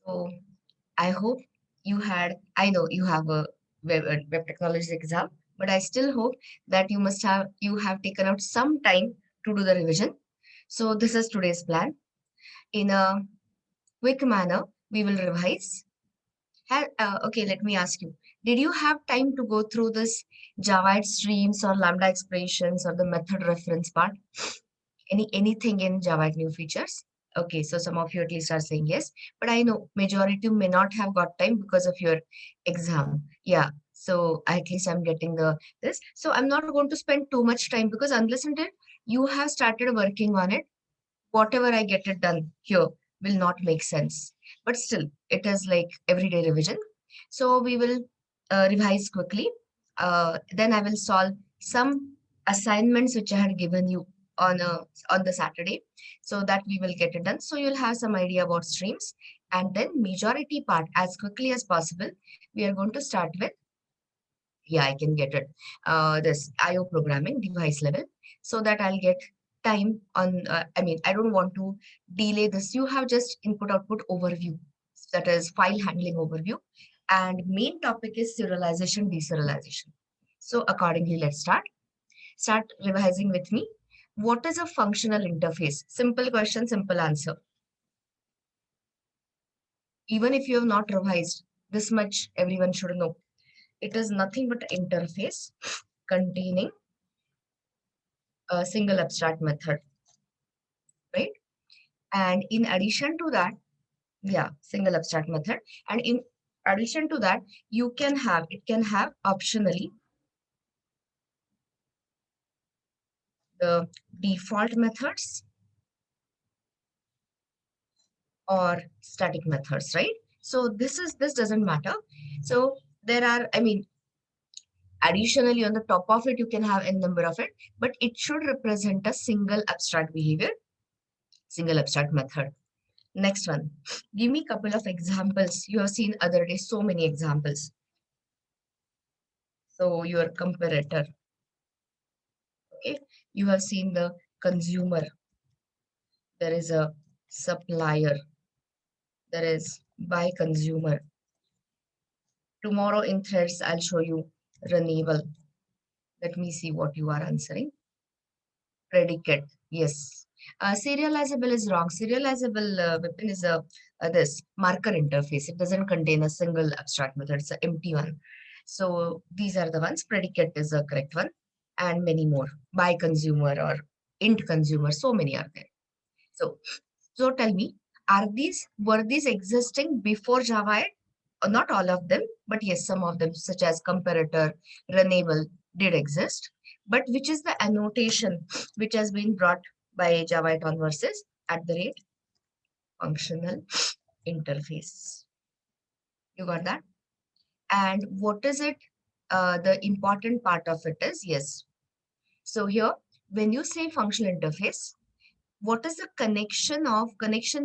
So I hope I know you have a web technology exam, but I still hope that you have taken out some time to do the revision. So this is today's plan. In a quick manner, we will revise. Okay, let me ask you. Did you have time to go through this Java streams or lambda expressions or the method reference part? Anything in Java new features? Okay, so some of you at least are saying yes, but I know majority may not have got time because of your exam. Yeah, so at least I'm getting the this. So I'm not going to spend too much time because unless until you have started working on it, whatever I get it done here will not make sense. But still, it is like everyday revision. So we will revise quickly. Then I will solve some assignments which I had given you on on the Saturday, so that we will get it done. So you'll have some idea about streams, and then majority part as quickly as possible. We are going to start with, yeah, I can get it. This IO programming device level, so that I'll get time on. I mean, I don't want to delay this. You have just input output overview, that is file handling overview, and main topic is serialization deserialization. So accordingly, let's start. Start revising with me. What is a functional interface? Simple question, simple answer. Even if you have not revised, this much everyone should know. It is nothing but interface containing a single abstract method, right? And in addition to that, yeah, single abstract method. And in addition to that, it can have optionally the default methods or static methods, right? So this doesn't matter. So there are, I mean, additionally on the top of it, you can have n number of it, but it should represent a single abstract behavior, single abstract method. Next one, give me a couple of examples. You have seen other day so many examples. So your comparator, okay? You have seen the consumer. There is a supplier. There is by consumer. Tomorrow in threads, I'll show you renewal. Let me see what you are answering. Predicate, yes. Serializable is wrong. Serializable weapon is this marker interface. It doesn't contain a single abstract method. It's an empty one. So these are the ones. Predicate is a correct one, and many more. By consumer or int consumer. So many are there. So, so tell me, were these existing before Java 8? Not all of them, but yes, some of them, such as comparator, renewable, did exist. But which is the annotation which has been brought by Java 8 on versus at the rate functional interface? You got that? And what is it? The important part of it is yes. So here, when you say functional interface, what is the connection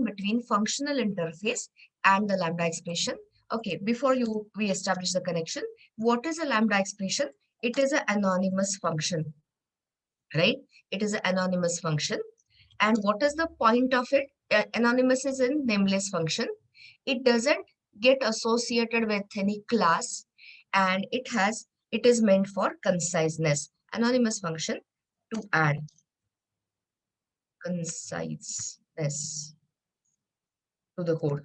between functional interface and the lambda expression? Okay, before we establish the connection, what is a lambda expression? It is an anonymous function, right? It is an anonymous function. And what is the point of it? Anonymous is in nameless function. It doesn't get associated with any class, and it is meant for conciseness. Anonymous function to add conciseness to the code.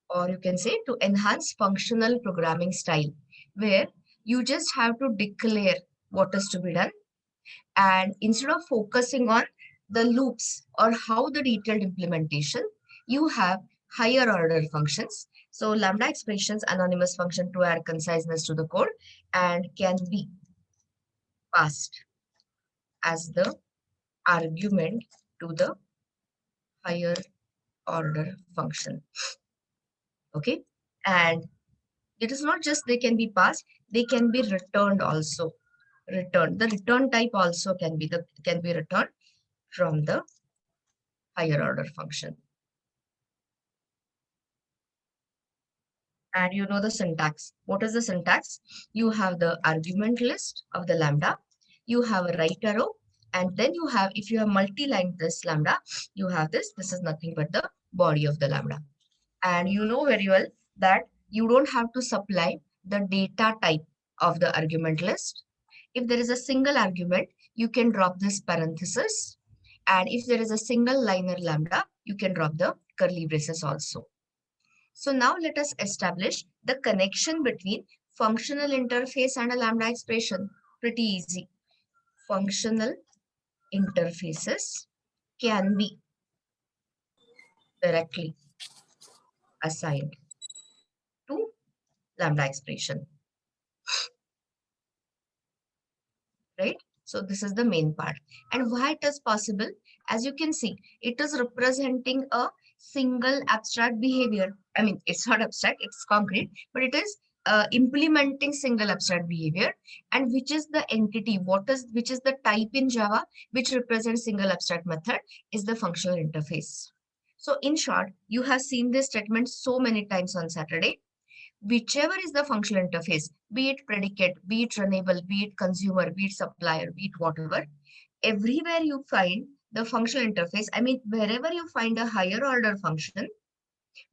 Or you can say to enhance functional programming style, where you just have to declare what is to be done, and instead of focusing on the loops or how the detailed implementation, you have higher order functions. So lambda expressions anonymous function to add conciseness to the code and can be passed as the argument to the higher order function. Okay, and it is not just they can be passed, they can be returned also. Returned. The return type also can be returned from the higher order function. And you know the syntax. What is the syntax? You have the argument list of the lambda, you have a right arrow, And then you have, if you have multi-line this lambda, you have this. This is nothing but the body of the lambda. And you know very well that you don't have to supply the data type of the argument list. If there is a single argument, you can drop this parenthesis. And if there is a single liner lambda, you can drop the curly braces also. So now let us establish the connection between functional interface and a lambda expression. Pretty easy. Functional interfaces can be directly assigned to lambda expression, right? So this is the main part. And why it is possible? As you can see, it is representing a single abstract behavior. I mean, it's not abstract, it's concrete, but it is implementing single abstract behavior. And which is the entity, which is the type in Java, which represents single abstract method, is the functional interface. So in short, you have seen this statement so many times on Saturday. Whichever is the functional interface, be it predicate, be it runnable, be it consumer, be it supplier, be it whatever, everywhere you find the functional interface, I mean, wherever you find a higher order function,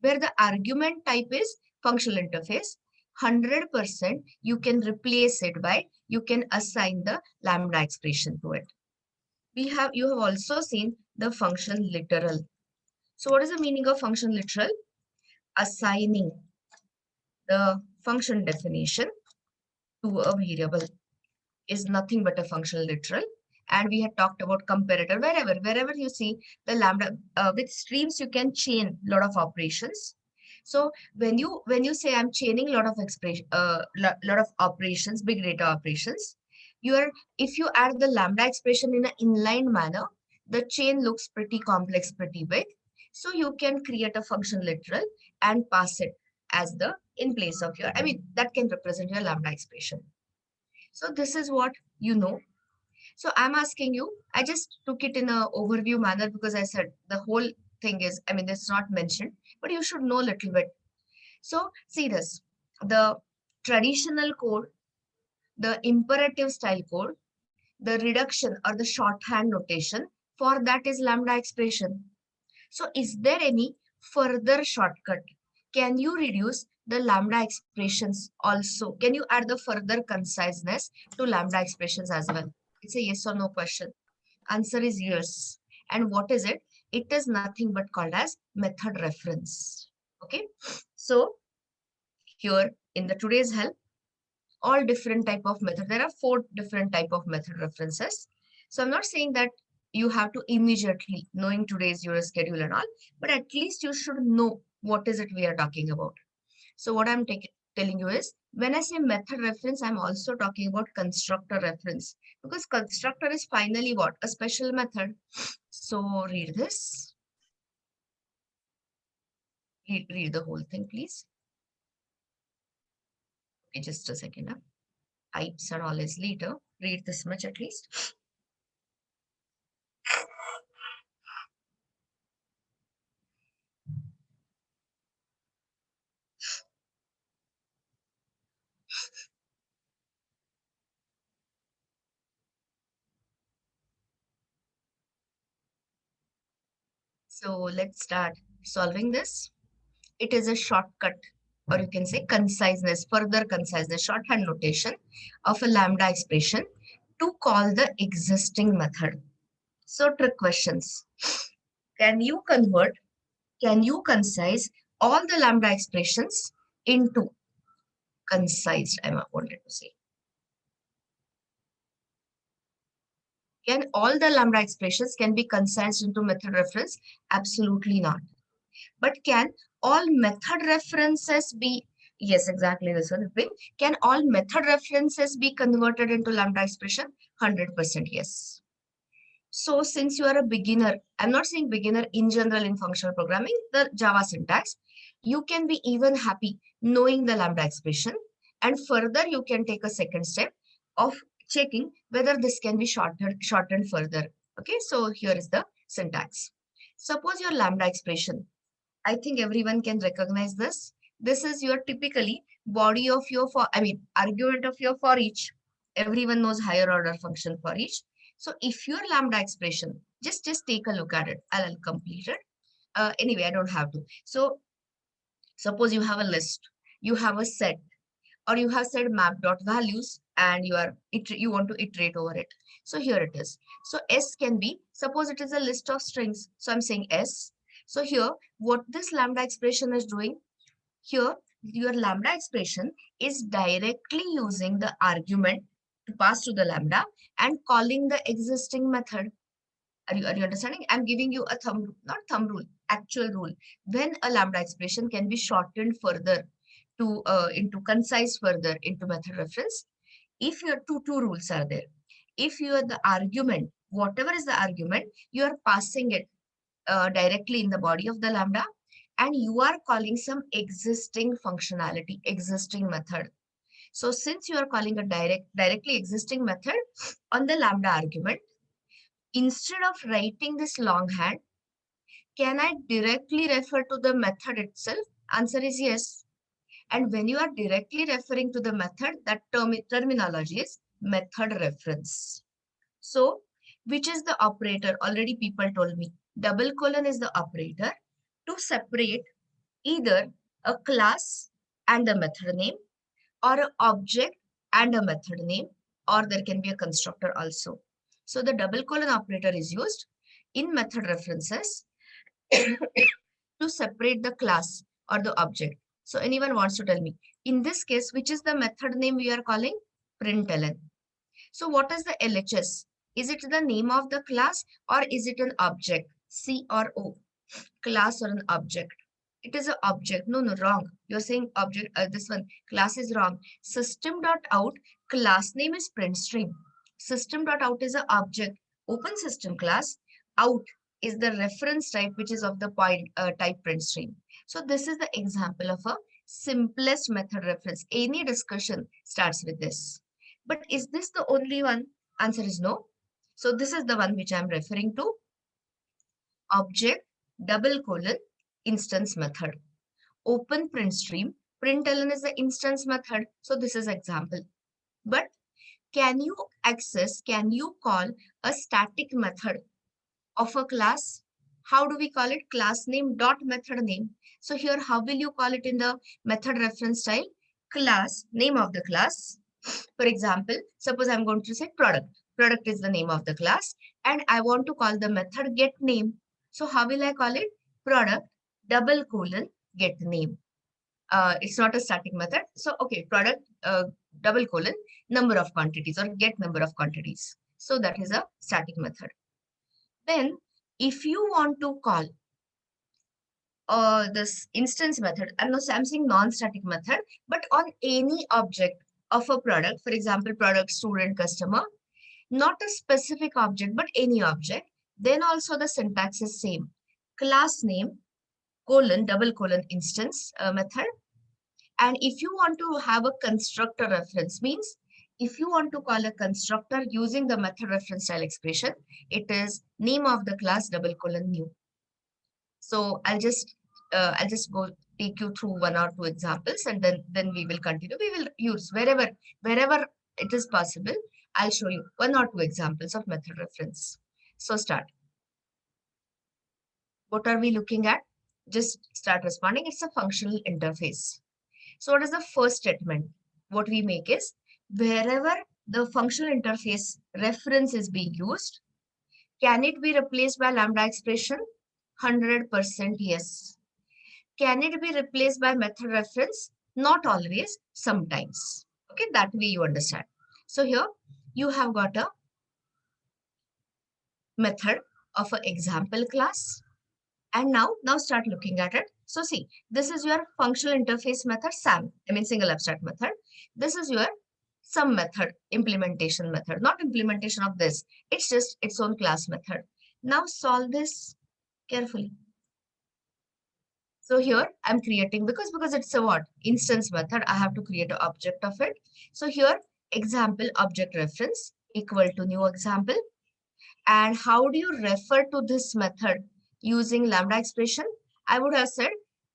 where the argument type is functional interface, 100% you can replace it by, you can assign the lambda expression to it. You have also seen the function literal. So what is the meaning of function literal? Assigning the function definition to a variable is nothing but a functional literal. And we had talked about comparator. Wherever you see the lambda, with streams you can chain a lot of operations. So when you say I'm chaining a lot of lot of operations, big data operations, if you add the lambda expression in an inline manner, the chain looks pretty complex, pretty big. So you can create a function literal and pass it as the in place of your, I mean, that can represent your lambda expression. So this is what you know. So I'm asking you, I just took it in an overview manner because I said the whole thing is, I mean, this is not mentioned, but you should know a little bit. So see this, the traditional code, the imperative style code, the reduction or the shorthand notation for that is lambda expression. So is there any further shortcut? Can you reduce the lambda expressions also? Can you add the further conciseness to lambda expressions as well? It's a yes or no question. Answer is yes. And what is it? It is nothing but called as method reference. Okay. So here in the today's help, all different type of method. There are 4 different type of method references. So I'm not saying that you have to immediately knowing today's your schedule and all, but at least you should know what is it we are talking about. So what I'm telling you is, when I say method reference, I'm also talking about constructor reference, because constructor is finally what? A special method. So read this. Read the whole thing, please. Okay, just a second. Types and all is later. Read this much at least. So let's start solving this. It is a shortcut, or you can say conciseness, further conciseness, shorthand notation of a lambda expression to call the existing method. So trick questions. Can you concise all the lambda expressions into concised, I wanted to say. Can all the lambda expressions can be concised into method reference? Absolutely not. But can all method references be, yes, exactly this one. Can all method references be converted into lambda expression? 100% yes. So since you are a beginner, I'm not saying beginner in general in functional programming, the Java syntax, you can be even happy knowing the lambda expression. And further, you can take a second step of checking whether this can be shortened further. Okay, so here is the syntax. Suppose your lambda expression, I think everyone can recognize this. This is your typically body of your argument of your for each. Everyone knows higher order function for each. So if your lambda expression, just take a look at it. I'll complete it. Anyway, I don't have to. So suppose you have a list, you have a set, or you have said map dot values, and you want to iterate over it. So here it is. So S can be, suppose it is a list of strings. So I'm saying S. So here, what this lambda expression is doing, here your lambda expression is directly using the argument to pass to the lambda and calling the existing method. Are you understanding? I'm giving you a not thumb rule, actual rule. When a lambda expression can be shortened further to into concise further into method reference, if your two rules are there. If you are the argument, whatever is the argument, you are passing it directly in the body of the lambda, and you are calling some existing functionality, existing method. So since you are calling a directly existing method on the lambda argument, instead of writing this longhand, can I directly refer to the method itself? Answer is yes. And when you are directly referring to the method, that terminology is method reference. So, which is the operator? Already people told me. Double colon is the operator to separate either a class and a method name, or an object and a method name, or there can be a constructor also. So the double colon operator is used in method references to separate the class or the object. So anyone wants to tell me, in this case, which is the method name we are calling? Println. So what is the LHS? Is it the name of the class, or is it an object? C or O? Class or an object? It is an object. No, no, wrong. You're saying object, this one, class is wrong. System.out, class name is print stream. System.out is an object. Open system class. Out is the reference type, which is of the point type print stream. So this is the example of a simplest method reference. Any discussion starts with this. But is this the only one? Answer is no. So this is the one which I'm referring to. Object double colon instance method. Open print stream. Println is the instance method. So this is example. But can you call a static method of a class? How do we call it? Class name dot method name. So here, how will you call it in the method reference style? Class, name of the class. For example, suppose I'm going to say product. Product is the name of the class, and I want to call the method get name. So how will I call it? Product double colon get name. It's not a static method. So okay, product double colon number of quantities, or get number of quantities. So that is a static method. Then if you want to call this instance method, I'm saying non-static method, but on any object of a product, for example, product, student, customer, not a specific object, but any object, then also the syntax is same. Class name, colon, double colon instance method. And if you want to have a constructor reference, means if you want to call a constructor using the method reference style expression, it is name of the class double colon new. So I'll just go take you through one or two examples, and then we will continue. We will use wherever it is possible. I'll show you one or two examples of method reference. So start. What are we looking at? Just start responding. It's a functional interface. So what is the first statement? What we make is, wherever the functional interface reference is being used, can it be replaced by lambda expression? 100% yes. Can it be replaced by method reference? Not always, sometimes. Okay, that way you understand. So here you have got a method of an example class. And now start looking at it. So see, this is your functional interface method, SAM, single abstract method. This is your some method, implementation method, not implementation of this. It's just its own class method. Now solve this carefully. So here I'm creating, because it's a what? Instance method, I have to create an object of it. So here example object reference equal to new example. And how do you refer to this method using lambda expression? I would have said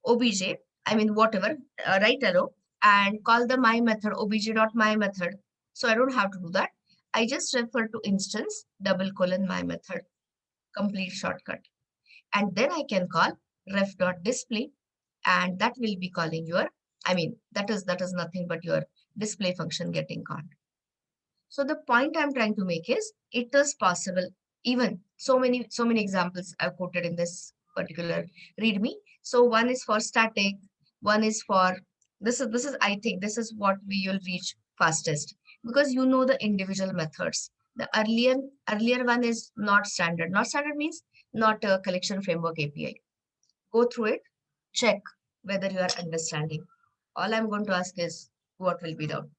obj, whatever, right arrow, and call the my method obj.my method. So I don't have to do that. I just refer to instance double colon my method, complete shortcut. And then I can call ref.display, and that will be calling your, that is nothing but your display function getting called. So the point I'm trying to make is it is possible. Even so many examples I've quoted in this particular readme. So one is for static, one is for this is I think this is what we will reach fastest because you know the individual methods. The earlier one is not standard. Not standard means not a collection framework API. Go through it, check whether you are understanding. All I'm going to ask is what will be the output.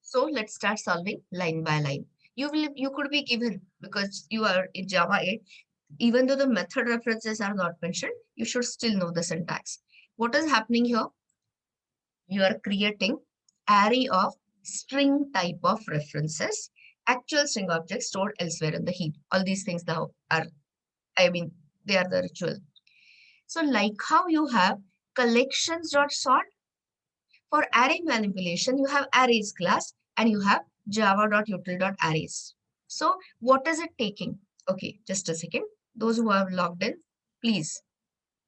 So let's start solving line by line. You could be given because you are in Java 8, even though the method references are not mentioned, you should still know the syntax. What is happening here? You are creating array of string type of references, actual string objects stored elsewhere in the heap. All these things now are, I mean, they are the ritual. So like how you have collections.sort, for array manipulation, you have arrays class and you have java.util.arrays. So what is it taking? Okay, just a second. Those who have logged in, please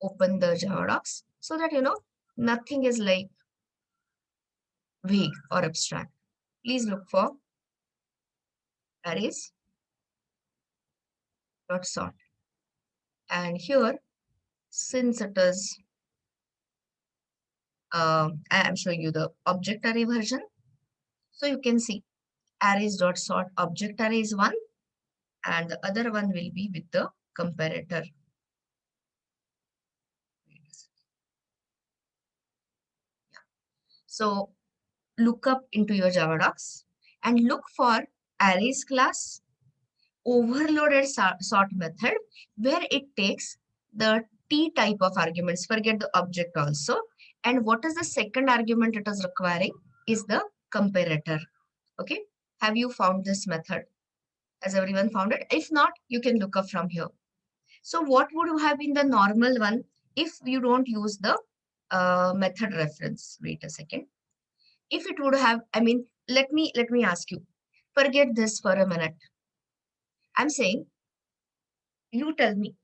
open the Java docs so that you know nothing is like vague or abstract. Please look for arrays.sort. And here, since it is, I am showing you the object array version. So you can see arrays.sort object array is one, and the other one will be with the comparator. So look up into your Java docs and look for arrays class overloaded sort method where it takes the T type of arguments, forget the object also. And what is the second argument it is requiring is the comparator. Okay. Have you found this method? Has everyone found it? If not, you can look up from here. So what would have been the normal one if you don't use the method reference? Wait a second. If it would have, let me ask you, forget this for a minute. I'm saying, you tell me,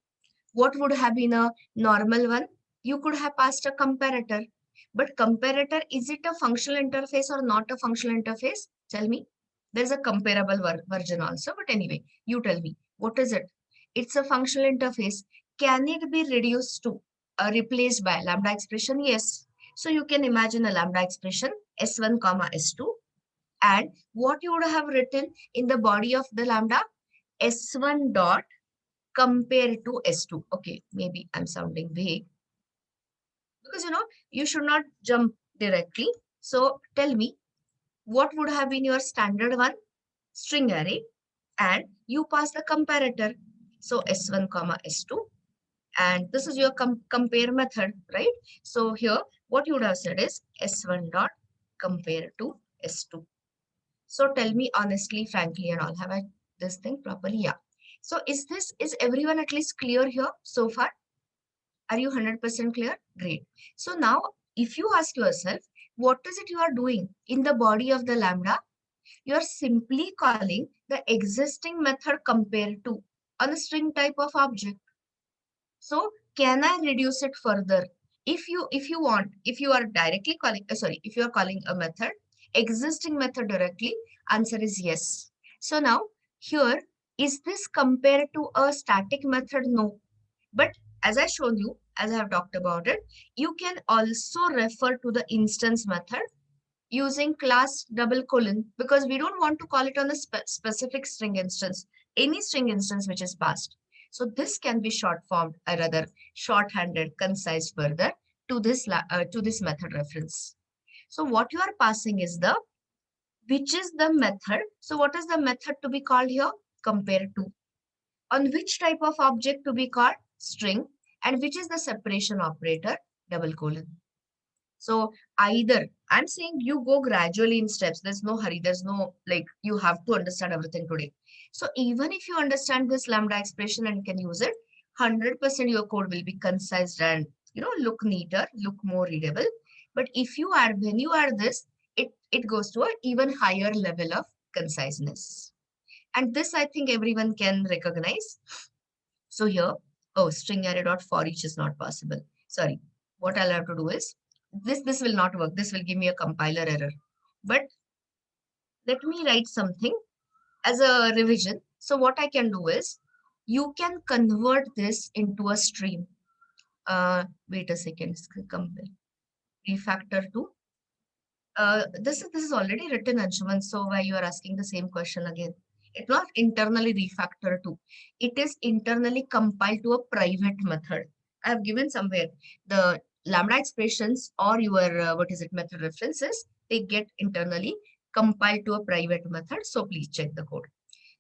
what would have been a normal one? You could have passed a comparator. But comparator, is it a functional interface or not a functional interface? Tell me. There's a comparable version also, but anyway, you tell me. What is it? It's a functional interface. Can it be reduced to, replaced by lambda expression? Yes. So you can imagine a lambda expression, S1 comma S2. And what you would have written in the body of the lambda? S1 dot compare to S2. Okay, maybe I'm sounding vague because you should not jump directly. So tell me, what would have been your standard one? String array, and you pass the comparator. So S1 comma S2, and this is your compare method, right? So here, what you would have said is S1 dot compare to S2. So tell me honestly, frankly, and all, have I this thing properly? Yeah. So is everyone at least clear here so far? Are you 100% clear? Great. So now, if you ask yourself, what is it you are doing in the body of the lambda? You are simply calling the existing method compare to on a string type of object. So can I reduce it further? If you want, if you are directly calling, if you are calling a method, existing method directly, answer is yes. So now here, is this compared to a static method? No. But as I showed you, as I have talked about it, you can also refer to the instance method using class double colon because we don't want to call it on a specific string instance, any string instance which is passed. So this can be short formed or rather shorthanded, concise further to this method reference. So what you are passing is the which is the method. So what is the method to be called here? Compare to. On which type of object to be called? String. And which is the separation operator? Double colon. So either I'm saying you go gradually in steps. There's no hurry. There's no like you have to understand everything today. So even if you understand this lambda expression and can use it, 100% your code will be concise and look neater, look more readable. But if you add when you add this, it goes to an even higher level of conciseness. And this I think everyone can recognize. So here, oh, string array dot for each is not possible. Sorry, what I'll have to do is this will not work. This will give me a compiler error. But let me write something as a revision. So what I can do is you can convert this into a stream. Wait a second, compare refactor to. This is already written, Anshuman. So why you are asking the same question again? It's not internally refactor to. It is internally compiled to a private method. I have given somewhere the lambda expressions or your what is it method references. They get internally compiled to a private method. So please check the code.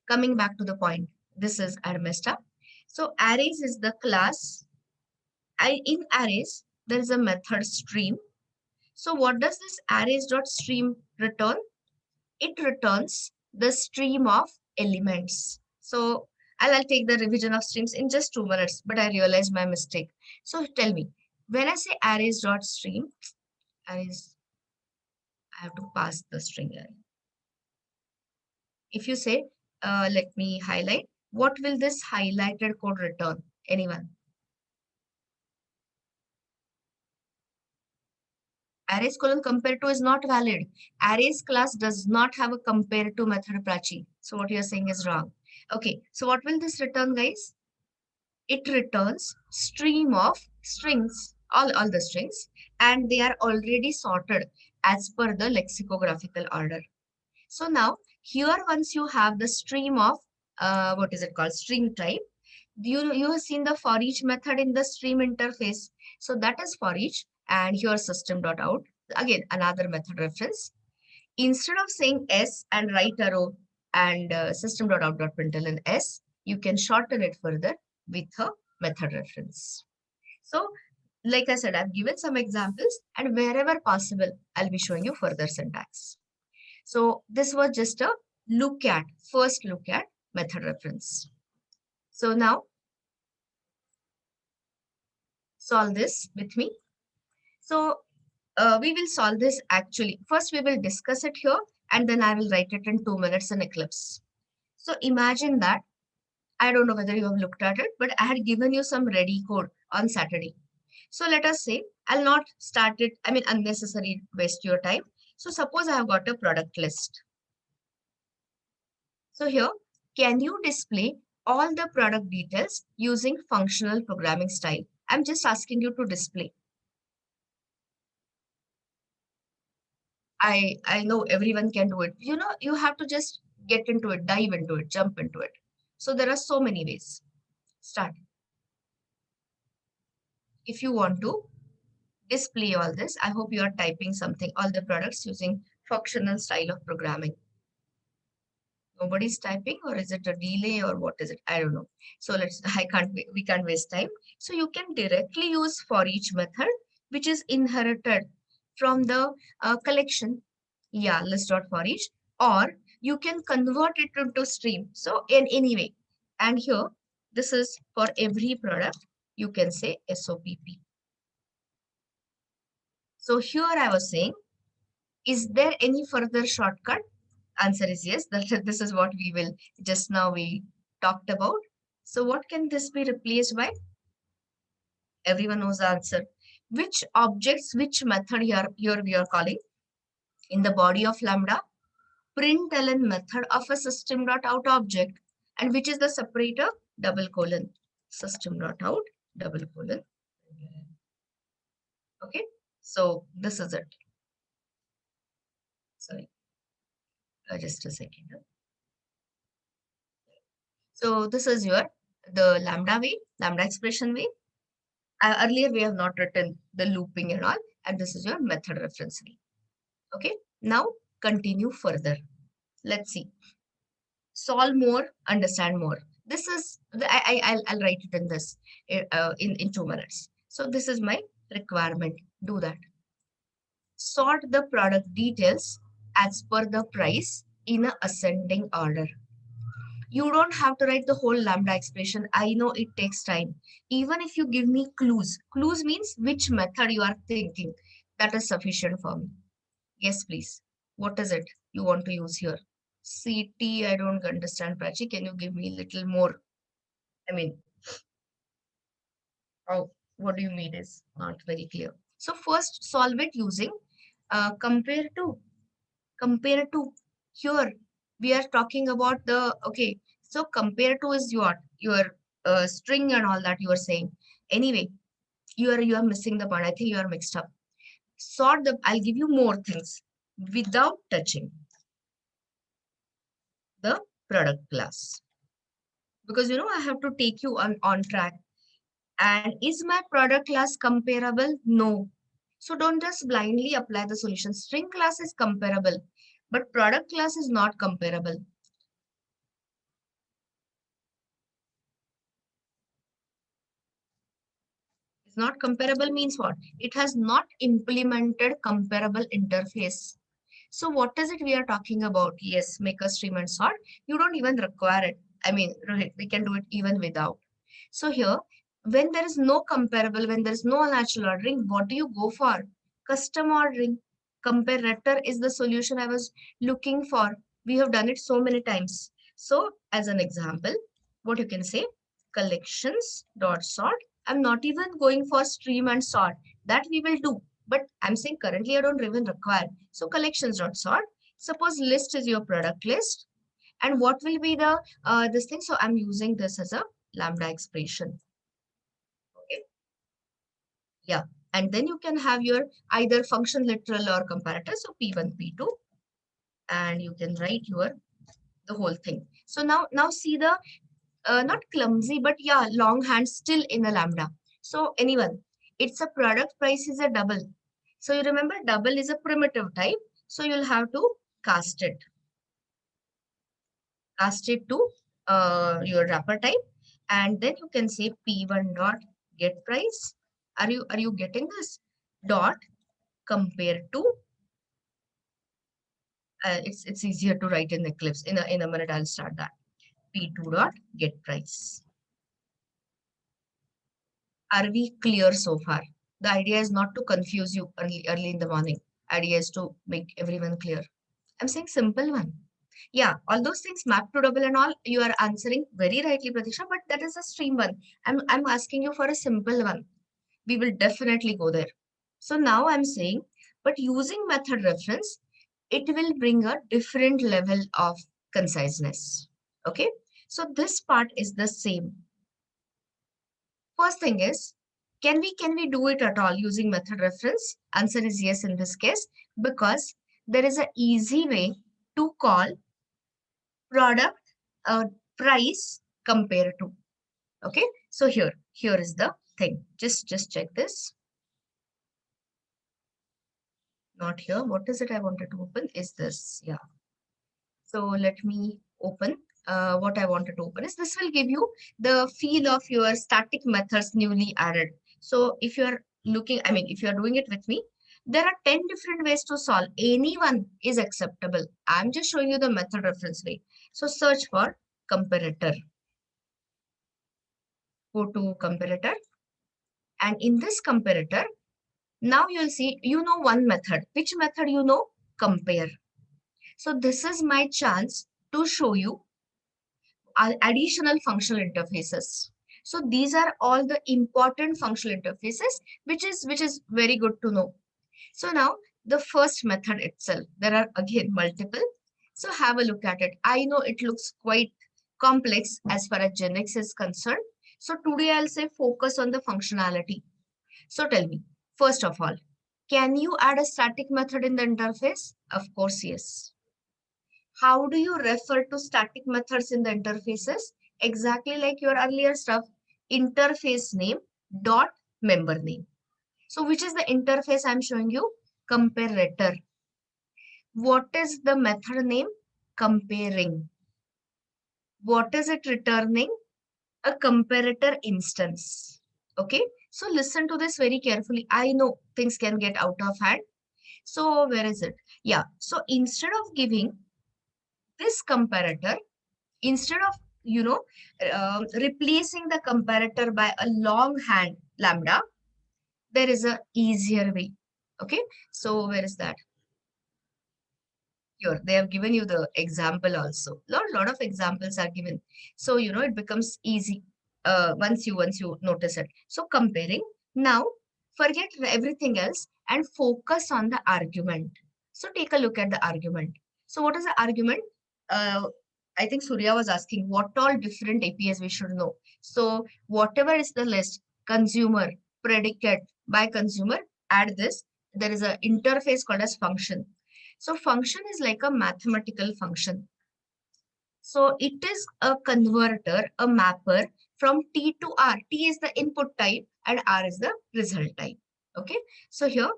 Coming back to the point, this is I messed up. So arrays is the class. In arrays there is a method stream. So what does this arrays.stream return? It returns the stream of elements. So I'll take the revision of streams in just 2 minutes, but I realized my mistake. So tell me, when I say arrays.stream, arrays, I have to pass the string array. If you say, let me highlight, what will this highlighted code return? Anyone? Arrays colon compare to is not valid. Arrays class does not have a compare to method Apache. So what you're saying is wrong. Okay, so what will this return, guys? It returns stream of strings, all the strings, and they are already sorted as per the lexicographical order. So now here once you have the stream of what is it called string type, you have seen the for each method in the stream interface. So that is for each, and here system.out, again another method reference. Instead of saying s and right arrow and system.out.println s, you can shorten it further with a method reference. So like I said, I've given some examples, and wherever possible I'll be showing you further syntax. So this was just a first look at method reference. So now solve this with me. So we will solve this actually. First, we will discuss it here, and then I will write it in 2 minutes in Eclipse. So imagine that, I don't know whether you have looked at it, but I had given you some ready code on Saturday. So let us say, I'll not start it, unnecessary waste your time. So suppose I have got a product list. So here, can you display all the product details using functional programming style? I'm just asking you to display. I know everyone can do it. You have to just get into it, dive into it, jump into it. So there are so many ways. Start. If you want to display all this, I hope you are typing something, all the products using functional style of programming. Nobody's typing, or is it a delay, or what is it? I don't know. So we can't waste time. So you can directly use for each method, which is inherited from the collection. Yeah, list.for each, or you can convert it into stream. So in any way, and here, this is for every product, you can say SOPP. So here I was saying, is there any further shortcut? Answer is yes. This is what we will just now we talked about. So what can this be replaced by? Everyone knows the answer. Which objects, which method here we are calling in the body of lambda? Println method of a system.out object, and which is the separator? Double colon system.out double colon. Okay, so this is it. Sorry, just a second. So this is the lambda way, lambda expression way. Earlier we have not written the looping and all, and this is your method reference way. Okay, now continue further. Let's see. Solve more, understand more. This is I'll write it in this in 2 minutes. So this is my requirement. Do that. sort the product details as per the price in a ascending order. You don't have to write the whole lambda expression. I know it takes time. Even if you give me clues, clues means which method you are thinking. That is sufficient for me. Yes, please. What is it you want to use here? CT, I don't understand, Prachi. Can you give me a little more? I mean, how, what do you mean is not very clear. So first solve it using compare to. Compare to. Here we are talking about the, okay, so compare to is your string and all that you are saying. Anyway, you are missing the point. I think you are mixed up. Sort the, I'll give you more things without touching the product class, because I have to take you on track. And is my product class comparable? No. So don't just blindly apply the solution. String class is comparable, but product class is not comparable. It's not comparable means what? It has not implemented comparable interface. So what is it we are talking about? Yes, make a stream and sort. You don't even require it. I mean, Rohit, we can do it even without. So here, when there is no comparable, when there is no natural ordering, what do you go for? Custom ordering. Comparator is the solution I was looking for. We have done it so many times. So as an example, what you can say, collections dot sort. I'm not even going for stream and sort. That we will do. But I'm saying currently I don't even require. So collections dot sort. Suppose list is your product list. And what will be the this thing? So I'm using this as a lambda expression. Okay. Yeah. And then you can have your either function literal or comparator. So P1, P2, and you can write your the whole thing. So now see the not clumsy, but yeah, long hand still in a lambda. So anyone, it's a product price is a double. So you remember double is a primitive type. So you'll have to cast it. Cast it to your wrapper type, and then you can say P1 dot get price. Are you getting this? Dot compare to. It's easier to write in Eclipse. In a minute I'll start that. P2 dot get price. Are we clear so far? The idea is not to confuse you early in the morning. Idea is to make everyone clear. I'm saying simple one. Yeah, all those things map to double and all, you are answering very rightly, Pratisha, but that is a stream one. I'm asking you for a simple one. We will definitely go there. So now I'm saying, but using method reference, it will bring a different level of conciseness. Okay, so this part is the same. First thing is, can we do it at all using method reference? Answer is yes in this case, because there is an easy way to call product price compare to. Okay, so here is the thing. Just check this. Not here. What is it I wanted to open? Is this? Yeah. So let me open. What I wanted to open is this will give you the feel of your static methods newly added. So if you are looking, I mean, if you are doing it with me, there are 10 different ways to solve. Any one is acceptable. I'm just showing you the method reference way. So search for comparator. Go to comparator. And in this comparator, now you'll see, one method. Which method you know? Compare. So this is my chance to show you additional functional interfaces. So these are all the important functional interfaces, which is very good to know. So now the first method itself, there are again multiple. So have a look at it. I know it looks quite complex as far as Genix is concerned. So today I'll say focus on the functionality. So tell me, first of all, can you add a static method in the interface? Of course, yes. How do you refer to static methods in the interfaces? Exactly like your earlier stuff, interface name dot member name. So which is the interface I'm showing you? Comparator. What is the method name? Comparing. What is it returning? A comparator instance. Okay, so listen to this very carefully. I know things can get out of hand. So where is it? Yeah. So instead of giving this comparator, instead of replacing the comparator by a long hand lambda, there is a easier way. Okay. So where is that? Here they have given you the example also. Lot of examples are given, so it becomes easy once you notice it. So comparing, now forget everything else and focus on the argument. So take a look at the argument. So what is the argument? uh, I think Surya was asking what all different APIs we should know. So whatever is the list, consumer, predicate, by consumer, add this. There is an interface called as function. So function is like a mathematical function. So it is a converter, a mapper from T to R. T is the input type and R is the result type. Okay. So here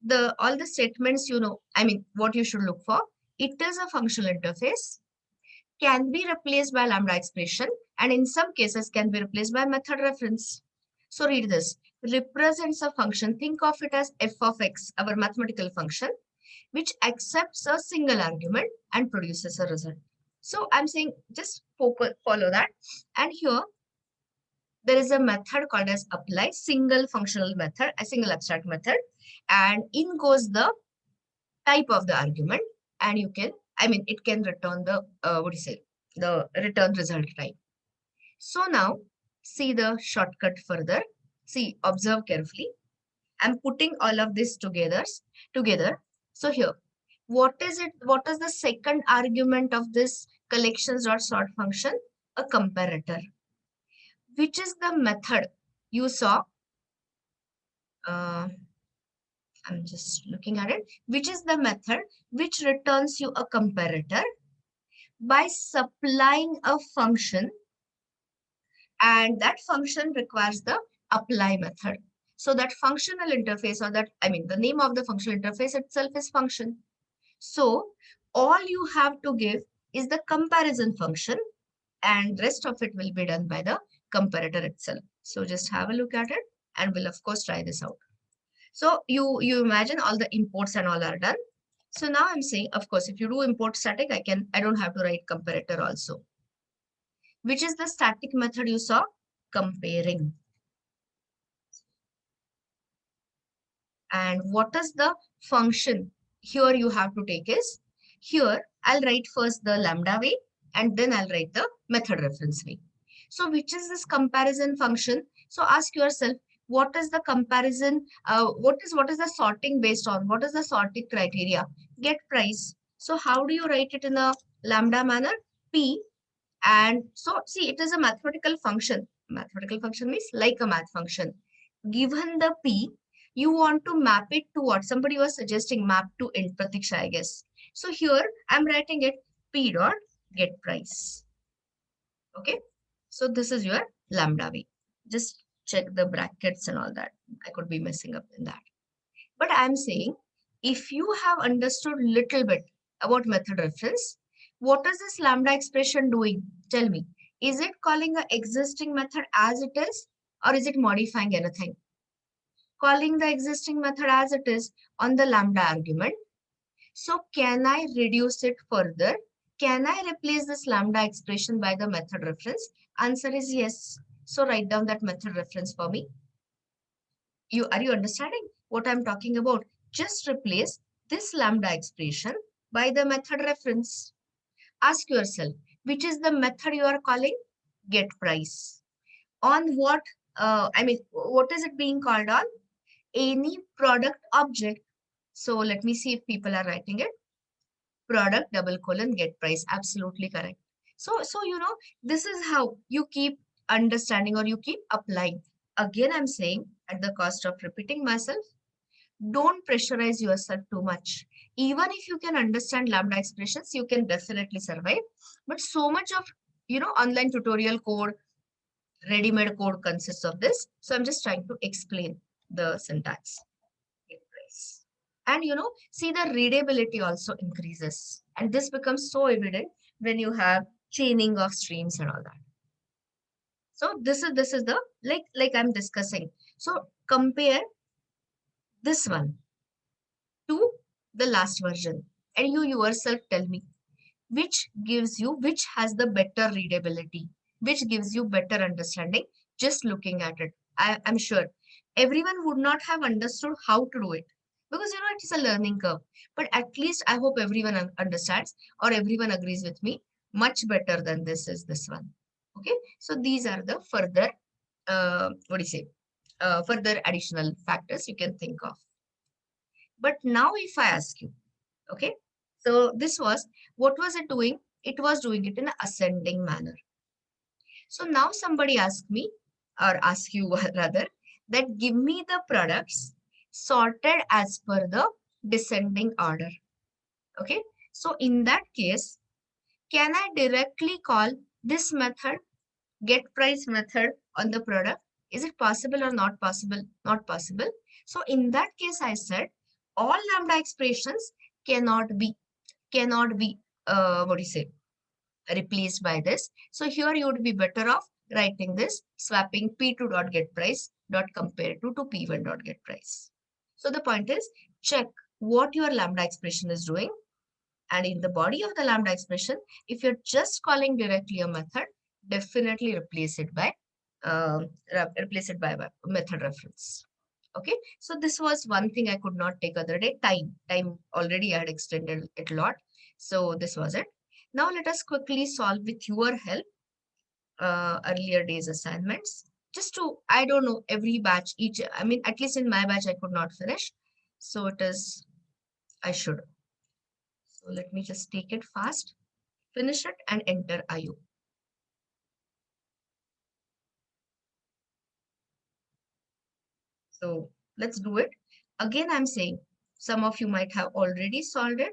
the all the statements, I mean, what you should look for. It is a functional interface, can be replaced by lambda expression, and in some cases can be replaced by method reference. So read this. Represents a function. Think of it as f of x, our mathematical function, which accepts a single argument and produces a result. So I'm saying just follow that. And here there is a method called as apply, single functional method, a single abstract method. And in goes the type of the argument. And you can, I mean, it can return the, what do you say, the return result type. So now see the shortcut further. See, observe carefully. I'm putting all of this together. So here, what is it? What is the second argument of this collections.sort function? A comparator. Which is the method you saw? Uh, I'm just looking at it. Which is the method which returns you a comparator by supplying a function, and that function requires the apply method. So that functional interface, or that, I mean, the name of the functional interface itself is function. So all you have to give is the comparison function, and rest of it will be done by the comparator itself. So just have a look at it and we'll of course try this out. So you imagine all the imports and all are done. So now I'm saying, of course, if you do import static, I don't have to write comparator also. Which is the static method you saw? Comparing. And what is the function here you have to take is, here I'll write first the lambda way and then I'll write the method reference way. So which is this comparison function? So ask yourself, what is the comparison? What is the sorting based on? What is the sorting criteria? Get price. So how do you write it in a lambda manner? P. And so see, it is a mathematical function. Mathematical function means like a math function. Given the P, you want to map it to what? Somebody was suggesting map to int Pratiksha, I guess. So here I'm writing it P dot get price. Okay. So this is your lambda V. Just check the brackets and all that. I could be messing up in that. But I'm saying, if you have understood little bit about method reference, what is this lambda expression doing? Tell me. Is it calling an existing method as it is, or is it modifying anything? Calling the existing method as it is on the lambda argument. So can I reduce it further? Can I replace this lambda expression by the method reference? Answer is yes. So write down that method reference for me. Are you understanding what I'm talking about? Just replace this lambda expression by the method reference. Ask yourself, which is the method you are calling? Get price. On what, what is it being called on? Any product object. So let me see if people are writing it. Product double colon get price. Absolutely correct. So this is how you keep understanding or you keep applying. Again, I'm saying, at the cost of repeating myself, don't pressurize yourself too much. Even if you can understand lambda expressions, you can definitely survive. But so much of, online tutorial code, ready-made code consists of this. So I'm just trying to explain the syntax. And see, the readability also increases. And this becomes so evident when you have chaining of streams and all that. So this is the, like I'm discussing. So compare this one to the last version, and you yourself tell me which has the better readability, which gives you better understanding just looking at it. I'm sure everyone would not have understood how to do it because it is a learning curve. But at least I hope everyone understands or everyone agrees with me. Much better than this is this one. Okay, so these are the further what do you say? Further additional factors you can think of. But now, if I ask you, okay, so this was what was it doing? It was doing it in an ascending manner. So now somebody asked me, or ask you rather, that give me the products sorted as per the descending order. Okay, so in that case, can I directly call this method get price method on the product? Is it possible or not possible? Not possible. So in that case, I said all lambda expressions cannot be what do you say, replaced by this. So here you would be better off writing this, swapping p2 dot get price dot compare to p1 dot get price. So the point is check what your lambda expression is doing, and in the body of the lambda expression, if you're just calling directly a method, definitely replace it by method reference. Okay, so this was one thing I could not take other day. Time already I had extended it a lot. So this was it. Now let us quickly solve with your help earlier days assignments. Just to, I don't know, every batch, I mean, at least in my batch, I could not finish. So it is, I should. So let me just take it fast, finish it and enter IO. So let's do it. Again, I'm saying some of you might have already solved it,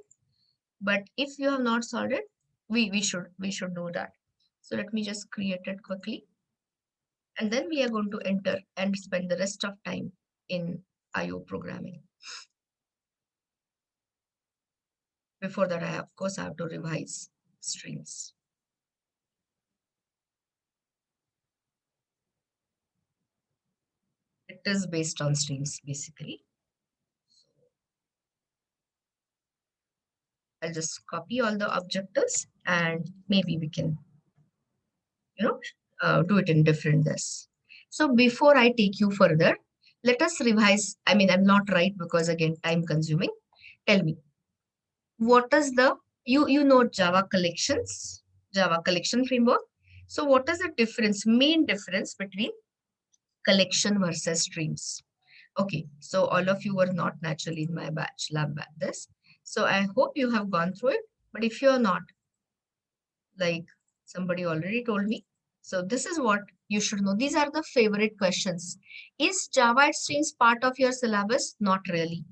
but if you have not solved it, we should know that. So let me just create it quickly. And then we are going to enter and spend the rest of time in IO programming. Before that, of course, I have to revise streams. It is based on streams, basically. I'll just copy all the objectives and maybe we can, do it in different this. So before I take you further, let us revise. I mean, I'm not right because again, time consuming. Tell me, what is the, you know Java collections, Java collection framework. So what is the difference, main difference between collection versus streams? Okay, so all of you were not naturally in my batch, lab batch this. So I hope you have gone through it, but if you're not, like somebody already told me. So this is what you should know. These are the favorite questions. Is Java streams part of your syllabus? Not really.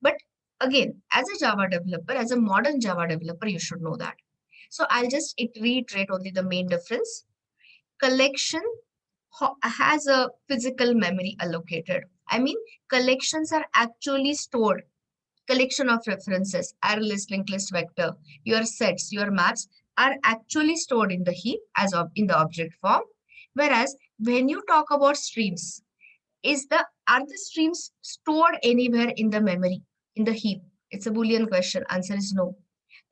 But again, as a Java developer, as a modern Java developer, you should know that. So I'll just reiterate only the main difference. Collection has a physical memory allocated. I mean, collections are actually stored. Collection of references, array list, linked list, vector, your sets, your maps are actually stored in the heap as of in the object form. Whereas when you talk about streams, are the streams stored anywhere in the memory, in the heap? It's a Boolean question. Answer is no.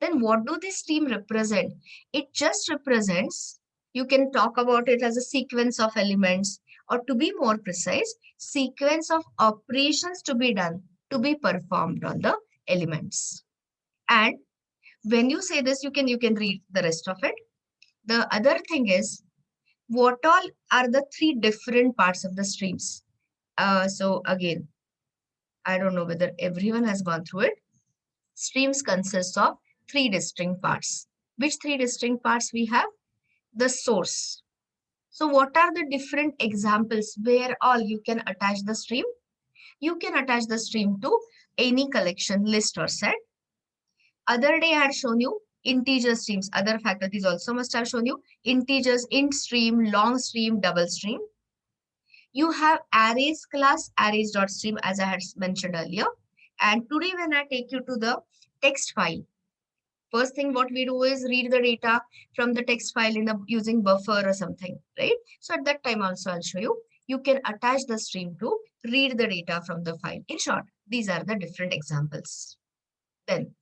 Then what do this stream represent? It just represents, you can talk about it as a sequence of elements, or to be more precise, sequence of operations to be done, to be performed on the elements. And when you say this, you can read the rest of it. The other thing is, what all are the three different parts of the streams? So again, I don't know whether everyone has gone through it. Streams consist of three distinct parts. Which three distinct parts we have? The source. So what are the different examples where all you can attach the stream? You can attach the stream to any collection, list or set. Other day I had shown you integer streams. Other faculties also must have shown you integers, int stream, long stream, double stream. You have arrays class, arrays.stream as I had mentioned earlier. And today when I take you to the text file, first thing what we do is read the data from the text file in the using buffer or something, right? So at that time also I'll show you. You can attach the stream to read the data from the file. In short, these are the different examples. Then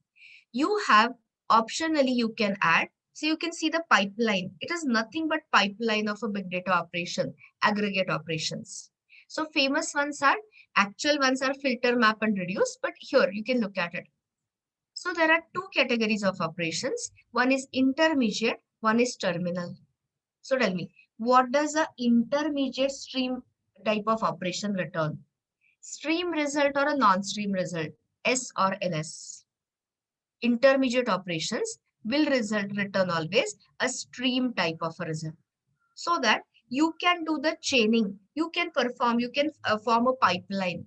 you have optionally you can add. So you can see the pipeline. It is nothing but pipeline of a big data operation, aggregate operations. So famous ones are, actual ones are filter, map, and reduce. But here you can look at it. So there are two categories of operations. One is intermediate, one is terminal. So tell me, what does a intermediate stream type of operation return? Stream result or a non-stream result? S or NS? Intermediate operations will return always a stream type of a result, so that you can do the chaining, you can perform, you can form a pipeline,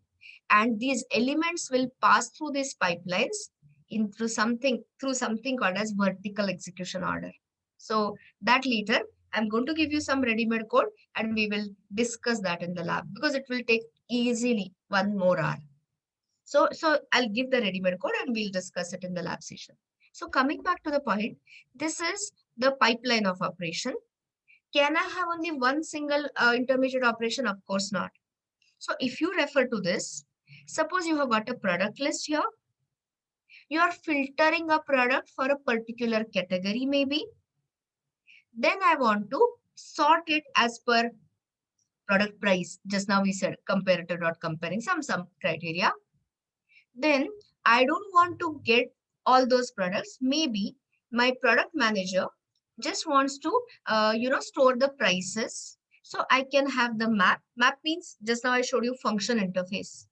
and these elements will pass through these pipelines into something, through something called as vertical execution order. So that later I'm going to give you some ready-made code and we will discuss that in the lab, because it will take easily 1 more hour. So I'll give the ready-made code and we'll discuss it in the lab session. So coming back to the point, this is the pipeline of operation. Can I have only one single intermediate operation? Of course not. So if you refer to this, suppose you have got a product list here. You are filtering a product for a particular category maybe. Then I want to sort it as per product price. Just now we said comparator dot comparing some criteria. Then I don't want to get all those products. Maybe my product manager just wants to, store the prices. So I can have the map. Map means, just now I showed you function interface.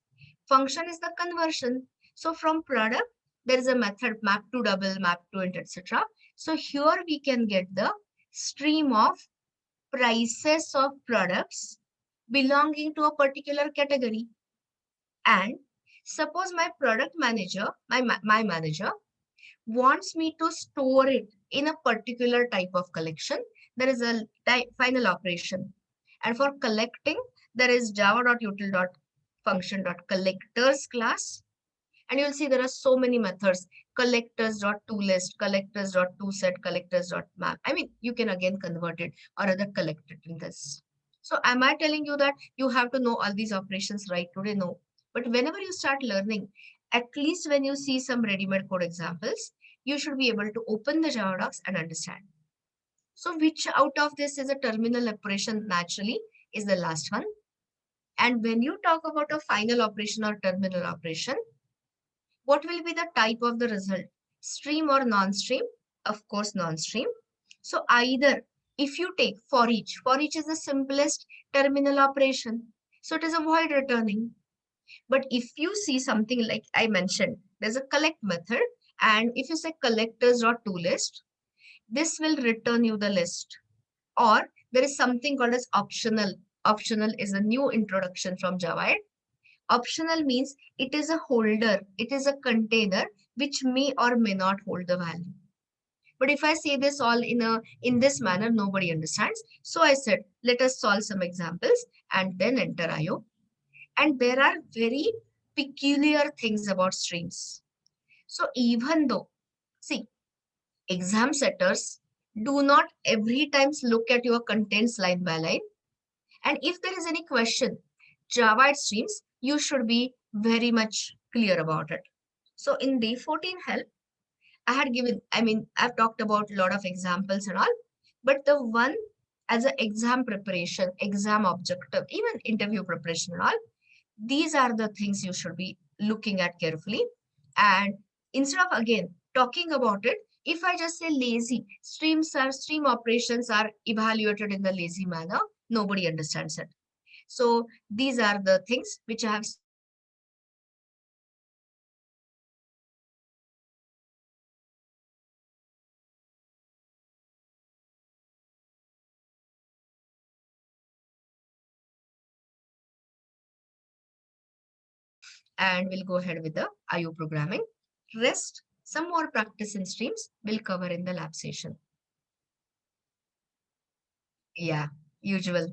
Function is the conversion. So from product, there is a method map to double, map to int, etc. So here we can get the stream of prices of products belonging to a particular category. And suppose my product manager, my manager wants me to store it in a particular type of collection. There is a final operation. And for collecting, there is java.util.function.collectors class. And you'll see there are so many methods: collectors.toList, collectors.toSet, collectors.map. I mean, you can again convert it or other collect it in this. So am I telling you that you have to know all these operations right today? No. But whenever you start learning, at least when you see some ready-made code examples, you should be able to open the Java docs and understand. So which out of this is a terminal operation? Naturally is the last one. And when you talk about a final operation or terminal operation, what will be the type of the result? Stream or non-stream? Of course, non-stream. So either, if you take for each is the simplest terminal operation. So it is a void returning. But if you see something like I mentioned, there's a collect method. And if you say collectors.toList, this will return you the list. Or there is something called as optional. Optional is a new introduction from Java. Optional means it is a holder, it is a container which may or may not hold the value. But if I say this all in this manner, nobody understands. So I said, let us solve some examples and then enter IO. And there are very peculiar things about streams. So even though, see, exam setters do not every times look at your contents line by line. And if there is any question, Java streams, you should be very much clear about it. So in day 14 help, I've talked about a lot of examples and all, but the one as an exam preparation, exam objective, even interview preparation and all, these are the things you should be looking at carefully. And instead of again talking about it, if I just say lazy, stream operations are evaluated in the lazy manner, nobody understands it. So these are the things which I have and we'll go ahead with the IO programming. Rest, some more practice in streams will cover in the lab session. Yeah, usual.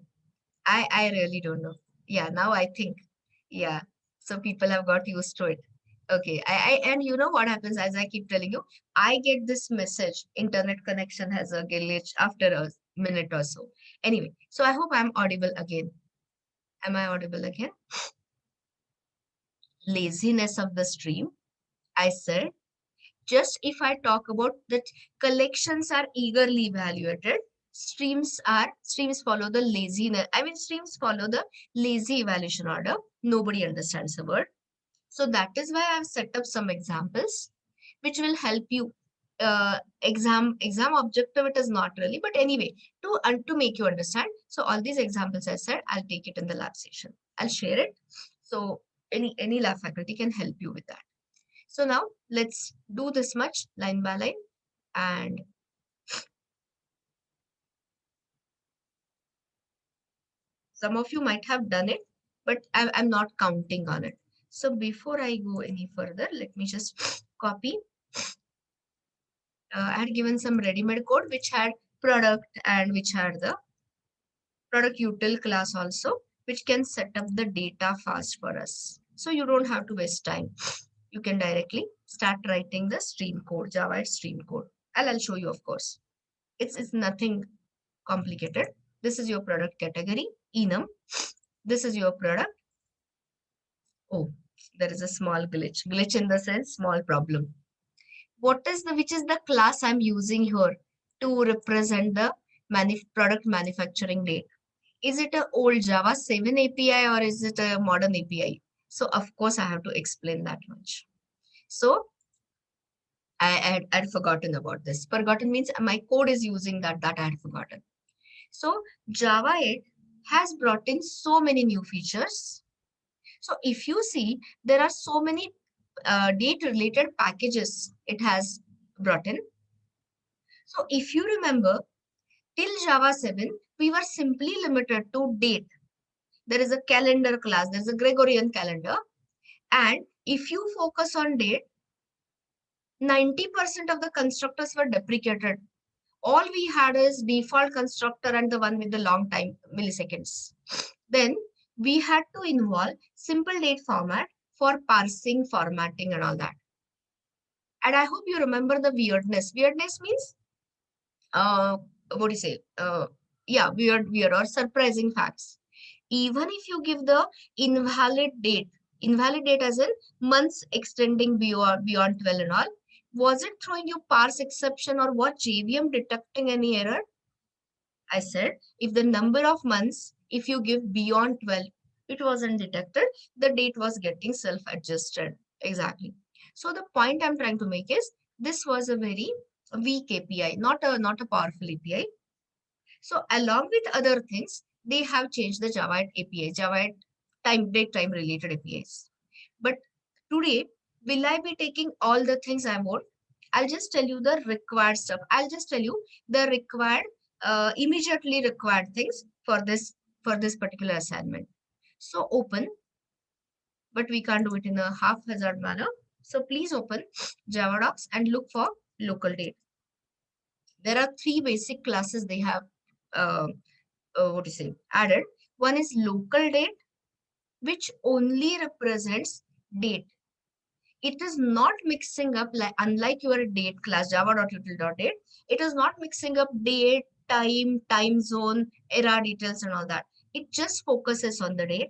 I really don't know. Yeah, now I think. Yeah. So people have got used to it. Okay. And you know what happens, as I keep telling you, I get this message, internet connection has a glitch after a minute or so. Anyway, so I hope I'm audible again. Am I audible again? Laziness of the stream. I said Just if I talk about that, collections are eagerly evaluated. Streams follow the laziness. I mean, streams follow the lazy evaluation order. Nobody understands the word. So that is why I've set up some examples which will help you. Exam objective it is not really, but anyway, to make you understand. So all these examples I said, I'll take it in the lab session. I'll share it. So any lab faculty can help you with that. So now let's do this much line by line, and some of you might have done it, but I'm not counting on it. So before I go any further, let me just copy. I had given some ready-made code which had product and which had the product util class also, which can set up the data fast for us. So you don't have to waste time. You can directly start writing the stream code, Java stream code. I'll show you, of course. It's nothing complicated. This is your product category, enum. This is your product. Oh, there is a small glitch. Glitch in the sense, small problem. Which is the class I'm using here to represent the product manufacturing date? Is it a old Java 7 API or is it a modern API? So of course I have to explain that much. So I'd forgotten about this. Forgotten means my code is using that I had forgotten. So Java 8 has brought in so many new features. So if you see, there are so many date related packages it has brought in. So if you remember, till Java 7, we were simply limited to date. There is a calendar class, there's a Gregorian calendar. And if you focus on date, 90% of the constructors were deprecated. All we had is default constructor and the one with the long time, milliseconds. Then we had to involve simple date format for parsing, formatting and all that. And I hope you remember the weirdness. Weirdness means, what do you say? Yeah, weird or surprising facts. Even if you give the invalid date as in months extending beyond 12 and all, was it throwing you parse exception or what JVM detecting any error? I said, if the number of months, if you give beyond 12, it wasn't detected. The date was getting self-adjusted. Exactly. So the point I'm trying to make is this was a very weak API, not a powerful API. So along with other things, they have changed the Java API, Java date time related APIs. But today, will I be taking all the things I want? I'll just tell you the required stuff. I'll just tell you the required, immediately required things for this particular assignment. So open, but we can't do it in a haphazard manner. So please open Java docs and look for local date. There are three basic classes they have added. One is local date, which only represents date. It is not mixing up, like unlike your date class, java.util.date, it is not mixing up date, time zone, era details and all that. It just focuses on the date.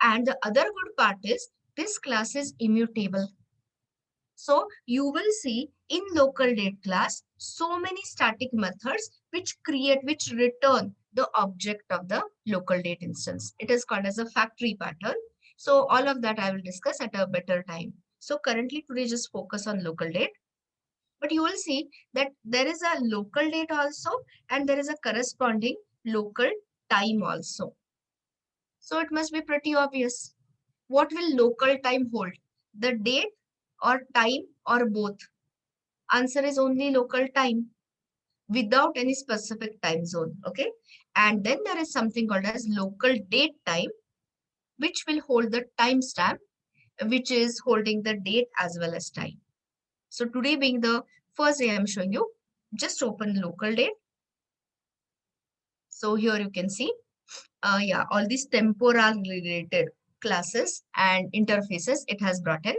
And the other good part is this class is immutable. So you will see in local date class so many static methods which return the object of the local date instance. It is called as a factory pattern. So all of that I will discuss at a better time. So currently today just focus on local date. But you will see that there is a local date also and there is a corresponding local time also. So it must be pretty obvious. What will local time hold? The date or time or both? Answer is only local time without any specific time zone. Okay. And then there is something called as local date time, which will hold the timestamp, which is holding the date as well as time. So today being the first day I'm showing you, just open local date. So here you can see, all these temporal related classes and interfaces it has brought in.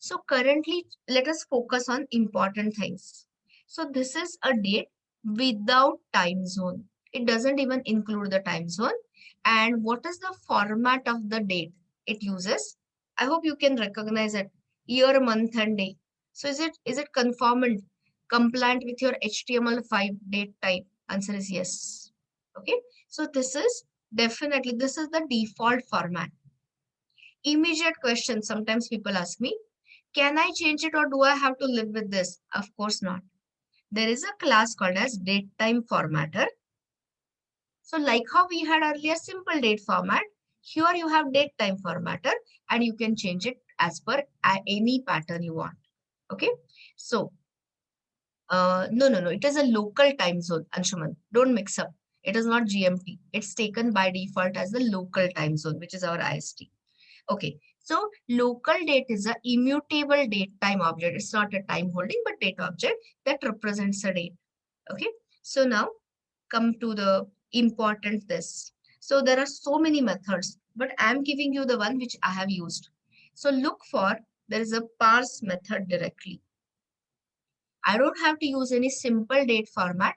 So currently, let us focus on important things. So this is a date without time zone. It doesn't even include the time zone. And what is the format of the date it uses? I hope you can recognize it. Year, month, and day. So is it conformant, compliant with your HTML5 date type? Answer is yes. Okay. So this is the default format. Immediate question. Sometimes people ask me, can I change it or do I have to live with this? Of course not. There is a class called as datetime formatter. So like how we had earlier simple date format, here you have datetime formatter and you can change it as per any pattern you want. Okay. So, no. It is a local time zone, Anshuman. Don't mix up. It is not GMT. It's taken by default as the local time zone, which is our IST. Okay. So local date is a immutable date time object. It's not a time holding, but date object that represents a date. Okay. So now come to the important this. So there are so many methods, but I'm giving you the one which I have used. So look for, there is a parse method directly. I don't have to use any simple date format.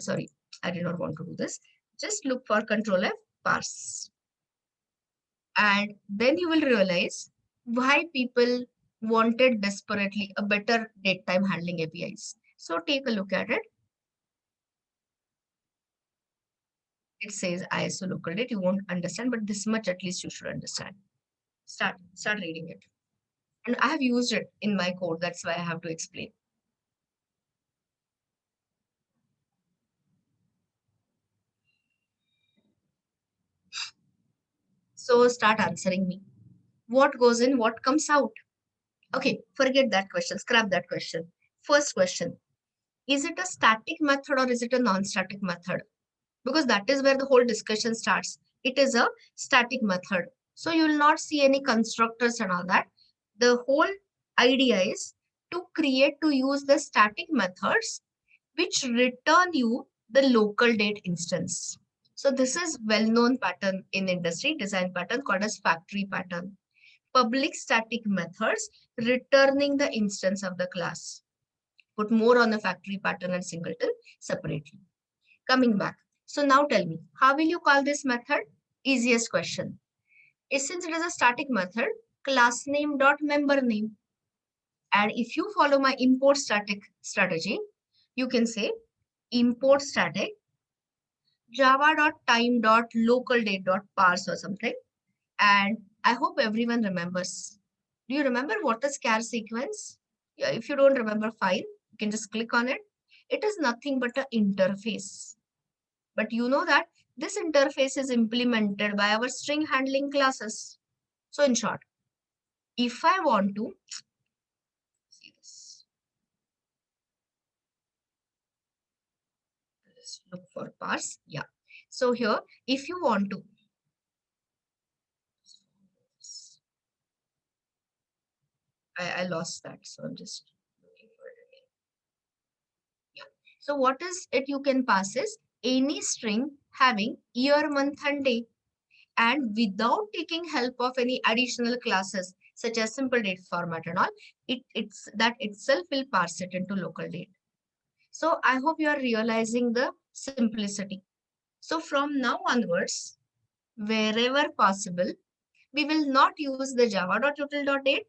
Sorry, I did not want to do this. Just look for Control F, parse. And then you will realize why people wanted desperately a better date time handling APIs. So take a look at it. It says ISO local date. You won't understand, but this much at least you should understand. Start reading it. And I have used it in my code. That's why I have to explain. So start answering me. What goes in, what comes out? Okay, forget that question. Scrap that question. First question. Is it a static method or is it a non-static method? Because that is where the whole discussion starts. It is a static method. So you will not see any constructors and all that. The whole idea is to use the static methods which return you the local date instance. So this is well-known pattern in industry, design pattern called as factory pattern. Public static methods returning the instance of the class. Put more on the factory pattern and singleton separately. Coming back. So now tell me, how will you call this method? Easiest question. Since it is a static method, class name dot member name. And if you follow my import static strategy, you can say import static java.time.localDate.parse or something. And I hope everyone remembers. Do you remember what is char sequence? Yeah, if you don't remember, fine. You can just click on it. It is nothing but an interface. But you know that this interface is implemented by our string handling classes. So in short, if I want to see this, let's look for parse. Yeah. So here, if you want to, I lost that. So I'm just looking for it again. Yeah. So what is it you can pass is any string having year, month, and day. And without taking help of any additional classes such as simple date format and all, it's that itself will parse it into local date. So I hope you are realizing the simplicity. So from now onwards, wherever possible, we will not use the java.util.date.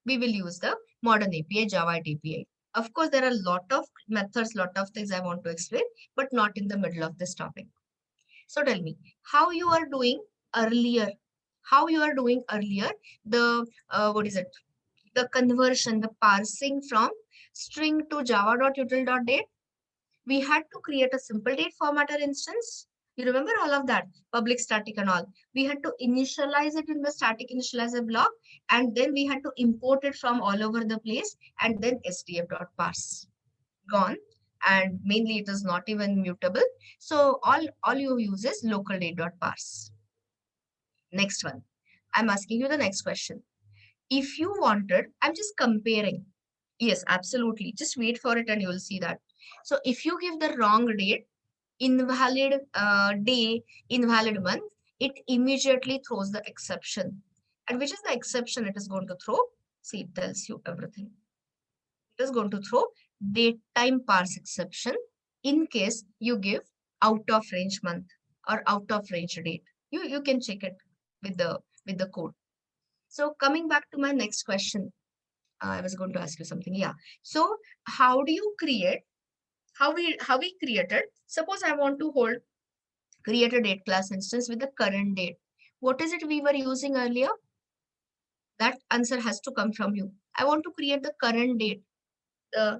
We will use the modern API, Java API. Of course, there are a lot of methods, lot of things I want to explain, but not in the middle of this topic. So tell me, how you are doing earlier? How you are doing earlier? The what is it? The conversion, the parsing from string to java.util.date. We had to create a simple date formatter instance. You remember all of that, public static and all. We had to initialize it in the static initializer block, and then we had to import it from all over the place, and then sdf.parse. Gone. And mainly it is not even mutable. So all you use is local date.parse. Next one. I'm asking you the next question. If you wanted, I'm just comparing. Yes, absolutely. Just wait for it and you will see that. So if you give the wrong date, invalid day, invalid month, it immediately throws the exception. And which is the exception it is going to throw? See, it tells you everything. It is going to throw date time parse exception in case you give out of range month or out of range date. You can check it with the code. So coming back to my next question. I was going to ask you something. Yeah. So how do you create, how we created, suppose I want to create a date class instance with the current date. What is it we were using earlier? That answer has to come from you. I want to create the current date.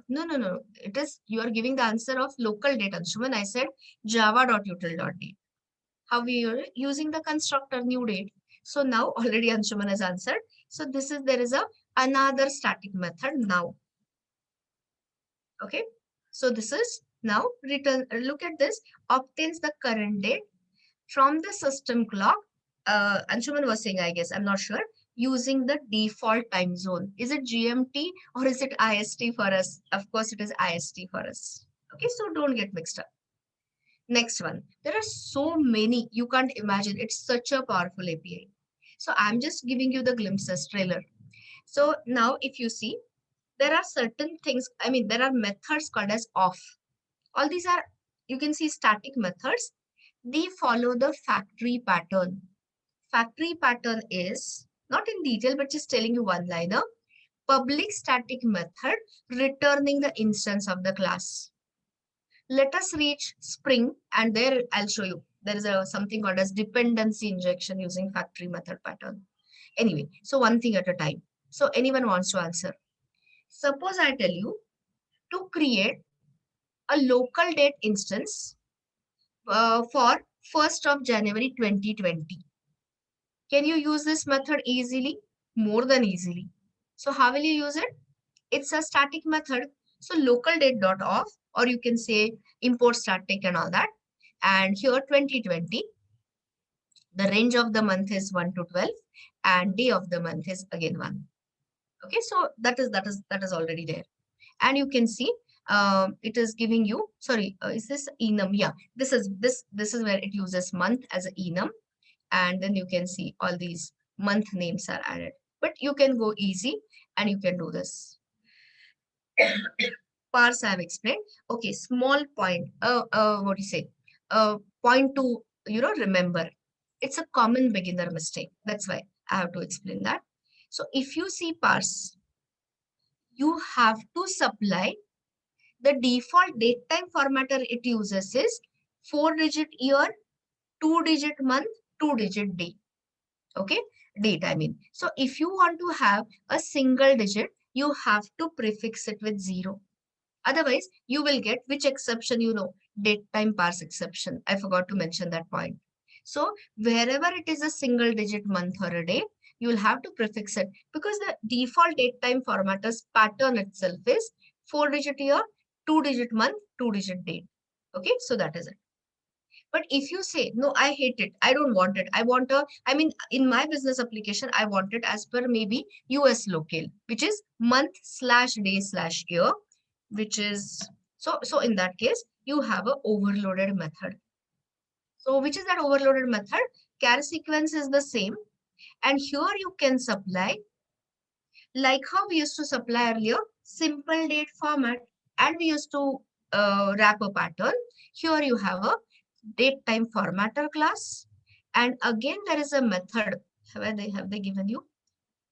No. It is, you are giving the answer of local date, Anshuman. I said java.util.date. How we are using the constructor new date. So now already Anshuman has answered. So this is, there is a another static method now. Okay. So this is now return, look at this, obtains the current date from the system clock. Anshuman was saying, I guess, I'm not sure, using the default time zone. Is it GMT or is it IST for us? Of course, it is IST for us. Okay, so don't get mixed up. Next one. There are so many, you can't imagine. It's such a powerful API. So I'm just giving you the glimpses trailer. So now if you see, there are certain things, I mean, there are methods called as off. All these are, you can see, static methods. They follow the factory pattern. Factory pattern is, not in detail, but just telling you one liner, public static method returning the instance of the class. Let us reach spring and there I'll show you. There is a something called as dependency injection using factory method pattern. Anyway, so one thing at a time. So anyone wants to answer. Suppose I tell you to create a local date instance for 1st of January 2020. Can you use this method easily? More than easily. So how will you use it? It's a static method. So local date dot off, or you can say import static and all that. And here 2020, the range of the month is 1 to 12 and day of the month is again 1. Okay, so that is already there. And you can see it is giving you, sorry, is this enum? Yeah, this is where it uses month as an enum. And then you can see all these month names are added. But you can go easy and you can do this. Parse I have explained. Okay, small point. What do you say? Point to, remember. It's a common beginner mistake. That's why I have to explain that. So if you see parse, you have to supply the default date time formatter it uses is 4-digit year, 2-digit month, 2-digit day. Okay, date I mean. So if you want to have a single digit, you have to prefix it with 0. Otherwise, you will get which exception, date time parse exception. I forgot to mention that point. So wherever it is a single digit month or a day, you will have to prefix it because the default date time formatter's pattern itself is 4-digit year, 2-digit month, 2-digit date. Okay, so that is it. But if you say, no, I hate it, I don't want it, in my business application, I want it as per maybe US local, which is month/day/year, which is, so in that case, you have a overloaded method. So which is that overloaded method? Char sequence is the same. And here you can supply, like how we used to supply earlier, simple date format. And we used to wrap a pattern. Here you have a date time formatter class. And again, there is a method. Have they given you?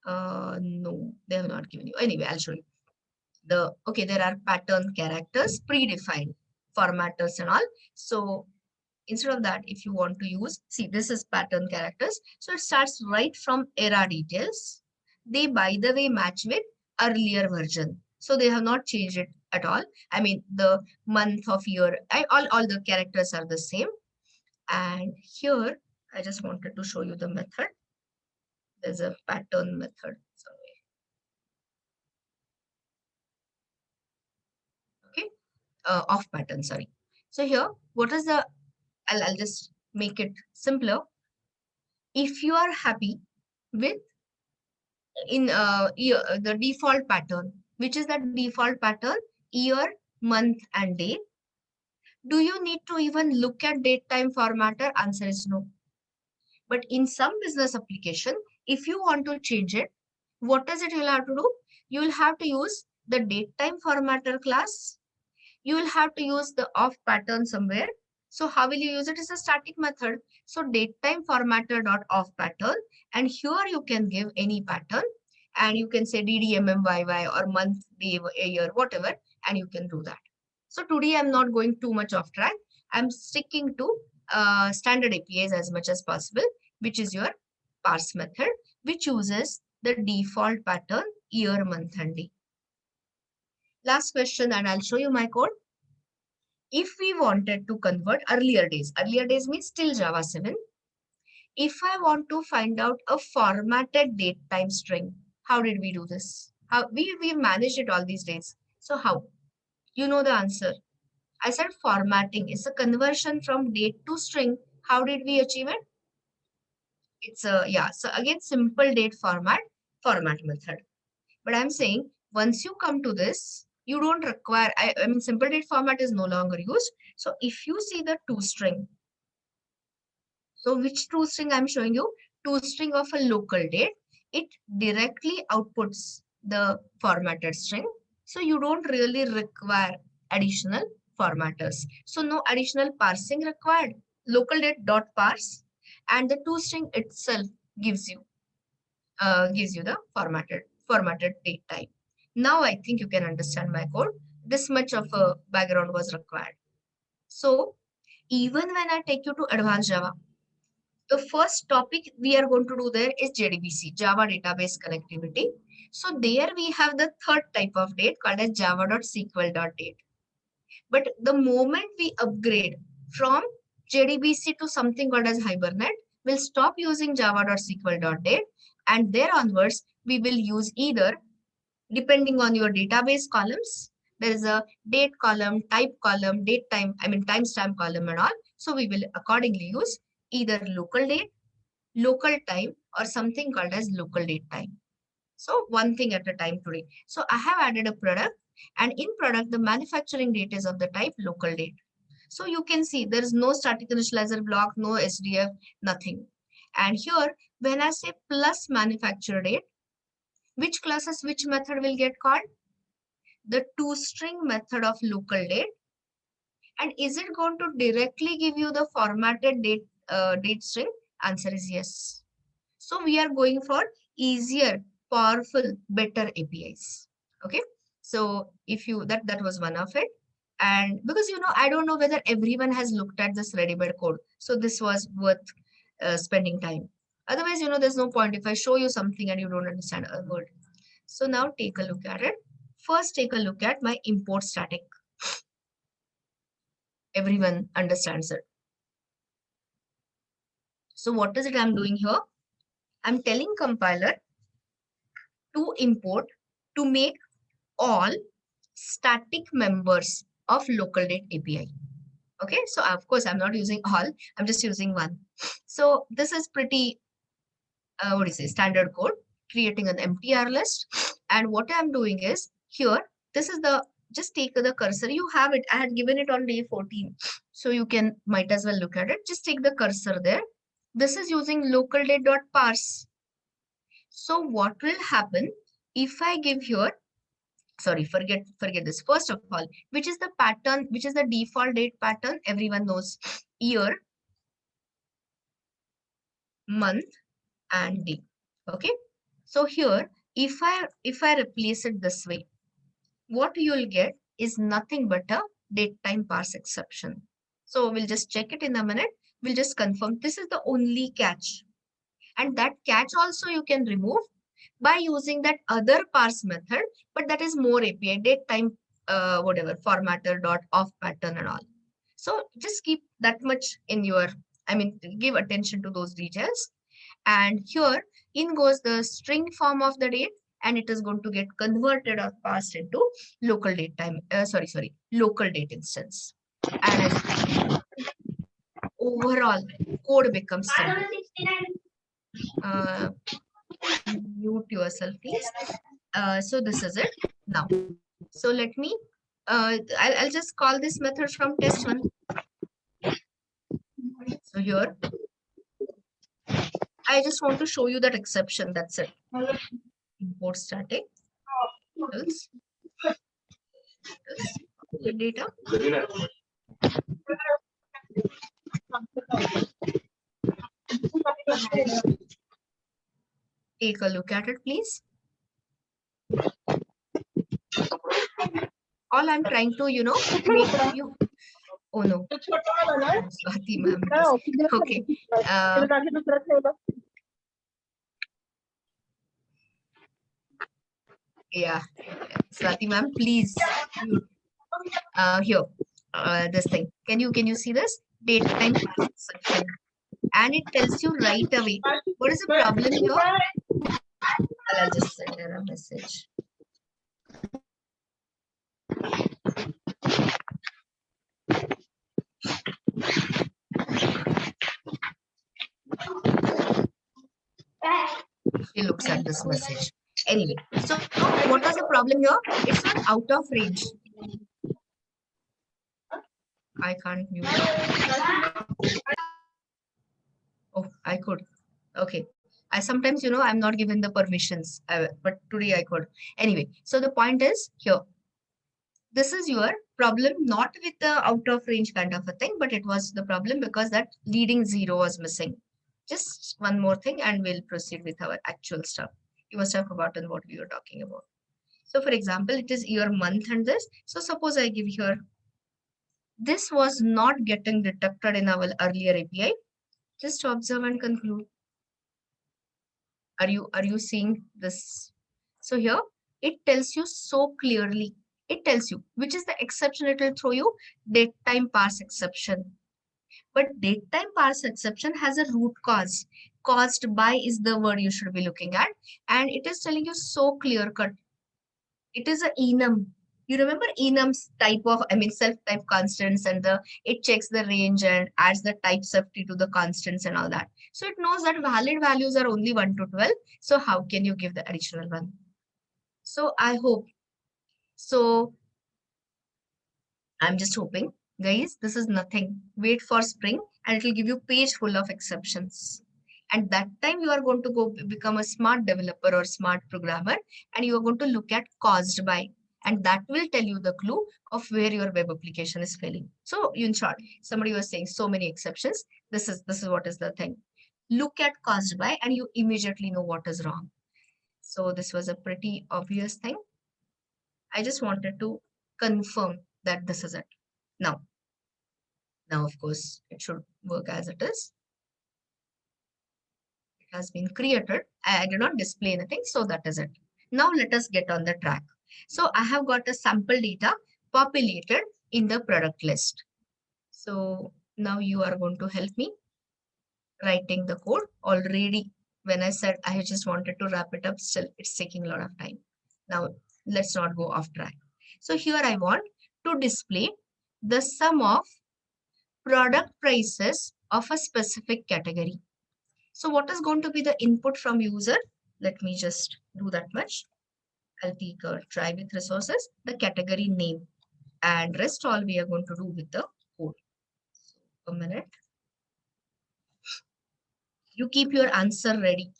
No, they have not given you. Anyway, I'll show you. There are pattern characters, predefined formatters and all. So instead of that, if you want to use, see, this is pattern characters. So it starts right from era details. They, by the way, match with earlier version. So they have not changed it at all. I mean, the month of year, all the characters are the same. And here, I just wanted to show you the method. There's a pattern method. Okay, off pattern, sorry. So here, what is the, I'll just make it simpler. If you are happy with the default pattern, which is the default pattern, year, month, and day, do you need to even look at date time formatter? Answer is no. But in some business application, if you want to change it, what is it you'll have to do? You will have to use the date time formatter class. You will have to use the off pattern somewhere. So how will you use it? It's a static method. So datetime formatter dot off pattern, and here you can give any pattern. and you can say DDMMYY or month, day, year, whatever, and you can do that. So today I'm not going too much off track. I'm sticking to standard APIs as much as possible, which is your parse method, which uses the default pattern year, month, and day. Last question, and I'll show you my code. If we wanted to convert earlier days means till Java 7. If I want to find out a formatted date time string, how did we do this? How we managed it all these days. So how? You know the answer. I said formatting is a conversion from date to string. How did we achieve it? It's a, yeah, so again, simple date format method. But I'm saying once you come to this, you don't require, I mean, simple date format is no longer used. So if you see the toString, so which toString I'm showing you? ToString of a local date. It directly outputs the formatted string. So you don't really require additional formatters. So no additional parsing required. Local date dot parse, and the toString itself gives you the formatted date type. Now I think you can understand my code. This much of a background was required. So even when I take you to advanced Java, the first topic we are going to do there is JDBC, Java Database Connectivity. So there we have the third type of date called as java.sql.date. But the moment we upgrade from JDBC to something called as Hibernate, we'll stop using java.sql.date, and there onwards we will use either, depending on your database columns, there is a date column, type column, date time, I mean timestamp column and all. So we will accordingly use either local date, local time, or something called as local date time. So one thing at a time today. So I have added a product, and in product, the manufacturing date is of the type local date. So you can see there is no static initializer block, no SDF, nothing. And here, when I say plus manufacture date, which classes, which method will get called? The toString method of local date. And is it going to directly give you the formatted date string? Answer is yes. So we are going for easier, powerful, better APIs. Okay. So if you, that was one of it. And because, I don't know whether everyone has looked at this ready-made code. So this was worth spending time. Otherwise, there's no point if I show you something and you don't understand a word. So now take a look at it. First, take a look at my import static. Everyone understands it. So what is it I'm doing here? I'm telling compiler to import, to make all static members of local date API. Okay, so of course I'm not using all, I'm just using one. So this is pretty, standard code, creating an MTR list. And what I'm doing is here, this is the, just take the cursor, you have it, I had given it on day 14. So you might as well look at it. Just take the cursor there. This is using local date.parse. So what will happen if I give here, sorry, forget this. First of all, which is the pattern, which is the default date pattern? Everyone knows year, month, and day. Okay. So here, if I replace it this way, what you'll get is nothing but a date time parse exception. So we'll just check it in a minute. We'll just confirm this is the only catch. And that catch also you can remove by using that other parse method, but that is more API, date time, whatever, formatter dot off pattern and all. So just keep that much in your, give attention to those details. And here in goes the string form of the date, and it is going to get converted or passed into local date time, local date instance. And as overall code becomes simple. Mute yourself, please. So this is it now. So let me, I'll just call this method from test one. So here, I just want to show you that exception. That's it. Import static. Else. Data. Take a look at it, please. All I'm trying to, make you. Oh no, Swati ma'am. Okay. Yeah, Swati ma'am, please mute. Here, this thing. Can you see this? Date time pass exception, and it tells you right away what is the problem here. I'll just send her a message. She looks at this message. Anyway, so what was the problem here? It's not out of range. I can't mute. Oh, I could. Okay. I sometimes, I'm not given the permissions, but today I could. Anyway, so the point is here. This is your problem, not with the out of range kind of a thing, but it was the problem because that leading zero was missing. Just one more thing and we'll proceed with our actual stuff. You must have forgotten what we were talking about. So for example, it is year, month and this. So suppose I give here, this was not getting detected in our earlier API. Just observe and conclude. Are you seeing this? So here it tells you so clearly. It tells you which is the exception it will throw you, date time parse exception. But date time parse exception has a root cause. Caused by is the word you should be looking at. And it is telling you so clear cut. It is a enum. You remember enum's type of, self-type constants and it checks the range and adds the type safety to the constants and all that. So it knows that valid values are only 1 to 12. So how can you give the additional one? So I hope. So I'm just hoping, guys, this is nothing. Wait for spring and it will give you page full of exceptions. And that time you are going to go become a smart developer or smart programmer and you are going to look at caused by. And that will tell you the clue of where your web application is failing. So in short, somebody was saying so many exceptions. This is what is the thing. Look at caused by and you immediately know what is wrong. So this was a pretty obvious thing. I just wanted to confirm that this is it. Now, of course, it should work as it is. It has been created. I did not display anything, so that is it. Now let us get on the track. So I have got a sample data populated in the product list. So now you are going to help me writing the code already. When I said I just wanted to wrap it up, still it's taking a lot of time. Now let's not go off track. So here I want to display the sum of product prices of a specific category. So what is going to be the input from user? Let me just do that much. I'll take a try with resources, the category name, and rest all we are going to do with the code. So, a minute. You keep your answer ready.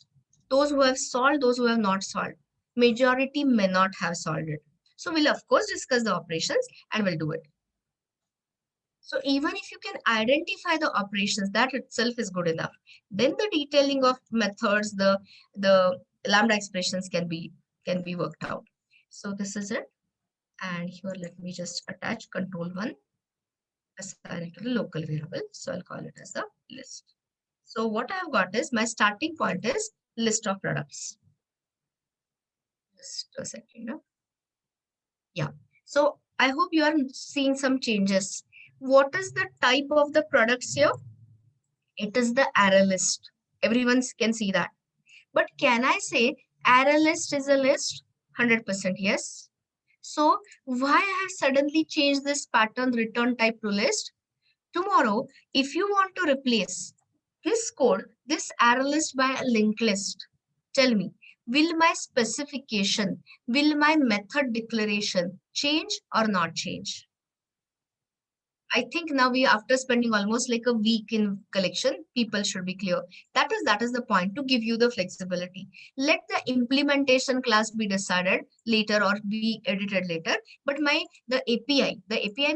Those who have solved, those who have not solved. Majority may not have solved it. So we'll of course discuss the operations and we'll do it. So even if you can identify the operations, that itself is good enough. Then the detailing of methods, the lambda expressions can be worked out. So this is it. And here let me just attach control1, assign it to the local variable. So I'll call it as the list. So what I've got is my starting point is list of products. Just a second. Yeah. So I hope you are seeing some changes. What is the type of the products here? It is the array list. Everyone can see that. But can I say array list is a list? 100% yes. So why I have suddenly changed this pattern return type to list? Tomorrow, if you want to replace this code, this array list by a linked list, tell me, will my specification, will my method declaration change or not change? I think now after spending almost like a week in collection, people should be clear. That is the point, to give you the flexibility. Let the implementation class be decided later or be edited later. But the API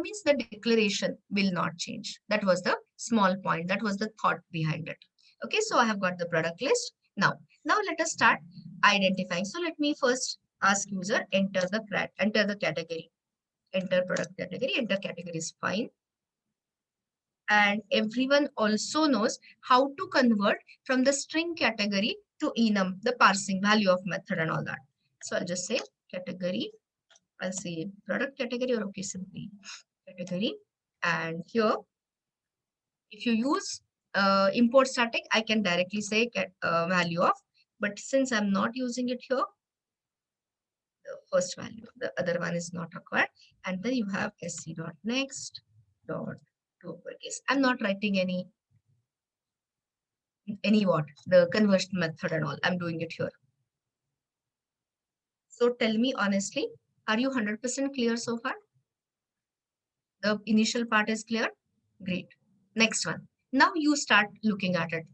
means the declaration will not change. That was the small point. That was the thought behind it. Okay, so I have got the product list. Now let us start identifying. So let me first ask user enter the category. Enter product category. Enter category is fine. And everyone also knows how to convert from the string category to enum, the parsing value of method and all that. So I'll just say category. I'll say product category, or okay, simply category. And here, if you use import static, I can directly say value of, but since I'm not using it here, the first value, the other one is not required. And then you have sc.next dot to uppercase. I'm not writing any what, the conversion method and all. I'm doing it here. So tell me honestly, are you 100% clear so far? The initial part is clear? Great. Next one. Now you start looking at it.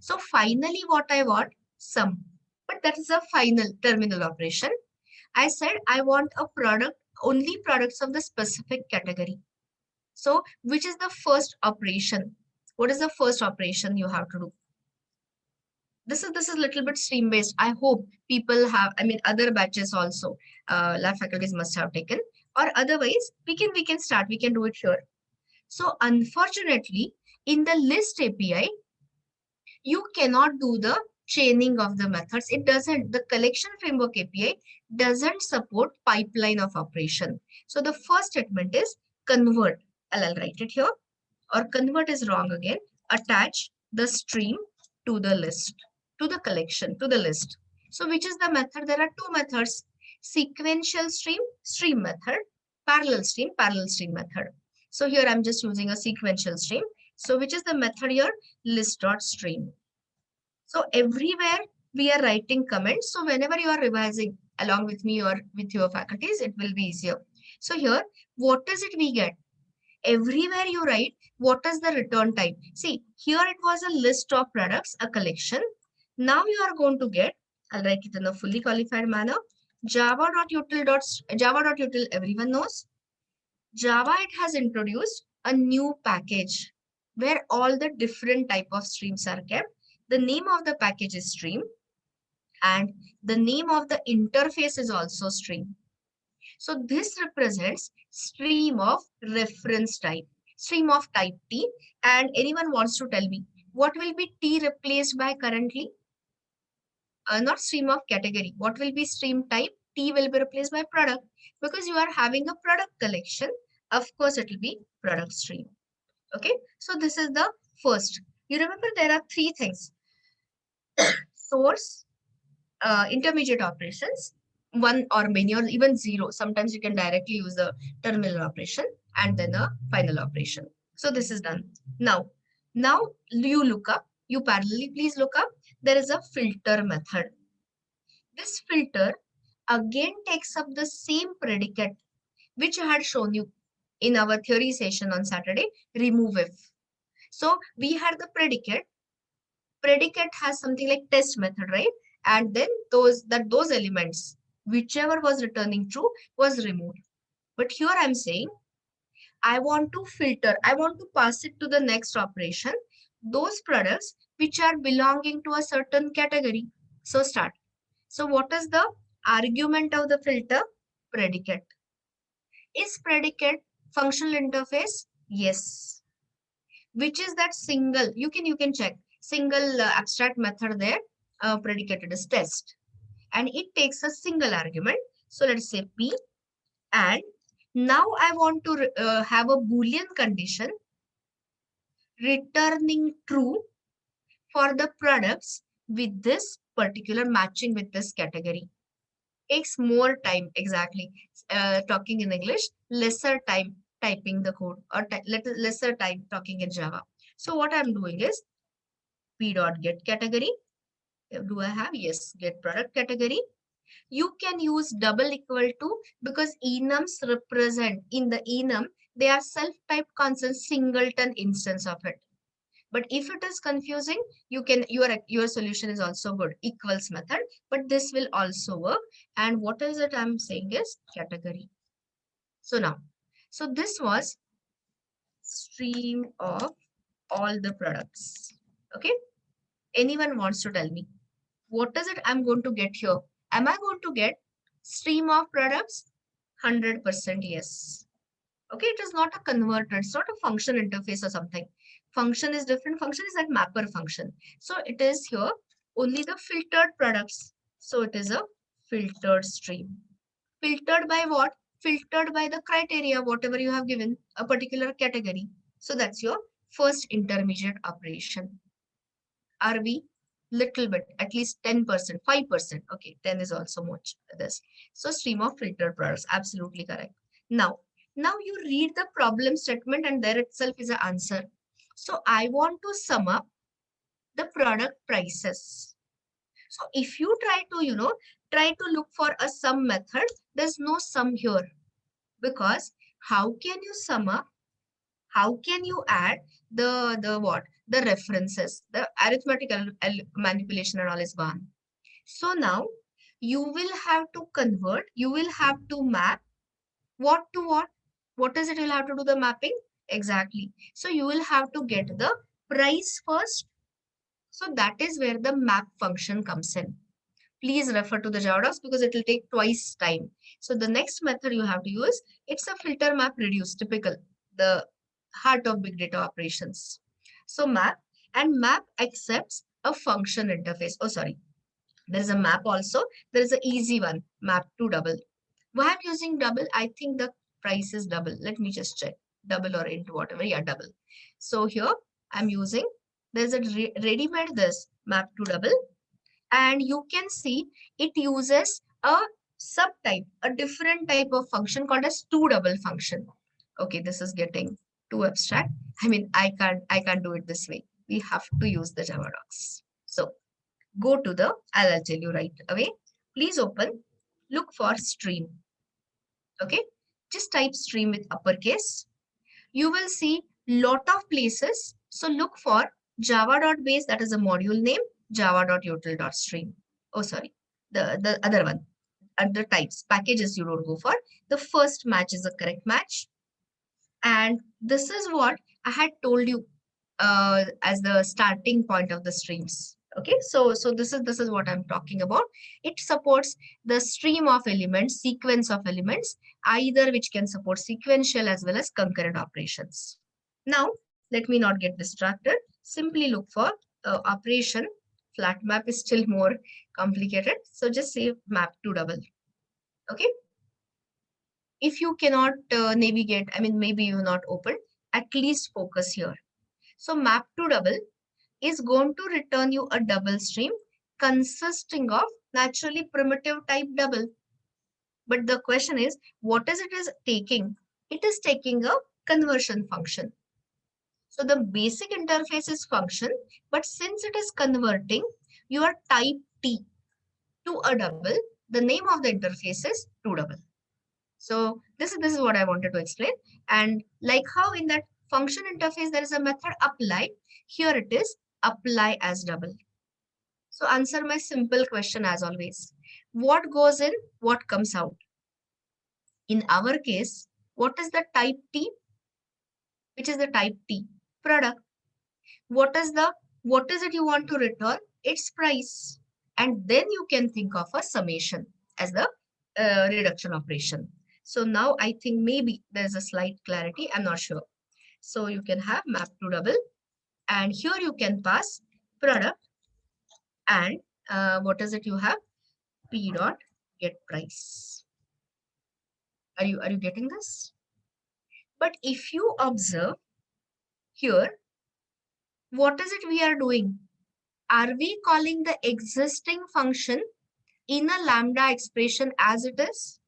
So finally what I want? Sum. But that is a final terminal operation. I said I want a product, only products of the specific category. So which is the first operation? What is the first operation you have to do? This is a little bit stream based. I hope people have, I mean, other batches also, lab faculties must have taken, or otherwise we can start, we can do it here. So unfortunately, in the list API, you cannot do the chaining of the methods. It doesn't, the collection framework API doesn't support pipeline of operation. So the first statement is convert. I'll write it here, or convert is wrong again. Attach the stream to the list, to the collection, to the list. So which is the method? There are two methods: sequential stream, stream method, parallel stream method. So here I'm just using a sequential stream. So which is the method here? List.stream. So everywhere we are writing comments. So whenever you are revising along with me or with your faculties, it will be easier. So here, what is it we get? Everywhere you write, what is the return type? See, here it was a list of products, a collection. Now you are going to get, I'll write it in a fully qualified manner, java.util, everyone knows. Java, it has introduced a new package where all the different type of streams are kept. The name of the package is stream, and the name of the interface is also stream. So this represents stream of reference type, stream of type T. And anyone wants to tell me what will be T replaced by currently? Not stream of category. What will be stream type? T will be replaced by product, because you are having a product collection. Of course, it will be product stream. Okay. So this is the first. You remember there are three things: source, intermediate operations, one or many, or even zero. Sometimes you can directly use the terminal operation, and then a final operation. So this is done. Now you look up, you parallelly please look up, there is a filter method. This filter again takes up the same predicate which I had shown you in our theory session on Saturday, remove if. So we had the predicate has something like test method, right? And then those elements, whichever was returning true, was removed. But here I'm saying I want to filter, I want to pass it to the next operation, those products which are belonging to a certain category. So start. So what is the argument of the filter? Predicate. Is predicate functional interface? Yes. Which is that single, you can check, single abstract method there, predicated is test, and it takes a single argument. So let's say P, and now I want to have a Boolean condition returning true for the products with this particular matching with this category. Takes more time, exactly. Talking in English, lesser time typing the code, or lesser time talking in Java. So what I'm doing is p.get category. Do I have? Yes, get product category. You can use double equal to, because enums represent, in the enum, they are self-type constant singleton instance of it. But if it is confusing, you can, your solution is also good, equals method, but this will also work. And what is it I'm saying is category. So now, so this was stream of all the products. Okay. Anyone wants to tell me what is it I'm going to get here? Am I going to get stream of products? 100% yes. Okay, it is not a converter, it's not a function interface or something. Function is different, function is that mapper function. So it is here only the filtered products. So it is a filtered stream. Filtered by what? Filtered by the criteria, whatever you have given, a particular category. So that's your first intermediate operation. Are we little bit, at least 10%, 5%? Okay, 10 is also much this. So stream of filtered products, absolutely correct. Now you read the problem statement and there itself is an answer. So I want to sum up the product prices. So if you try to, try to look for a sum method, there's no sum here, because how can you sum up, how can you add the what, the references, the arithmetical manipulation and all is gone. So now you will have to convert, you will have to map what to what is it, you'll have to do the mapping. Exactly, so you will have to get the price first. So that is where the map function comes in. Please refer to the Java docs because it will take twice time. So the next method you have to use, it's a filter map reduce, typical, the heart of big data operations. So map, and map accepts a function interface. Oh, sorry. There is a map also. There is an easy one, map to double. Why I'm using double? I think the price is double. Let me just check. Double or into whatever. Yeah, double. So here I'm using, there's a ready-made this map to double, and you can see it uses a subtype, a different type of function called as to double function. Okay, this is getting too abstract. I mean, I can't do it this way. We have to use the Java docs. So go to the, I'll tell you right away. Please open, look for stream. Okay, just type stream with uppercase. You will see lot of places. So look for java.base, that is a module name, java.util.stream. Oh, sorry, the other one. Other types, packages you don't go for. The first match is the correct match. And this is what I had told you as the starting point of the streams. Okay, so this is what I'm talking about. It supports the stream of elements, sequence of elements, either which can support sequential as well as concurrent operations. Now, let me not get distracted. Simply look for operation. Flat map is still more complicated. So just say map to double. Okay. If you cannot navigate, I mean, maybe you're not open, at least focus here. So map to double is going to return you a double stream consisting of naturally primitive type double. But the question is, what is it is taking? It is taking a conversion function. So the basic interface is function, but since it is converting your type T to a double, the name of the interface is to double. So this is what I wanted to explain. And like how in that function interface there is a method apply, here it is apply as double. So answer my simple question as always. What goes in, what comes out? In our case, what is the type T? Which is the type T? Product. What is it you want to return? Its price. And then you can think of a summation as the reduction operation. So now I think maybe there's a slight clarity. I'm not sure. So you can have map to double, and here you can pass product, and what is it you have? P dot get price. Are you getting this? But if you observe here, what is it we are doing? Are we calling the existing function in a lambda expression as it is?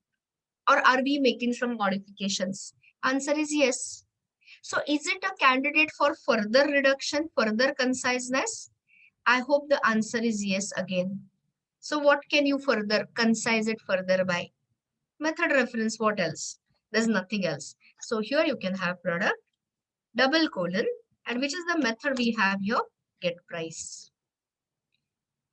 Or are we making some modifications? Answer is yes. So is it a candidate for further reduction, further conciseness? I hope the answer is yes again. So what can you further concise it further by? Method reference, what else? There's nothing else. So here you can have product, double colon, and which is the method we have here? Get price.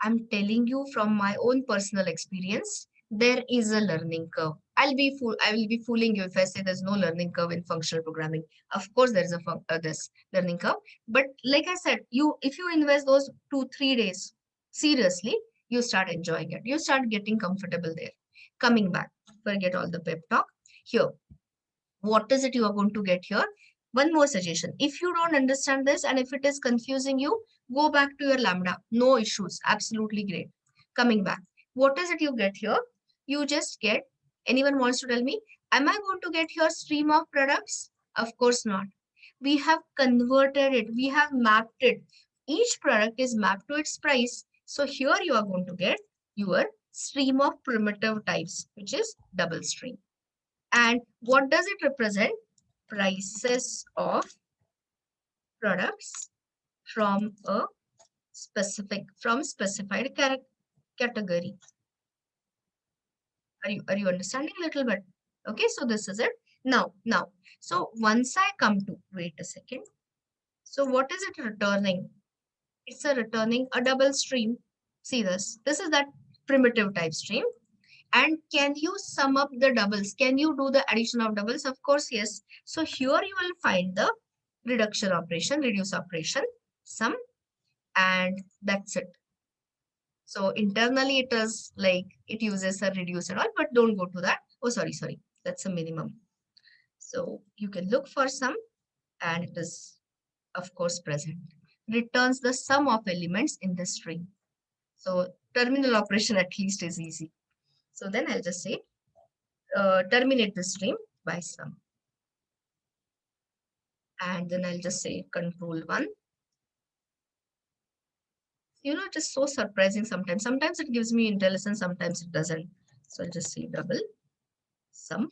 I'm telling you from my own personal experience, there is a learning curve. I will be fooling you if I say there's no learning curve in functional programming. Of course, there's a this learning curve. But like I said, if you invest those 2-3 days seriously, you start enjoying it. You start getting comfortable there. Coming back, forget all the pep talk. Here, What is it you are going to get here? One more suggestion. If you don't understand this and if it is confusing you, go back to your lambda. No issues. Absolutely great. Coming back. What is it you get here? You just get, anyone wants to tell me, am I going to get here stream of products? Of course not. We have converted it. We have mapped it. Each product is mapped to its price. So here you are going to get your stream of primitive types, which is double stream. And what does it represent? Prices of products from a specified category. Are you understanding a little bit? Okay, so this is it. Now, so once I come to, wait a second. So what is it returning? It's a returning a double stream. See this. This is that primitive type stream. And can you sum up the doubles? Can you do the addition of doubles? Of course, yes. So here you will find the reduction operation, reduce operation, sum, and that's it. So internally it is like it uses a reduce and all, but don't go to that. Oh, sorry. That's a minimum. So you can look for sum and it is of course present. Returns the sum of elements in the string. So terminal operation at least is easy. So then I'll just say terminate the stream by sum. And then I'll just say control 1. You know, it is so surprising sometimes. Sometimes it gives me intelligence, sometimes it doesn't. So I'll just say double sum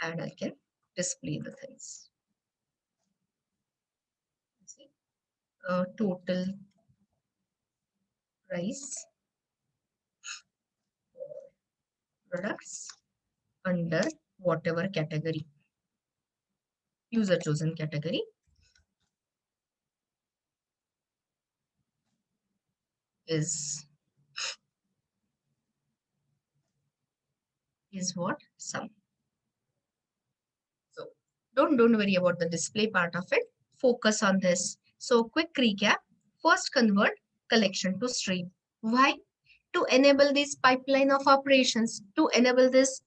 and I can display the things. See, total price products under whatever category, user chosen category. Is what? Sum. So don't worry about the display part of it. Focus on this. So quick recap. First, convert collection to stream. Why? To enable this pipeline of operations, to enable this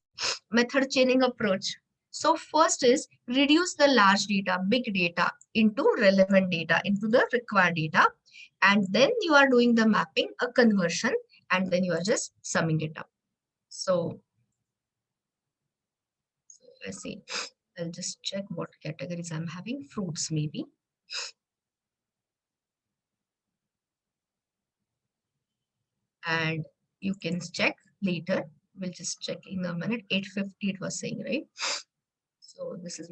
method chaining approach. So first is reduce the large data, big data into relevant data, into the required data. And then you are doing the mapping, a conversion, and then you are just summing it up. So let's see. I'll just check what categories I'm having. Fruits maybe. And you can check later. We'll just check in a minute. 850 it was saying, right? So this is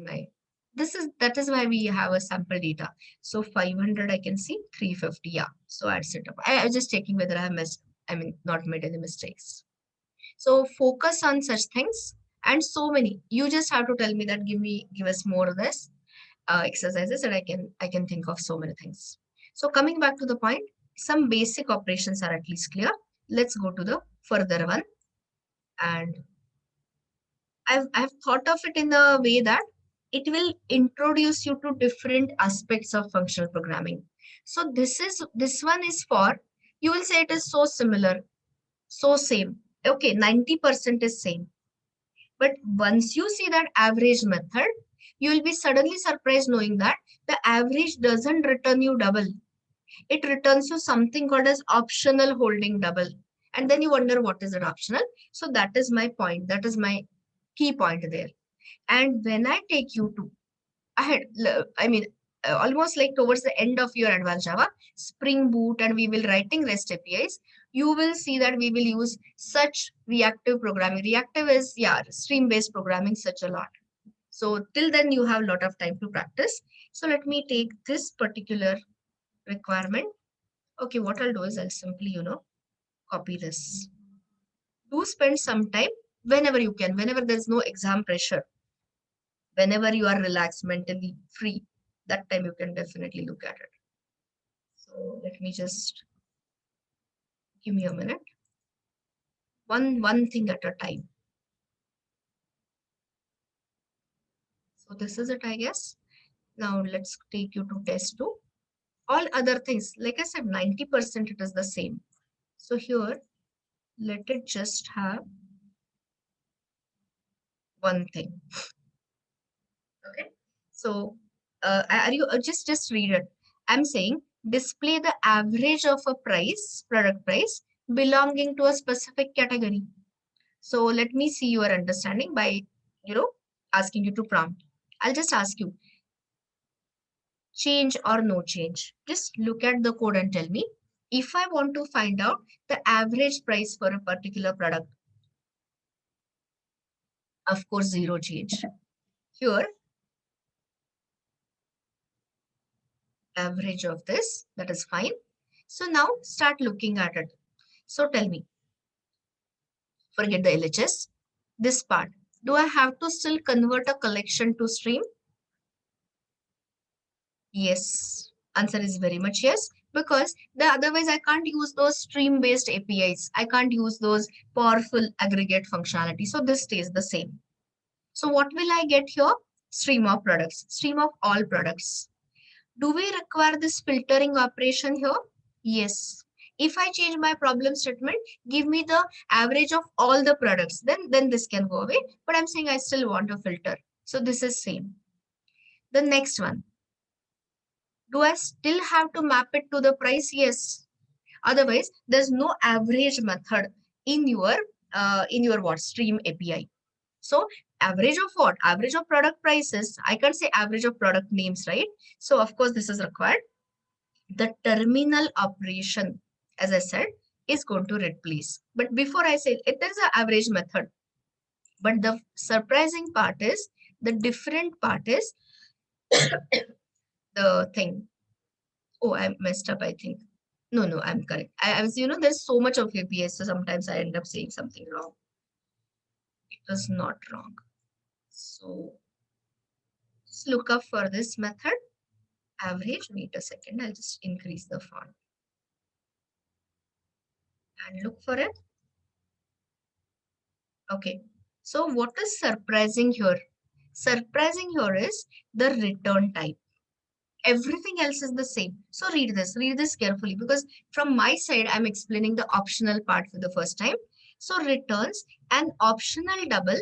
that is why we have a sample data. So 500 I can see, 350. Yeah. So I'd set up. I was just checking whether I have not made any mistakes. So focus on such things and so many. You just have to tell me that give us more of this exercises and I can think of so many things. So coming back to the point, some basic operations are at least clear. Let's go to the further one. And I've thought of it in a way that it will introduce you to different aspects of functional programming. So this one is for, you will say it is so similar, so same. Okay, 90% is same. But once you see that average method, you will be suddenly surprised knowing that the average doesn't return you double. It returns you something called as optional holding double. And then you wonder what is it optional? So that is my point. That is my key point there. And when I take you to, almost like towards the end of your advanced Java, Spring Boot, and we will writing REST APIs, you will see that we will use such reactive programming. Reactive is, yeah, stream-based programming such a lot. So till then you have a lot of time to practice. So let me take this particular requirement. Okay, what I'll do is I'll simply, copy this. Do spend some time whenever you can, whenever there's no exam pressure, whenever you are relaxed, mentally free, that time you can definitely look at it. So let me just give me a minute. One thing at a time. So this is it, I guess. Now let's take you to test 2. All other things, like I said, 90% it is the same. So here, let it just have one thing. Okay. So are you just read it? I'm saying display the average of a price, product price belonging to a specific category. So let me see your understanding by, asking you to prompt. I'll just ask you, change or no change. Just look at the code and tell me if I want to find out the average price for a particular product. Of course, zero change. Here, average of this, that is fine. So now start looking at it. So tell me, forget the LHS, this part. Do I have to still convert a collection to stream? Yes. Answer is very much yes, because otherwise I can't use those stream based APIs. I can't use those powerful aggregate functionality. So this stays the same. So what will I get here? Stream of products, stream of all products. Do we require this filtering operation here? Yes. If I change my problem statement, give me the average of all the products, then this can go away. But I'm saying I still want a filter. So this is same. The next one. Do I still have to map it to the price? Yes. Otherwise, there's no average method in your what stream API. So average of what? Average of product prices. I can't say average of product names, right? So of course this is required. The terminal operation, as I said, is going to replace. But before I say it, there's an average method. But the surprising part is, the different part is the thing. Oh, I messed up, I think. No, I'm correct. I was, there's so much of APIs, so sometimes I end up saying something wrong. It was not wrong. So just look up for this method. Average, wait a second, I'll just increase the font and look for it. Okay. So what is surprising here? Surprising here is the return type. Everything else is the same. So read this carefully, because from my side, I'm explaining the optional part for the first time. So returns an optional double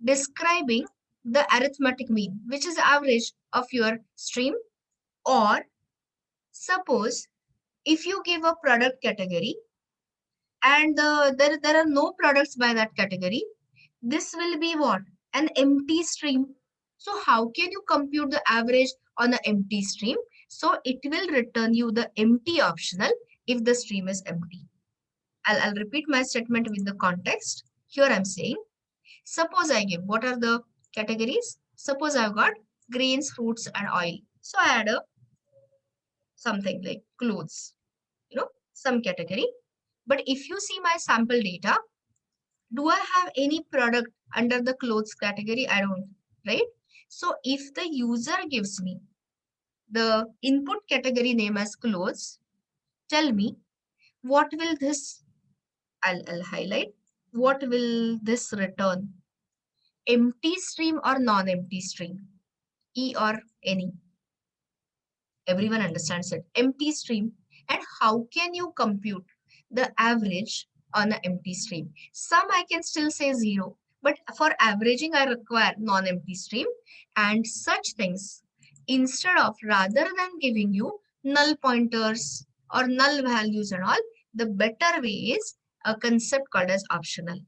describing the arithmetic mean, which is the average of your stream. Or suppose if you give a product category and there are no products by that category, this will be what? An empty stream. So how can you compute the average on an empty stream? So it will return you the empty optional if the stream is empty. I'll repeat my statement with the context. Here I'm saying, suppose I give, what are the categories? Suppose I've got grains, fruits, and oil. So I add a something like clothes, some category. But if you see my sample data, do I have any product under the clothes category? I don't, right? So if the user gives me the input category name as clothes, tell me what will this, I'll highlight, what will this return? Empty stream or non-empty stream? E or any? Everyone understands it. Empty stream. And how can you compute the average on an empty stream? Some I can still say zero, but for averaging, I require non-empty stream and such things. Instead of, rather than giving you null pointers or null values and all, the better way is a concept called as optional.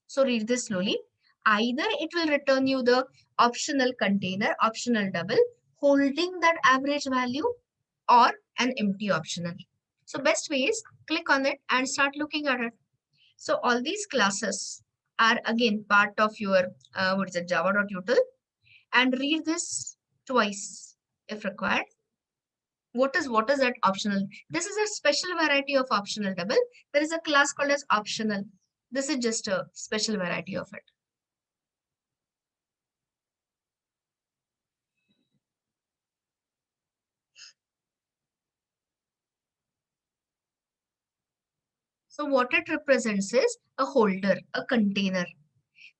So read this slowly. Either it will return you the optional container, optional double, holding that average value, or an empty optional. So best way is click on it and start looking at it. So all these classes are again part of your what is it, java.util, and read this twice if required. What is that optional? This is a special variety of optional double. There is a class called as optional. This is just a special variety of it. So what it represents is a holder, a container,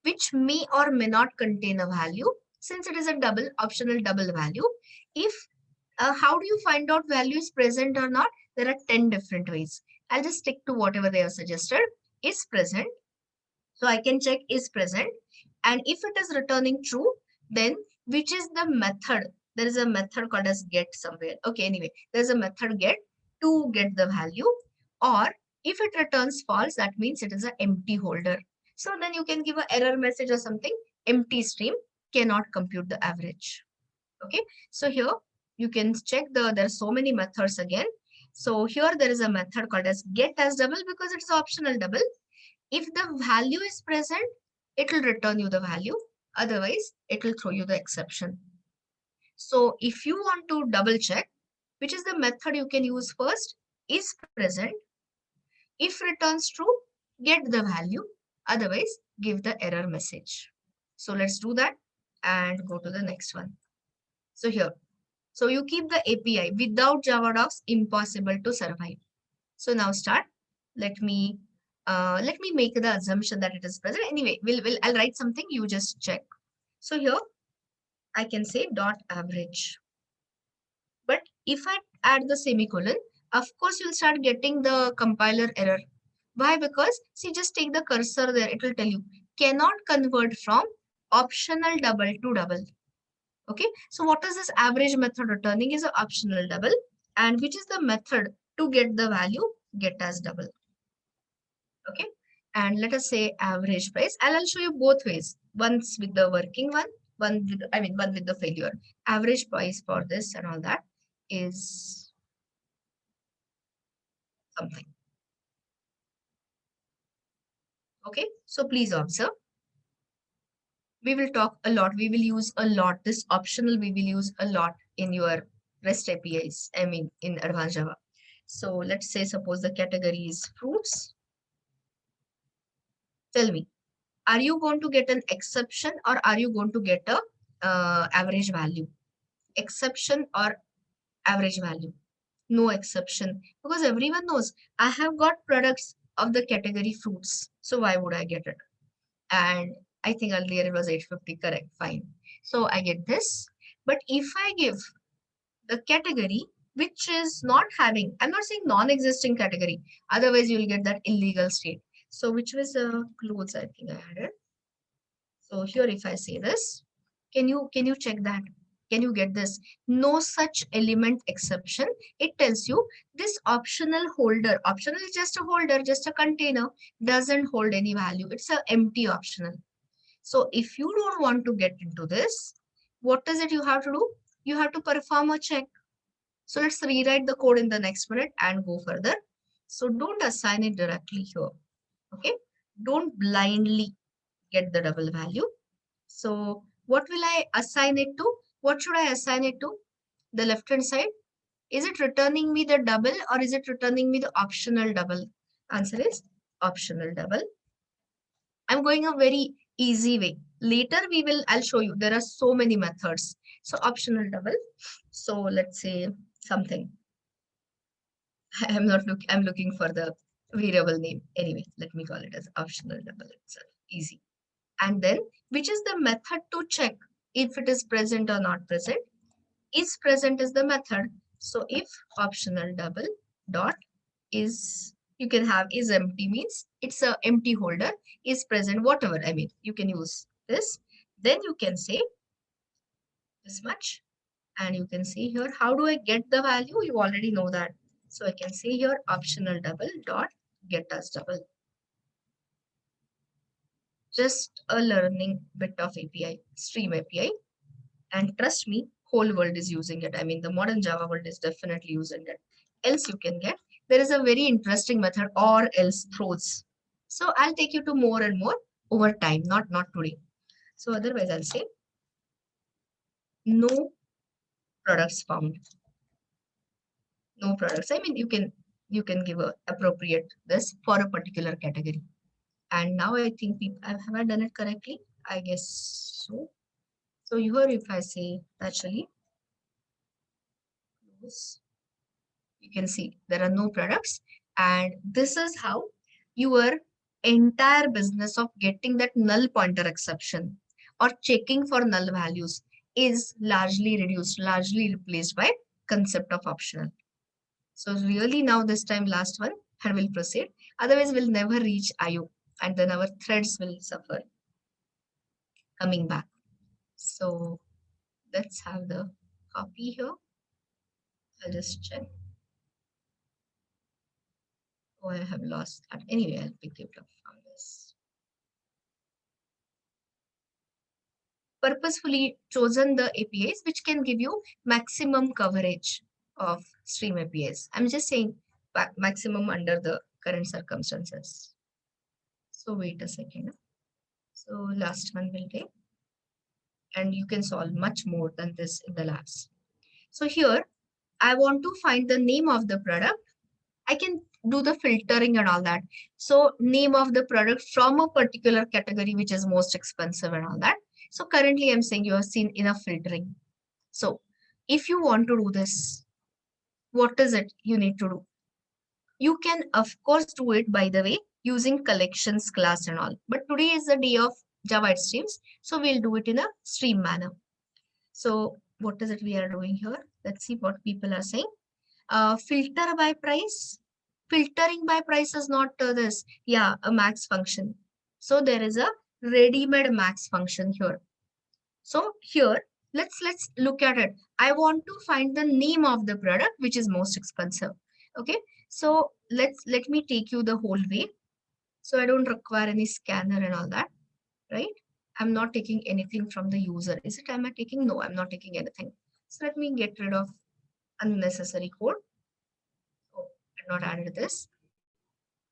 which may or may not contain a value. Since it is a double optional double value, if how do you find out value is present or not? There are 10 different ways. I'll just stick to whatever they have suggested. Is present. So I can check is present. And if it is returning true, then which is the method. There is a method called as get somewhere. Okay, anyway, there's a method get to get the value, or if it returns false, that means it is an empty holder. So then you can give an error message or something, empty stream cannot compute the average. Okay, so here you can check there are so many methods again. So here there is a method called as get as double because it's optional double. If the value is present, it will return you the value. Otherwise, it will throw you the exception. So if you want to double check, which is the method you can use first, is present. If returns true, get the value. Otherwise, give the error message. So let's do that and go to the next one. So here, so you keep the API. Without Java docs, impossible to survive. So now start. Let me make the assumption that it is present. Anyway, I'll write something. You just check. So here I can say dot average. But if I add the semicolon, of course you'll start getting the compiler error. Why? Because see, just take the cursor there. It will tell you cannot convert from optional double to double. Okay, so what is this average method returning is an optional double, and which is the method to get the value get as double. Okay, and let us say average price, and I'll show you both ways. Once with the working one with one with the failure. Average price for this and all that is something. Okay, so please observe. We will talk a lot. We will use a lot. This optional we will use a lot in your REST APIs. In advanced Java. So let's say suppose the category is fruits. Tell me, are you going to get an exception or are you going to get a average value? Exception or average value? No exception, because everyone knows I have got products of the category fruits. So why would I get it? And I think earlier it was 850, correct, fine. So I get this. But if I give the category which is not having, I'm not saying non-existing category, otherwise you'll get that illegal state. So which was clothes, I think I added. So here if I say this, can you check that? Can you get this? No such element exception. It tells you this optional holder, optional is just a holder, just a container, doesn't hold any value. It's an empty optional. So if you don't want to get into this, what is it you have to do? You have to perform a check. So let's rewrite the code in the next minute and go further. So don't assign it directly here. Okay. Don't blindly get the double value. So what will I assign it to? What should I assign it to? The left hand side. Is it returning me the double or is it returning me the optional double? Answer is optional double. I'm going a very easy way. Later I'll show you. There are so many methods. So optional double. So let's say something. I'm looking for the variable name. Anyway, let me call it as optional double itself. Easy. And then, which is the method to check if it is present or not present? Is present is the method. So if optional double dot is, you can have is empty means it's a empty holder, is present, whatever. You can use this. Then you can say this much. And you can see here, how do I get the value? You already know that. So I can say here optional double dot get as double. Just a learning bit of API, stream API. And trust me, whole world is using it. The modern Java world is definitely using it. Else you can get, there is a very interesting method or else throws. So I'll take you to more and more over time, not today. So otherwise I'll say no products found. No products. You can give a appropriate this for a particular category. And now I think have I done it correctly? I guess so. So here if I say actually, you can see there are no products, and this is how your entire business of getting that null pointer exception or checking for null values is largely reduced, largely replaced by concept of optional. So really now this time last one, and we'll proceed. Otherwise we'll never reach IO and then our threads will suffer coming back. So let's have the copy here. I'll just check. Oh, I have lost that. Anyway, I'll pick it up from this. Purposefully chosen the APIs which can give you maximum coverage of stream APIs. I'm just saying maximum under the current circumstances. So wait a second. So last one will take, and you can solve much more than this in the labs. So here, I want to find the name of the product. I can do the filtering and all that. So name of the product from a particular category, which is most expensive and all that. So currently I'm saying you have seen enough filtering. So if you want to do this, what is it you need to do? You can of course do it, by the way, using collections class and all. But today is the day of Java streams. So we'll do it in a stream manner. So what is it we are doing here? Let's see what people are saying. Filter by price. Filtering by price is not this. Yeah, a max function. So there is a ready-made max function here. So here, let's look at it. I want to find the name of the product which is most expensive. Okay, so let me take you the whole way. So I don't require any scanner and all that, right? I'm not taking anything from the user. Is it? Am I taking? No, I'm not taking anything. So let me get rid of unnecessary code. Oh, I not added this.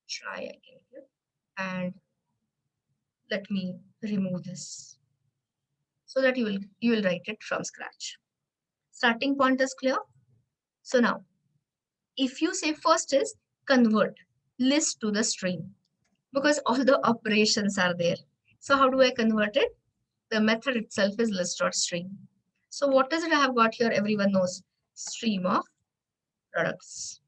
Try again here. And let me remove this so that you will write it from scratch. Starting point is clear. So now, if you say first is convert list to the string, because all the operations are there. So how do I convert it? The method itself is list.string. So what is it I have got here? Everyone knows stream of products.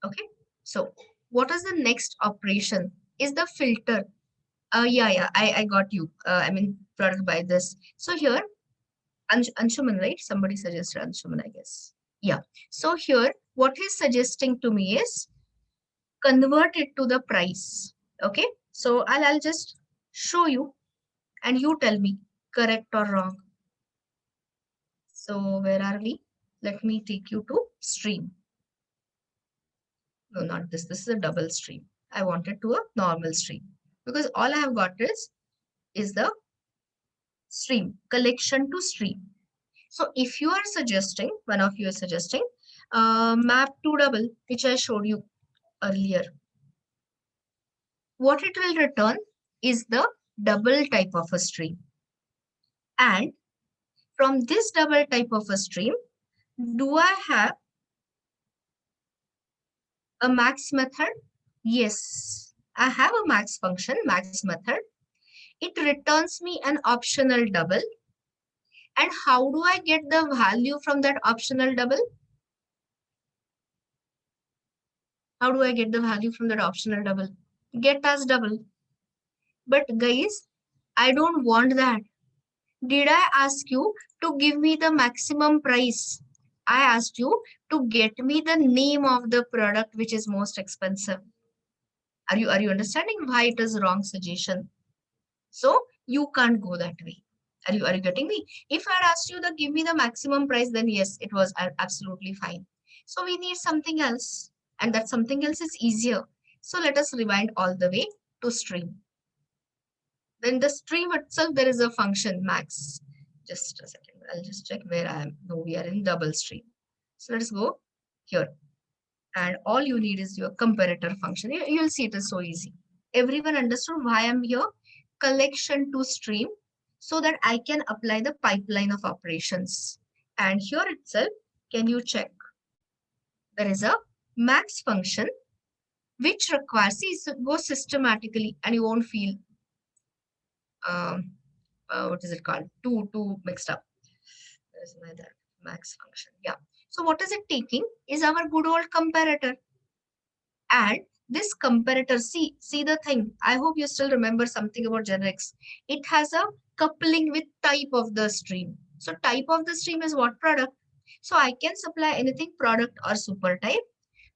Okay. So what is the next operation? Is the filter. Yeah, I got you. I mean product by this. So here, Anshuman, right? Somebody suggested Anshuman, I guess. Yeah. So here, what he's suggesting to me is convert it to the price. Okay. So I'll just show you and you tell me correct or wrong. So where are we? Let me take you to stream. No, not this. This is a double stream. I want it to a normal stream because all I have got is the stream, collection to stream. So if you are suggesting, one of you is suggesting map to double, which I showed you earlier, what it will return is the double type of a stream. And from this double type of a stream, do I have a max method? Yes, I have a max function, max method. It returns me an optional double. And how do I get the value from that optional double? How do I get the value from that optional double? Get as double. But guys, I don't want that. Did I ask you to give me the maximum price? I asked you to get me the name of the product which is most expensive. Are you understanding why it is wrong suggestion? So you can't go that way. Are you getting me? If I had asked you to give me the maximum price, then yes, it was absolutely fine. So we need something else, and that something else is easier. So let us rewind all the way to stream. Then the stream itself, there is a function max. Just a second. I'll just check where I am. No, we are in double stream. So let's go here. And all you need is your comparator function. You'll see it is so easy. Everyone understood why I'm here? Collection to stream so that I can apply the pipeline of operations. And here itself, can you check? There is a max function which requires, see, go systematically and you won't feel what is it called? Too mixed up. There's another max function. Yeah. So what is it taking is our good old comparator. And this comparator, see the thing. I hope you still remember something about generics. It has a coupling with type of the stream. So type of the stream is what? Product. So I can supply anything product or super type.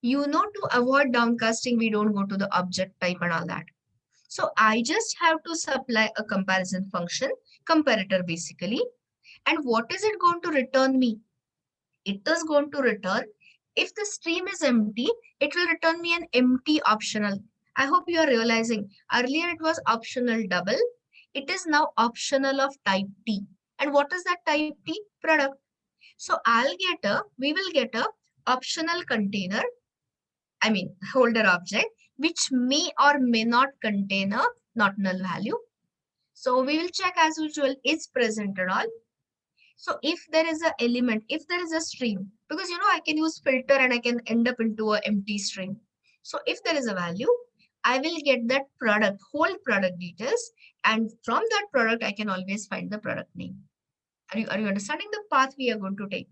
You know, to avoid downcasting, we don't go to the object type and all that. So I just have to supply a comparison function, comparator basically. And what is it going to return me? It is going to return, if the stream is empty, it will return me an empty optional. I hope you are realizing earlier it was optional double. It is now optional of type T. And what is that type T? Product. So we will get a optional container, I mean holder object, which may or may not contain a not null value. So we will check as usual, is present at all. So if there is a element, if there is a stream, because I can use filter and I can end up into an empty string. So if there is a value, I will get that product, whole product details, and from that product, I can always find the product name. Are you understanding the path we are going to take?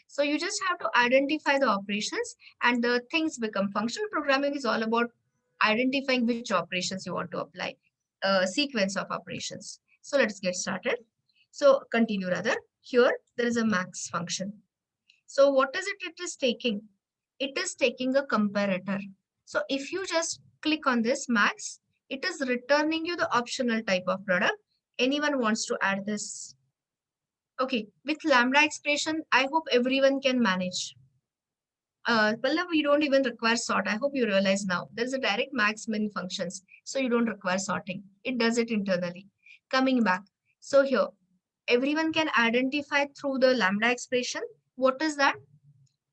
So you just have to identify the operations and the things become. Functional programming is all about identifying which operations you want to apply, a sequence of operations. So let's get started. So continue rather. Here there is a max function. So what is it it is taking? It is taking a comparator. So if you just click on this max, it is returning you the optional type of product. Anyone wants to add this? Okay, with lambda expression, I hope everyone can manage. Pallav, we don't even require sort. I hope you realize now. There's a direct max min functions, so you don't require sorting. It does it internally. Coming back. So here, everyone can identify through the lambda expression. What is that?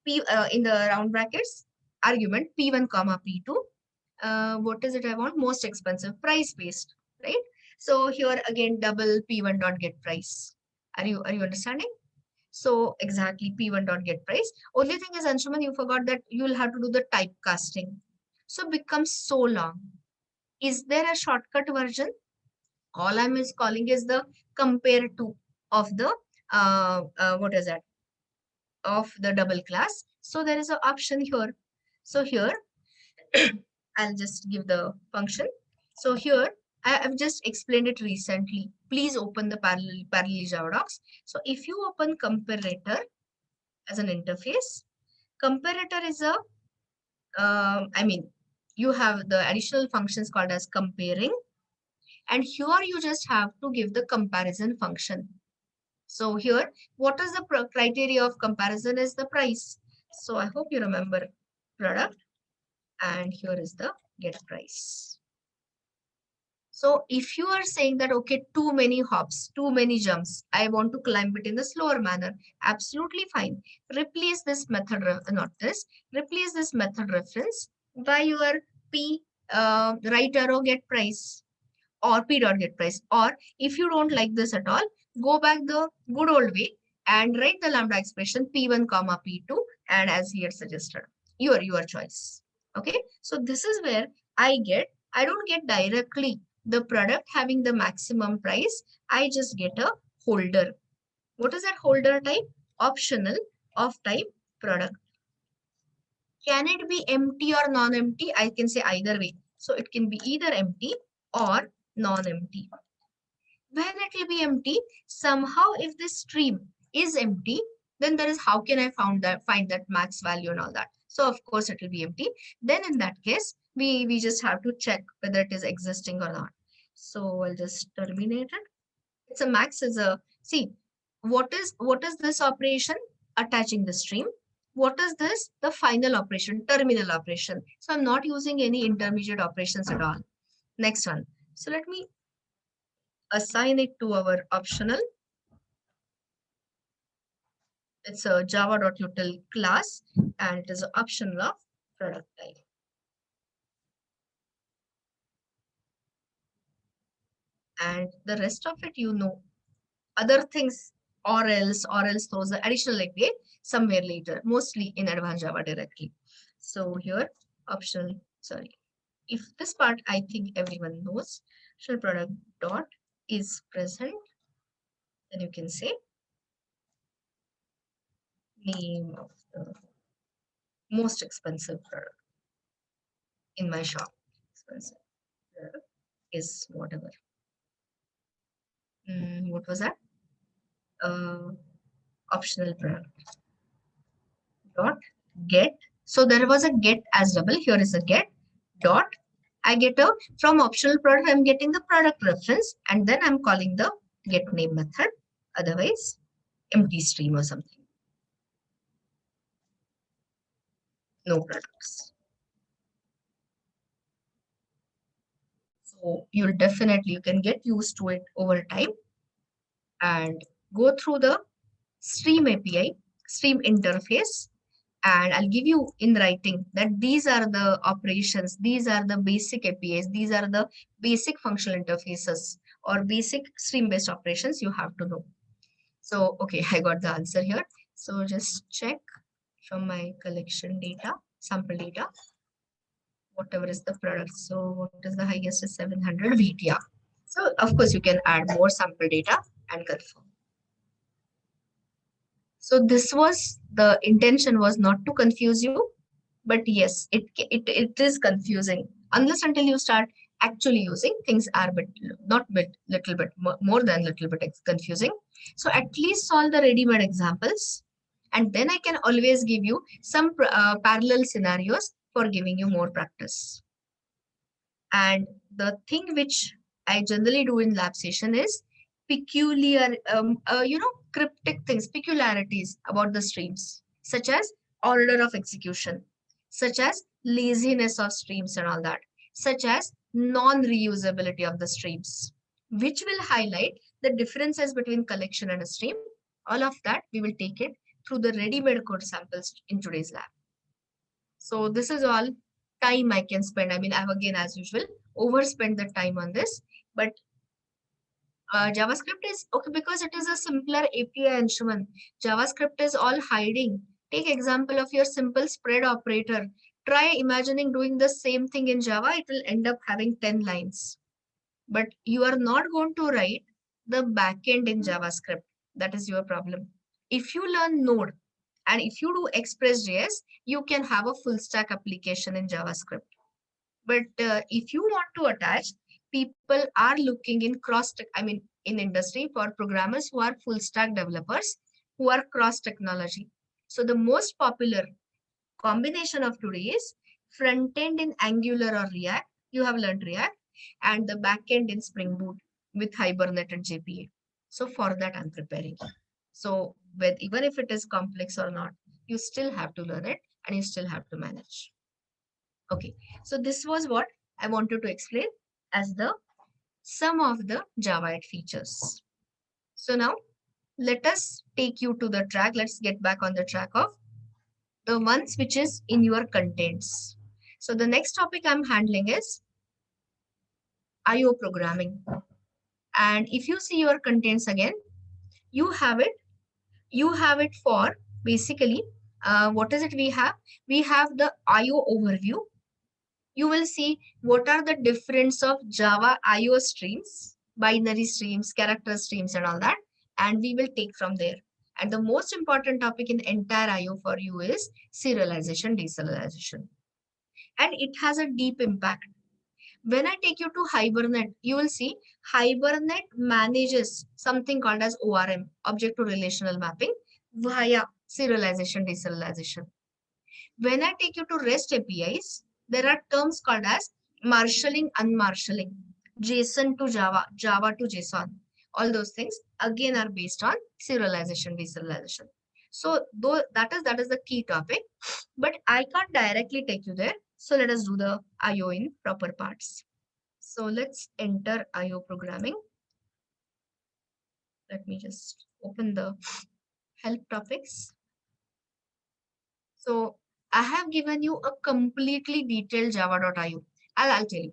P in the round brackets, argument P1 comma P2. What is it I want? Most expensive, price based, right? So here again, double P1 dot get price. Are you understanding? So exactly P1 dot get price. Only thing is, Anshuman, you forgot that you will have to do the typecasting. So becomes so long. Is there a shortcut version? All I'm is calling is the compare to of the what is that? Of the double class. So there is an option here. So here I'll just give the function. So here I've just explained it recently. Please open the parallel Java docs. So if you open comparator as an interface, comparator is a I mean, you have the additional functions called as comparing, and here you just have to give the comparison function. So here, what is the criteria of comparison is the price. So I hope you remember product, and here is the get price. So if you are saying that, okay, too many hops, too many jumps, I want to climb it in the slower manner, absolutely fine. Replace this method, replace this method reference by your P right arrow get price or P dot get price. Or if you don't like this at all, go back the good old way and write the lambda expression P1 comma P2 and as here suggested, your choice. Okay, so this is where I don't get directly the product having the maximum price. I just get a holder. What is that holder type? Optional of type product. Can it be empty or non-empty? I can say either way. So it can be either empty or non-empty. When it will be empty, somehow if this stream is empty, then there is how can I find that max value and all that. So of course it will be empty. Then in that case, we just have to check whether it is existing or not. So I'll just terminate it. It's a max is a see what is this operation? Attaching the stream. What is this? The final operation, terminal operation. So I'm not using any intermediate operations at all. Next one. So let me assign it to our optional. It's a java.util class and it is an optional of product type. And the rest of it, other things or else those are additional like way somewhere later, mostly in advanced Java directly. So here optional, sorry. If this part I think everyone knows, optional product dot is present, then you can say name of the most expensive product in my shop. Expensive product is whatever. What was that? Optional product dot get. So there was a get as double. Here is a get dot I get from optional product, I'm getting the product reference, and then I'm calling the get name method, otherwise empty stream or something. No products. So you can get used to it over time and go through the stream API, stream interface, and I'll give you in writing that these are the operations, these are the basic APIs, these are the basic functional interfaces or basic stream-based operations you have to know. So, okay, I got the answer here. So just check from my collection data, sample data, whatever is the product. So what is the highest is 700 wheat, yeah. So of course you can add more sample data and confirm. So this was the intention was not to confuse you, but yes, it is confusing unless until you start actually using things are bit not bit little bit more than little bit confusing. So at least solve the ready-made examples, and then I can always give you some parallel scenarios for giving you more practice. And the thing which I generally do in lab session is peculiar, cryptic things, peculiarities about the streams, such as order of execution, such as laziness of streams and all that, such as non-reusability of the streams, which will highlight the differences between collection and a stream. All of that, we will take it through the ready-made code samples in today's lab. So this is all time I can spend. I mean, I've again, as usual, overspent the time on this, but JavaScript is okay because it is a simpler API instrument. JavaScript is all hiding. Take example of your simple spread operator. Try imagining doing the same thing in Java. It will end up having 10 lines. But you are not going to write the backend in JavaScript. That is your problem. If you learn Node and if you do Express.js, you can have a full stack application in JavaScript. But if you want to attach, people are looking in in industry for programmers who are full stack developers, who are cross technology. So the most popular combination of today is front end in Angular or React. You have learned React, and the back end in Spring Boot with Hibernate and JPA. So for that, I'm preparing. So even if it is complex or not, you still have to learn it and you still have to manage. Okay, so this was what I wanted to explain as the some of the Java 8 features. So now let us take you to the track. Let's get back on the track of the ones which is in your contents. So the next topic I'm handling is IO programming. And if you see your contents again, you have it. You have it for basically, what is it we have? We have the IO overview. You will see what are the difference of Java IO streams, binary streams, character streams, and all that. And we will take from there. And the most important topic in entire IO for you is serialization, deserialization. And it has a deep impact. When I take you to Hibernate, you will see Hibernate manages something called as ORM, object to relational mapping, via serialization, deserialization. When I take you to REST APIs, there are terms called as marshalling, unmarshalling, JSON to Java, Java to JSON. All those things again are based on serialization, deserialization. So though that is the key topic, but I can't directly take you there. So let us do the IO in proper parts. So let's enter IO programming. Let me just open the help topics. So I have given you a completely detailed java.io. I'll tell you.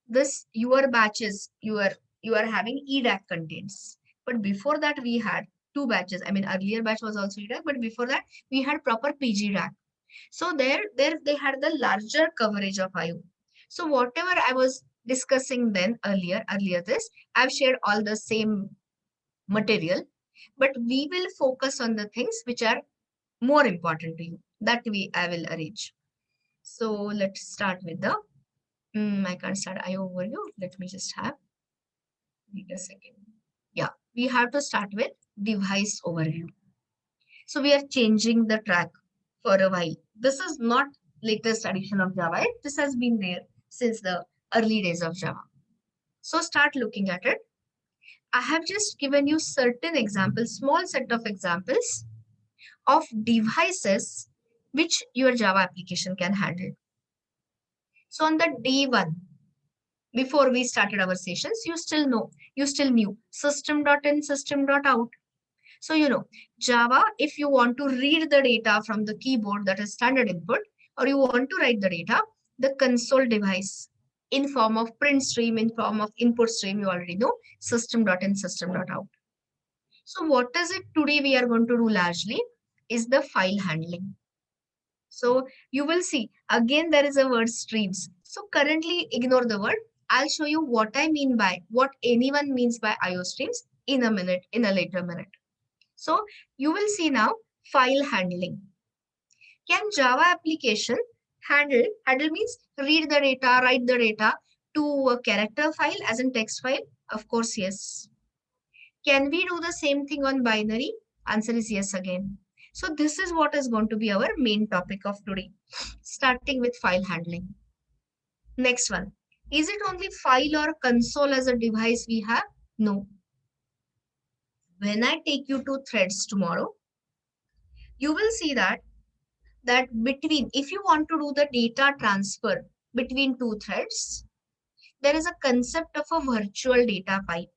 This your batches, you are having EDAC contents. But before that, we had two batches. I mean, earlier batch was also EDAC, but before that, we had proper PG-DAC. So there they had the larger coverage of IO. So whatever I was discussing then earlier this, I've shared all the same material, but we will focus on the things which are more important to you. That way I will arrange. So let's start with the, I can't start IO overview. Let me just have, wait a second. Yeah, we have to start with device overview. So we are changing the track for a while. This is not latest addition of Java. This has been there since the early days of Java. So start looking at it. I have just given you certain examples, small set of examples of devices which your Java application can handle. So on the day one, before we started our sessions, you still knew system.in, system.out. So Java, if you want to read the data from the keyboard, that is standard input, or you want to write the data, the console device in form of print stream, in form of input stream, you already know system.in, system.out. So what is it today we are going to do largely is the file handling. So you will see again there is a word streams. So currently ignore the word. I'll show you what I mean by what anyone means by IO streams in a minute, in a later minute. So you will see now file handling. Can Java application handle means read the data, write the data to a character file as in text file? Of course, yes. Can we do the same thing on binary? Answer is yes again. So this is what is going to be our main topic of today, starting with file handling. Next one. Is it only file or console as a device we have? No. When I take you to threads tomorrow, you will see that between, if you want to do the data transfer between two threads, there is a concept of a virtual data pipe.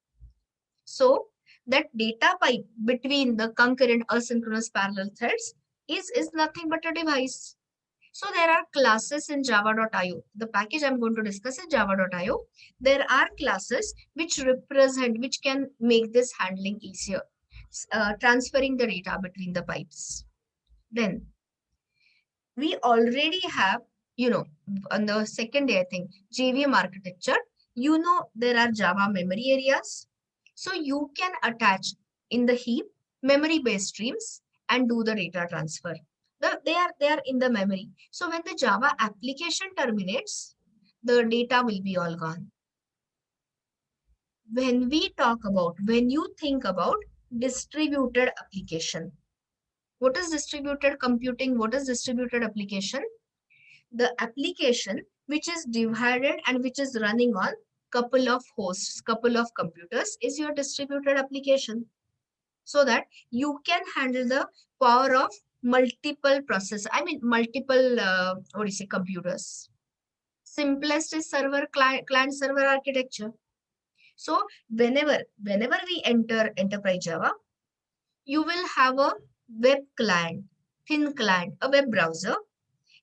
So that data pipe between the concurrent asynchronous parallel threads is nothing but a device. So there are classes in java.io. The package I'm going to discuss is java.io. There are classes which represent, which can make this handling easier, transferring the data between the pipes. Then we already have, on the second day, I think, JVM architecture, there are Java memory areas. So you can attach in the heap memory-based streams and do the data transfer. They are in the memory. So when the Java application terminates, the data will be all gone. When you think about distributed application, what is distributed computing? What is distributed application? The application which is divided and which is running on couple of hosts, couple of computers is your distributed application. So that you can handle the power of multiple computers. Simplest is client server architecture. So whenever we enter enterprise Java, you will have a web client, thin client, a web browser,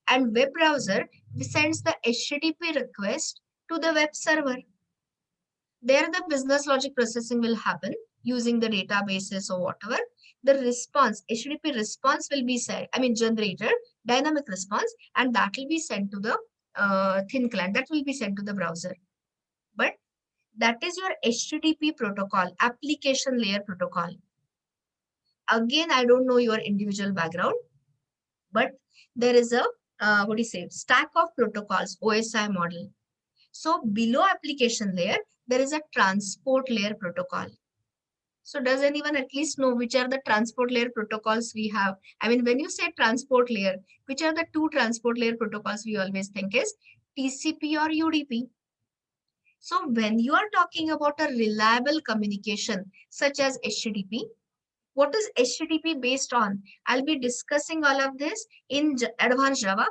and web browser sends the HTTP request to the web server. There the business logic processing will happen using the databases or whatever. The response, HTTP response will be generated, dynamic response, and that will be sent to the thin client, that will be sent to the browser. But that is your HTTP protocol, application layer protocol. Again, I don't know your individual background, but there is a stack of protocols, OSI model. So below application layer, there is a transport layer protocol. So does anyone at least know which are the transport layer protocols we have? When you say transport layer, which are the two transport layer protocols we always think is TCP or UDP? So when you are talking about a reliable communication such as HTTP, what is HTTP based on? I'll be discussing all of this in advanced Java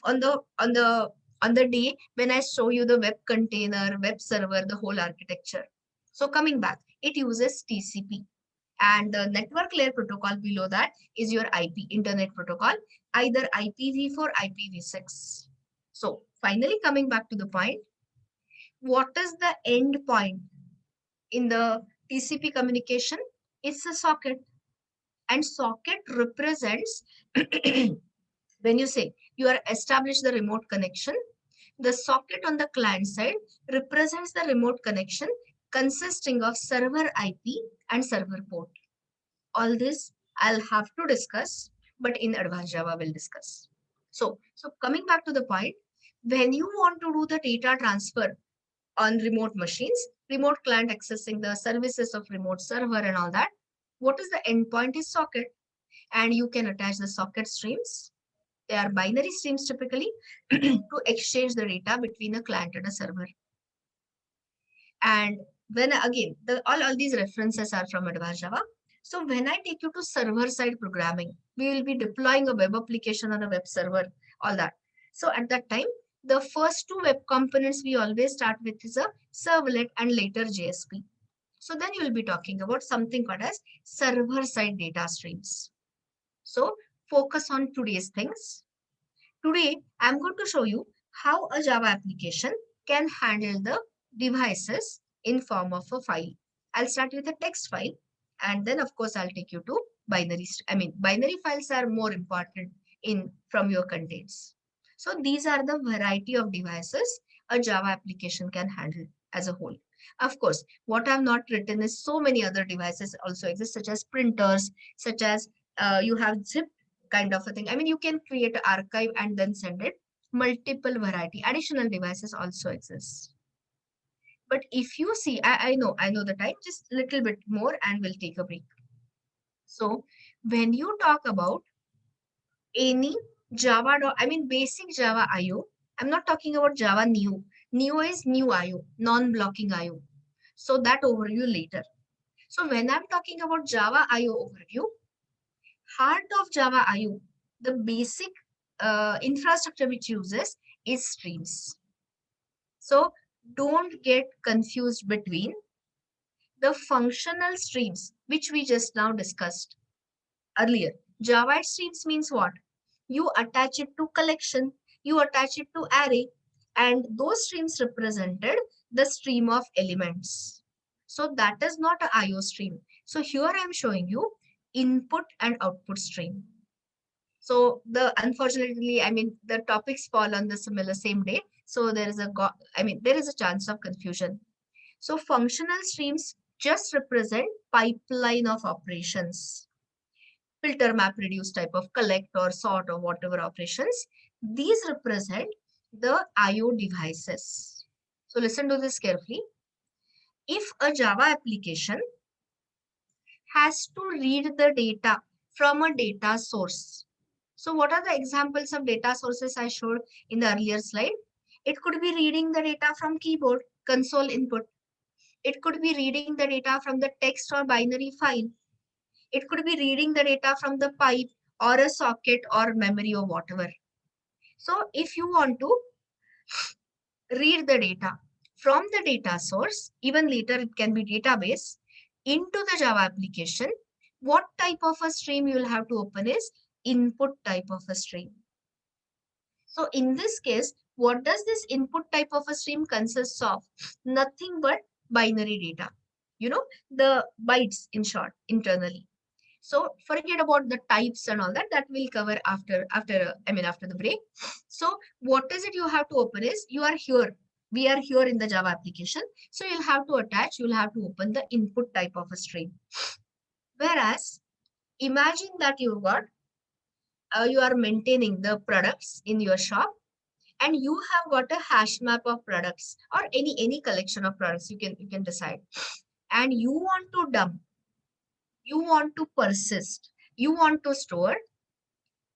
on the day when I show you the web container, web server, the whole architecture. So coming back, it uses TCP. And the network layer protocol below that is your IP, internet protocol, either IPv4, IPv6. So finally coming back to the point, what is the end point in the TCP communication? It's a socket. And socket represents, when you say you are established the remote connection, the socket on the client side represents the remote connection consisting of server IP and server port. All this I'll have to discuss, but in advanced Java we'll discuss. So coming back to the point, when you want to do the data transfer on remote machines, remote client accessing the services of remote server and all that, what is the endpoint is socket, and you can attach the socket streams They are binary streams typically to exchange the data between a client and a server. And when again, all these references are from advanced Java. So when I take you to server-side programming, we will be deploying a web application on a web server, all that. So at that time, the first two web components we always start with is a servlet and later JSP. So then you will be talking about something called as server-side data streams. So focus on today's things. Today, I'm going to show you how a Java application can handle the devices in form of a file. I'll start with a text file, and then of course I'll take you to binary. Binary files are more important in from your contents. So these are the variety of devices a Java application can handle as a whole. Of course, what I've not written is so many other devices also exist, such as printers, such as you have zip kind of a thing. I mean, you can create an archive and then send it. Multiple variety, additional devices also exist. But if you see, I know the time, just a little bit more and we'll take a break. So when you talk about any Java, basic Java IO, I'm not talking about Java Neo. Neo is new IO, non-blocking IO. So that overview later. So when I'm talking about Java IO overview, heart of Java IO, the basic infrastructure which uses is streams. So don't get confused between the functional streams, which we just now discussed earlier. Java streams means what? You attach it to collection, you attach it to array, and those streams represented the stream of elements. So that is not an IO stream. So here I am showing you input and output stream. So unfortunately, the topics fall on the same day. So there is there is a chance of confusion. So functional streams just represent pipeline of operations. Filter, map, reduce type of collect or sort or whatever operations. These represent the IO devices. So listen to this carefully. If a Java application has to read the data from a data source. So what are the examples of data sources I showed in the earlier slide? It could be reading the data from keyboard, console input. It could be reading the data from the text or binary file. It could be reading the data from the pipe or a socket or memory or whatever. So if you want to read the data from the data source, even later it can be database, into the Java application, what type of a stream you will have to open is input type of a stream. So in this case, what does this input type of a stream consists of? Nothing but binary data. You know, the bytes in short, internally. So forget about the types and all that. That we'll cover after the break. So what is it you have to open is you are here. We are here in the Java application. So you'll have to you'll have to open the input type of a stream. Whereas imagine that you are maintaining the products in your shop and you have got a hash map of products or any collection of products you can decide, and you want to dump, you want to persist, you want to store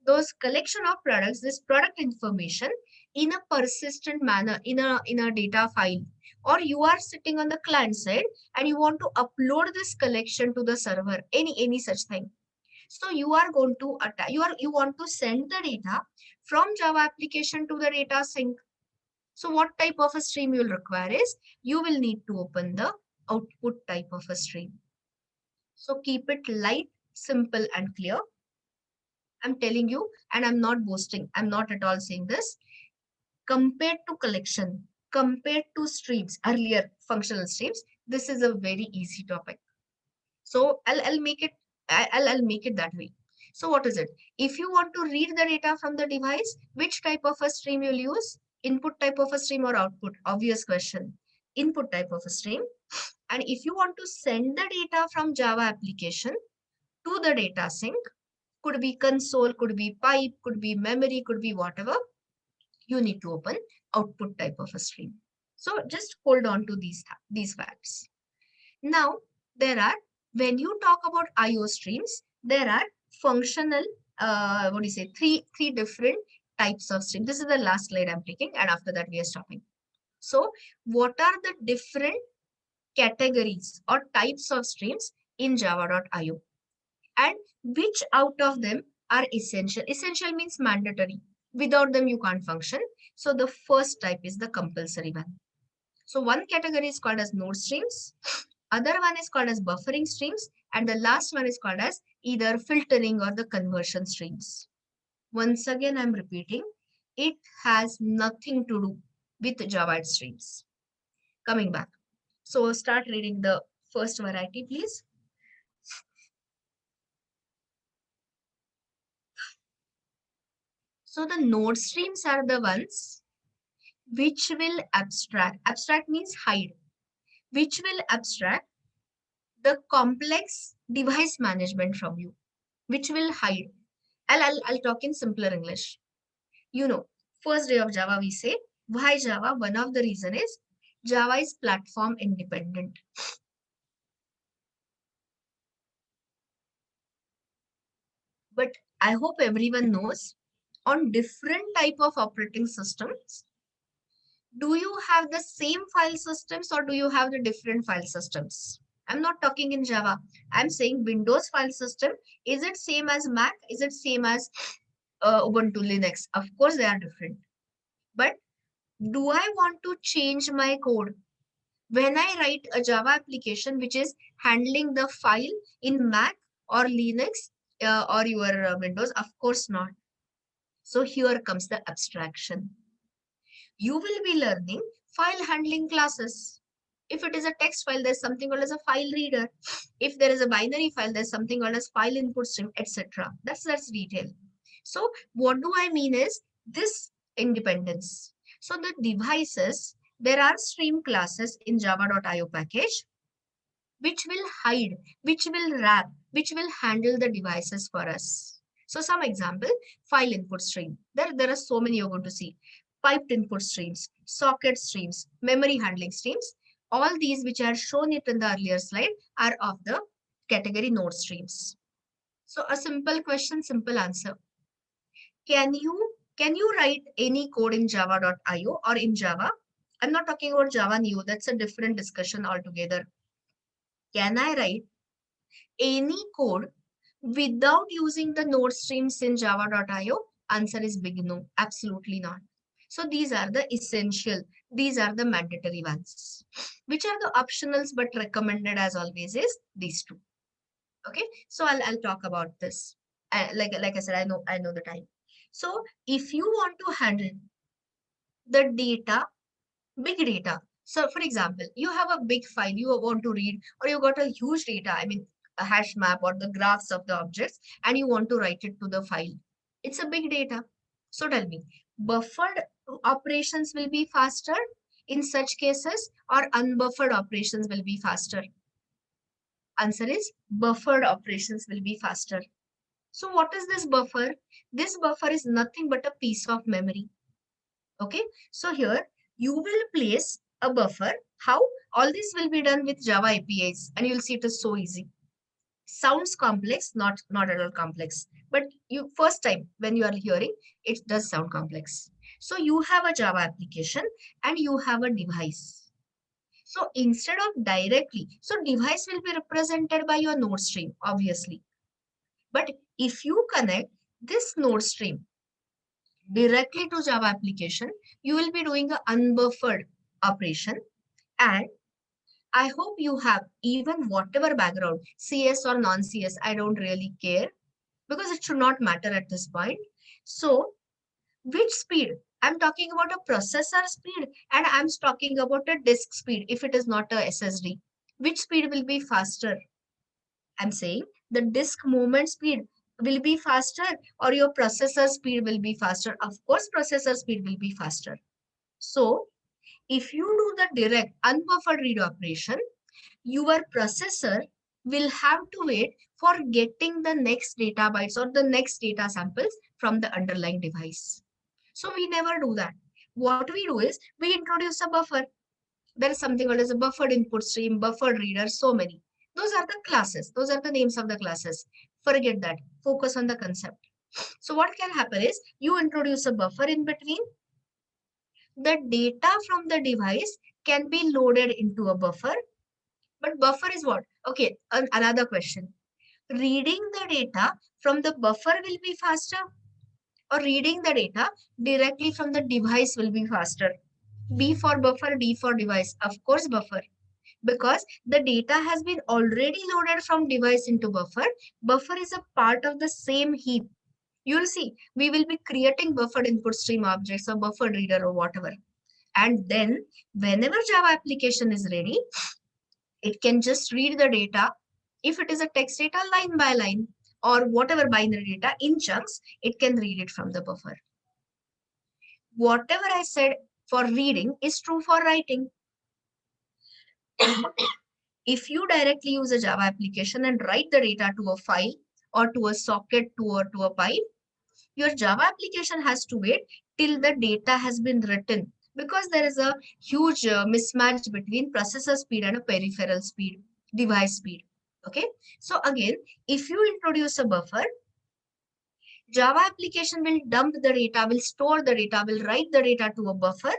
those collection of products, this product information in a persistent manner in a data file, or you are sitting on the client side and you want to upload this collection to the server, any such thing. So you are going to you want to send the data from Java application to the data sink. So what type of a stream you'll require is you will need to open the output type of a stream. So keep it light, simple and clear. I'm telling you, and I'm not boasting, I'm not at all saying this. Compared to collection, compared to streams, earlier functional streams, this is a very easy topic. So I'll make it, I'll make it that way. So what is it? If you want to read the data from the device, which type of a stream you'll use? Input type of a stream or output? Obvious question. Input type of a stream. And if you want to send the data from Java application to the data sink, could be console, could be pipe, could be memory, could be whatever, you need to open output type of a stream. So just hold on to these facts. Now, when you talk about IO streams, there are functional what do you say, three different types of stream. This is the last slide I'm taking, and after that we are stopping. So what are the different categories or types of streams in java.io, and which out of them are essential? Essential means mandatory. Without them you can't function. So the first type is the compulsory one. So one category is called as node streams, other one is called as buffering streams, and the last one is called as either filtering or the conversion streams. Once again, I'm repeating, it has nothing to do with Java streams. Coming back. So start reading the first variety, please. So the node streams are the ones which will abstract. Abstract means hide. Which will abstract the complex device management from you. Which will hide. I'll talk in simpler English. You know, first day of Java we say, why Java? One of the reason is Java is platform independent. But I hope everyone knows, on different type of operating systems, do you have the same file systems or do you have the different file systems? I'm not talking in Java. I'm saying Windows file system. Is it same as Mac? Is it same as Ubuntu Linux? Of course, they are different. But do I want to change my code when I write a Java application which is handling the file in Mac or Linux or your Windows? Of course not. So here comes the abstraction. You will be learning file handling classes. If it is a text file, there's something called as a file reader. If there is a binary file, there's something called as file input stream, etc. That's detail. So what do I mean is this independence. So the devices, there are stream classes in java.io package which will hide, which will wrap, which will handle the devices for us. So some example, file input stream. There are so many you're going to see. Piped input streams, socket streams, memory handling streams. All these which are shown it in the earlier slide are of the category node streams. So a simple question, simple answer. Can you write any code in java.io or in Java? I'm not talking about Java Neo. That's a different discussion altogether. Can I write any code without using the node streams in java.io? Answer is big no, absolutely not. So these are the essential, these are the mandatory ones. Which are the optionals but recommended as always is these two. Okay, so I'll talk about this. Like I said, I know the time. So if you want to handle the data, big data. So for example, you have a big file you want to read, or you got a huge data, I mean, a hash map or the graphs of the objects, and you want to write it to the file. It's a big data. So tell me, buffered operations will be faster in such cases or unbuffered operations will be faster? Answer is buffered operations will be faster. So what is this buffer? This buffer is nothing but a piece of memory. Okay, so here you will place a buffer. How? All this will be done with Java APIs, and you'll see it is so easy. Sounds complex, not at all complex. But you first time when you are hearing, it does sound complex. So you have a Java application and you have a device. So instead of directly, so device will be represented by your node stream, obviously. But if you connect this node stream directly to Java application, you will be doing an unbuffered operation. And I hope you have even whatever background, CS or non-CS, I don't really care because it should not matter at this point. So which speed? I'm talking about a processor speed and I'm talking about a disk speed if it is not a SSD. Which speed will be faster? I'm saying the disk movement speed will be faster or your processor speed will be faster. Of course, processor speed will be faster. So if you do the direct unbuffered read operation, your processor will have to wait for getting the next data bytes or the next data samples from the underlying device. So we never do that. What we do is we introduce a buffer. There is something called as a buffered input stream, buffered reader, so many. Those are the classes. Those are the names of the classes. Forget that. Focus on the concept. So what can happen is you introduce a buffer in between. The data from the device can be loaded into a buffer. But buffer is what? Okay, another question. Reading the data from the buffer will be faster, or reading the data directly from the device will be faster? B for buffer, D for device. Of course, buffer. Because the data has been already loaded from device into buffer. Buffer is a part of the same heap. You'll see, we will be creating buffered input stream objects or buffered reader or whatever. And then whenever Java application is ready, it can just read the data. If it is a text data, line by line or whatever binary data in chunks, it can read it from the buffer. Whatever I said for reading is true for writing. If you directly use a Java application and write the data to a file or to a socket or to a pipe, your Java application has to wait till the data has been written, because there is a huge mismatch between processor speed and a peripheral speed, device speed. Okay. So again, if you introduce a buffer, Java application will dump the data, will store the data, will write the data to a buffer,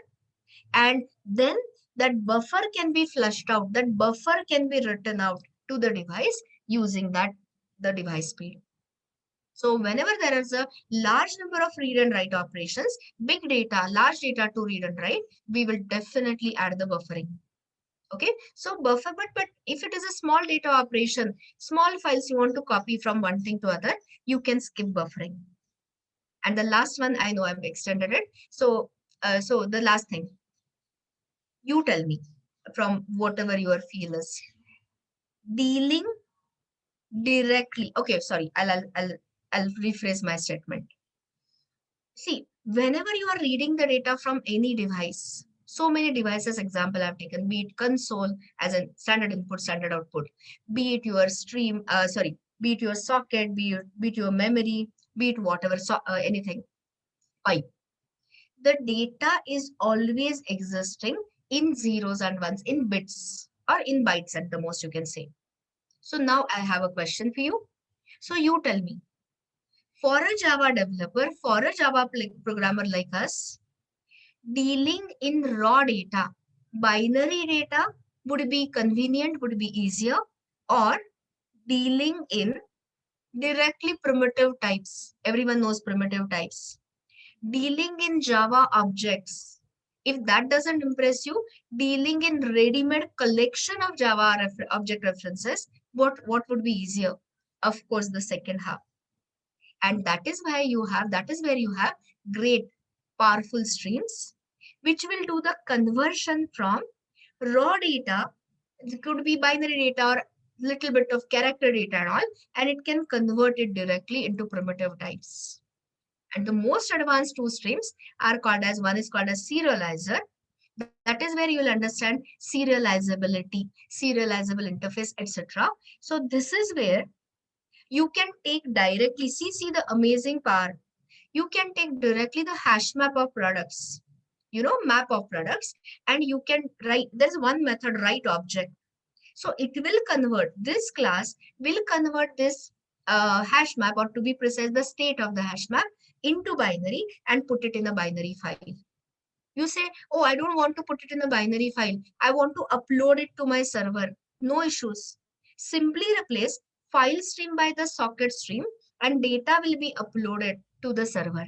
and then that buffer can be flushed out. That buffer can be written out to the device using the device speed. So whenever there is a large number of read and write operations, big data, large data to read and write, we will definitely add the buffering. Okay, so buffer, but if it is a small data operation, small files you want to copy from one thing to other, you can skip buffering. And the last one, I know I've extended it. So, so the last thing, you tell me from whatever your feel is. Dealing directly. Okay, sorry, I'll rephrase my statement. See, whenever you are reading the data from any device, so many devices example I've taken, be it console as a standard input, standard output, be it your stream, be it your socket, be it your memory, be it whatever, anything, pipe. The data is always existing in zeros and ones, in bits or in bytes at the most, you can say. So now I have a question for you. So you tell me, for a Java developer, for a Java programmer like us, dealing in raw data, binary data would be convenient, would be easier, or dealing in directly primitive types. Everyone knows primitive types. Dealing in Java objects. If that doesn't impress you, dealing in ready-made collection of Java object references, what would be easier? Of course, the second half. And that is where you have great, powerful streams, which will do the conversion from raw data. It could be binary data or little bit of character data and all, and it can convert it directly into primitive types. And the most advanced two streams are called as, one is called as serializer. That is where you will understand serializability, serializable interface, etc. So this is where you can take directly, see the amazing power. You can take directly the hash map of products, map of products, and you can write, there's one method, write object. So it will convert, this class will convert this hash map, or to be precise, the state of the hash map into binary and put it in a binary file. You say, oh, I don't want to put it in a binary file. I want to upload it to my server. No issues. Simply replace file stream by the socket stream and data will be uploaded to the server.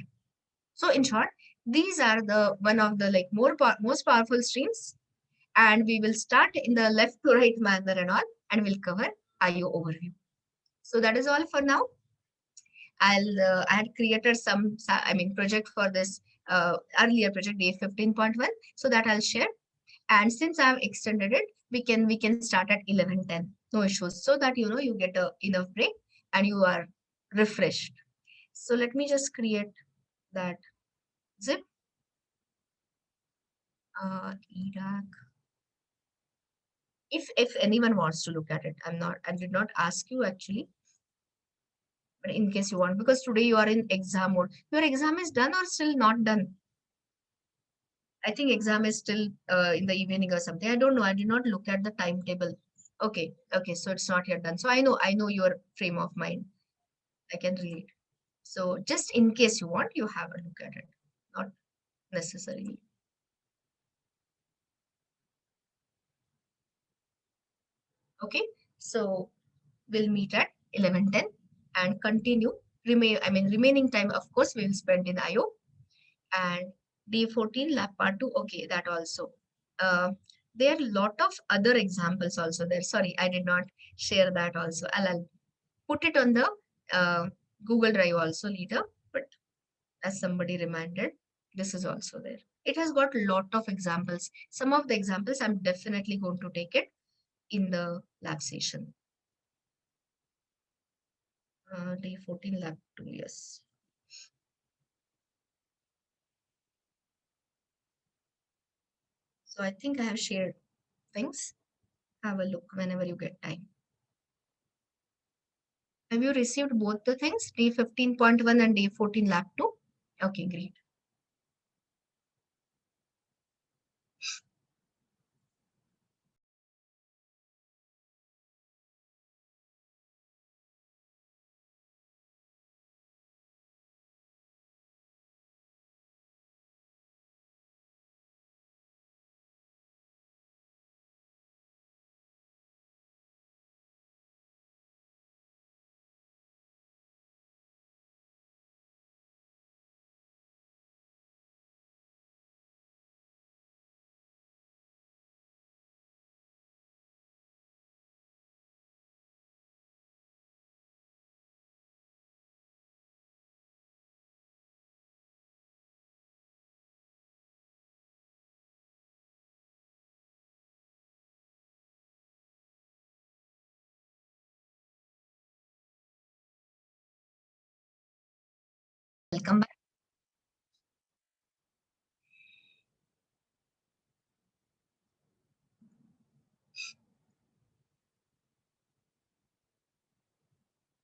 So in short, these are the one of the most powerful streams, and we will start in the left to right manner and all, and we'll cover IO overview. So that is all for now. I had created some project for this earlier project A15.1, so that I'll share. And since I have extended it, we can start at 11:10, no issues, so that you get a enough break and you are refreshed. So let me just create that zip. DAC. If anyone wants to look at it, I did not ask you actually, but in case you want, because today you are in exam mode. Your exam is done or still not done? I think exam is still in the evening or something. I don't know. I did not look at the timetable. Okay, so it's not yet done. So I know your frame of mind. I can read. So just in case you want, you have a look at it, not necessarily. Okay, so we'll meet at 11:10 and continue. Remaining time, of course, we'll spend in IO. And D14 lab part 2. Okay, that also. Uh, there are a lot of other examples also there. Sorry, I did not share that also. I'll put it on the uh, Google Drive also later. But as somebody reminded, this is also there. It has got a lot of examples. Some of the examples I'm definitely going to take it in the lab session. Day 14 lab 2, yes. So I think I have shared things. Have a look whenever you get time. Have you received both the things, day 15.1 and day 14 lab 2? Okay, great. Welcome back.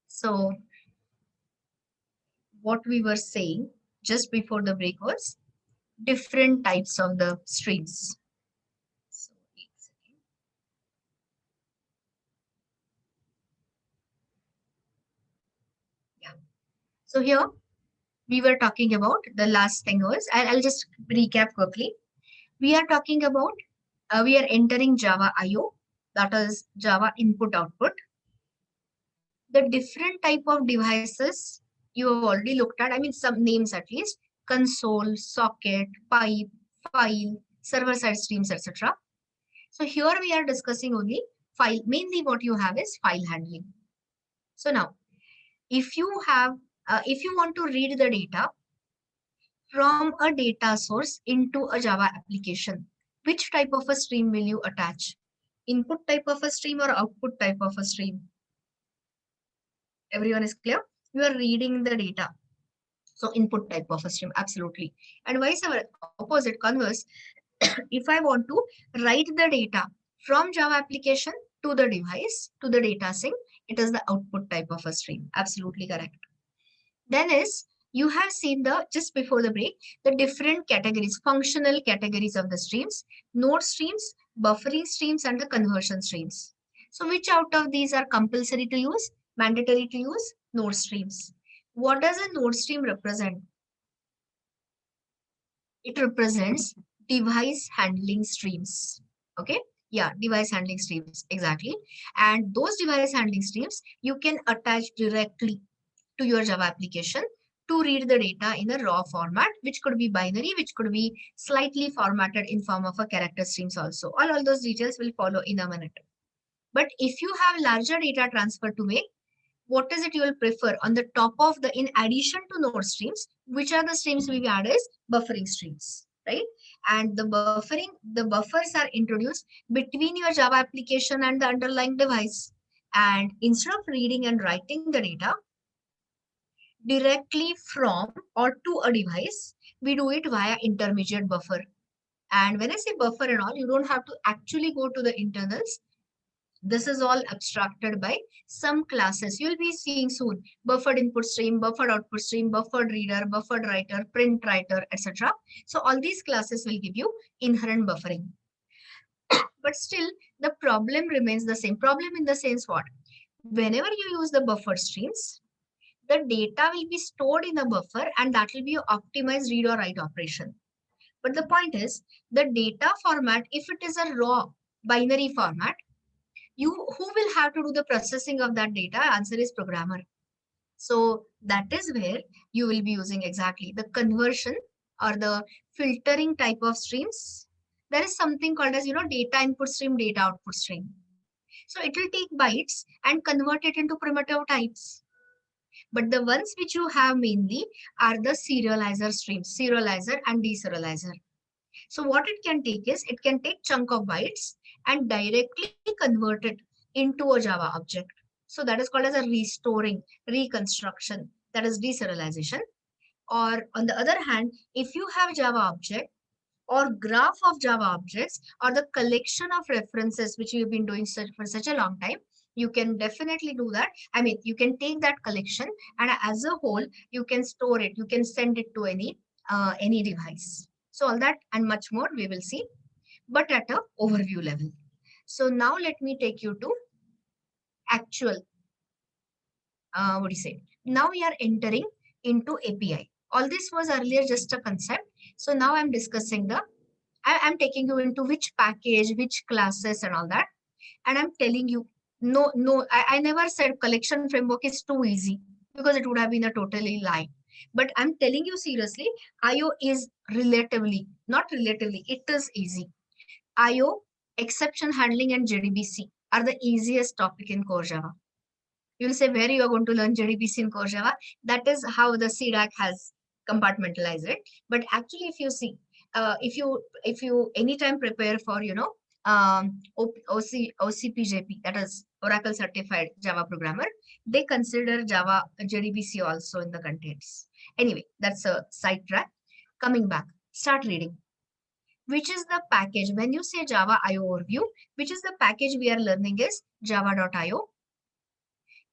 So what we were saying just before the break was different types of the streams. So, wait a second. Yeah. So here we were talking about the last thing was, I'll just recap quickly. We are talking about, we are entering Java IO, that is Java input output. The different type of devices you have already looked at, I mean, some names at least: console, socket, pipe, file, server side streams, etc. So here we are discussing only file. Mainly what you have is file handling. So now, if you have, if you want to read the data from a data source into a Java application, which type of a stream will you attach? Input type of a stream or output type of a stream? Everyone is clear? You are reading the data. So input type of a stream, absolutely. And vice versa, opposite, converse, if I want to write the data from Java application to the device, to the data sync, it is the output type of a stream. Absolutely correct. Then is, you have seen the, just before the break, the different categories, functional categories of the streams: node streams, buffering streams, and the conversion streams. So which out of these are compulsory to use, mandatory to use? Node streams. What does a node stream represent? It represents device handling streams. Okay. Yeah, device handling streams, exactly. And those device handling streams you can attach directly to your Java application to read the data in a raw format, which could be binary, which could be slightly formatted in form of a character streams also. All those details will follow in a minute. But if you have larger data transfer to make, what is it you will prefer on the top of the, in addition to node streams, which are the streams we add is buffering streams, right? And the buffers are introduced between your Java application and the underlying device. And instead of reading and writing the data directly from or to a device, we do it via intermediate buffer. And when I say buffer and all, you don't have to actually go to the internals. This is all abstracted by some classes. You'll be seeing soon: buffered input stream, buffered output stream, buffered reader, buffered writer, print writer, etc. So all these classes will give you inherent buffering. But still, the problem remains the same. Problem in the sense what? Whenever you use the buffer streams, the data will be stored in a buffer and that will be your optimized read or write operation. But the point is, the data format, if it is a raw binary format, who will have to do the processing of that data? Answer is programmer. So that is where you will be using exactly the conversion or the filtering type of streams. There is something called as, data input stream, data output stream. So it will take bytes and convert it into primitive types. But the ones which you have mainly are the serializer streams, serializer and deserializer. So what it can take is, it can take chunk of bytes and directly convert it into a Java object. So that is called as a restoring, reconstruction, that is deserialization. Or on the other hand, if you have Java object or graph of Java objects or the collection of references which you've been doing for such a long time, you can definitely do that. I mean, you can take that collection and as a whole, you can store it. You can send it to any device. So all that and much more we will see, but at a overview level. So now let me take you to actual, what do you say? Now we are entering into API. All this was earlier just a concept. So now I'm discussing I'm taking you into which package, which classes and all that. And I'm telling you, no, I never said collection framework is too easy because it would have been a totally lie. But I'm telling you seriously, IO is not relatively, it is easy. IO, exception handling and JDBC are the easiest topic in core Java. You'll say where you are going to learn JDBC in core Java. That is how the CDAC has compartmentalized it. But actually, if you see, if you anytime prepare for OCPJP, that is Oracle Certified Java Programmer, they consider Java JDBC also in the contents. Anyway, that's a sidetrack. Coming back, start reading. Which is the package? When you say Java IO overview, which is the package we are learning is java.io.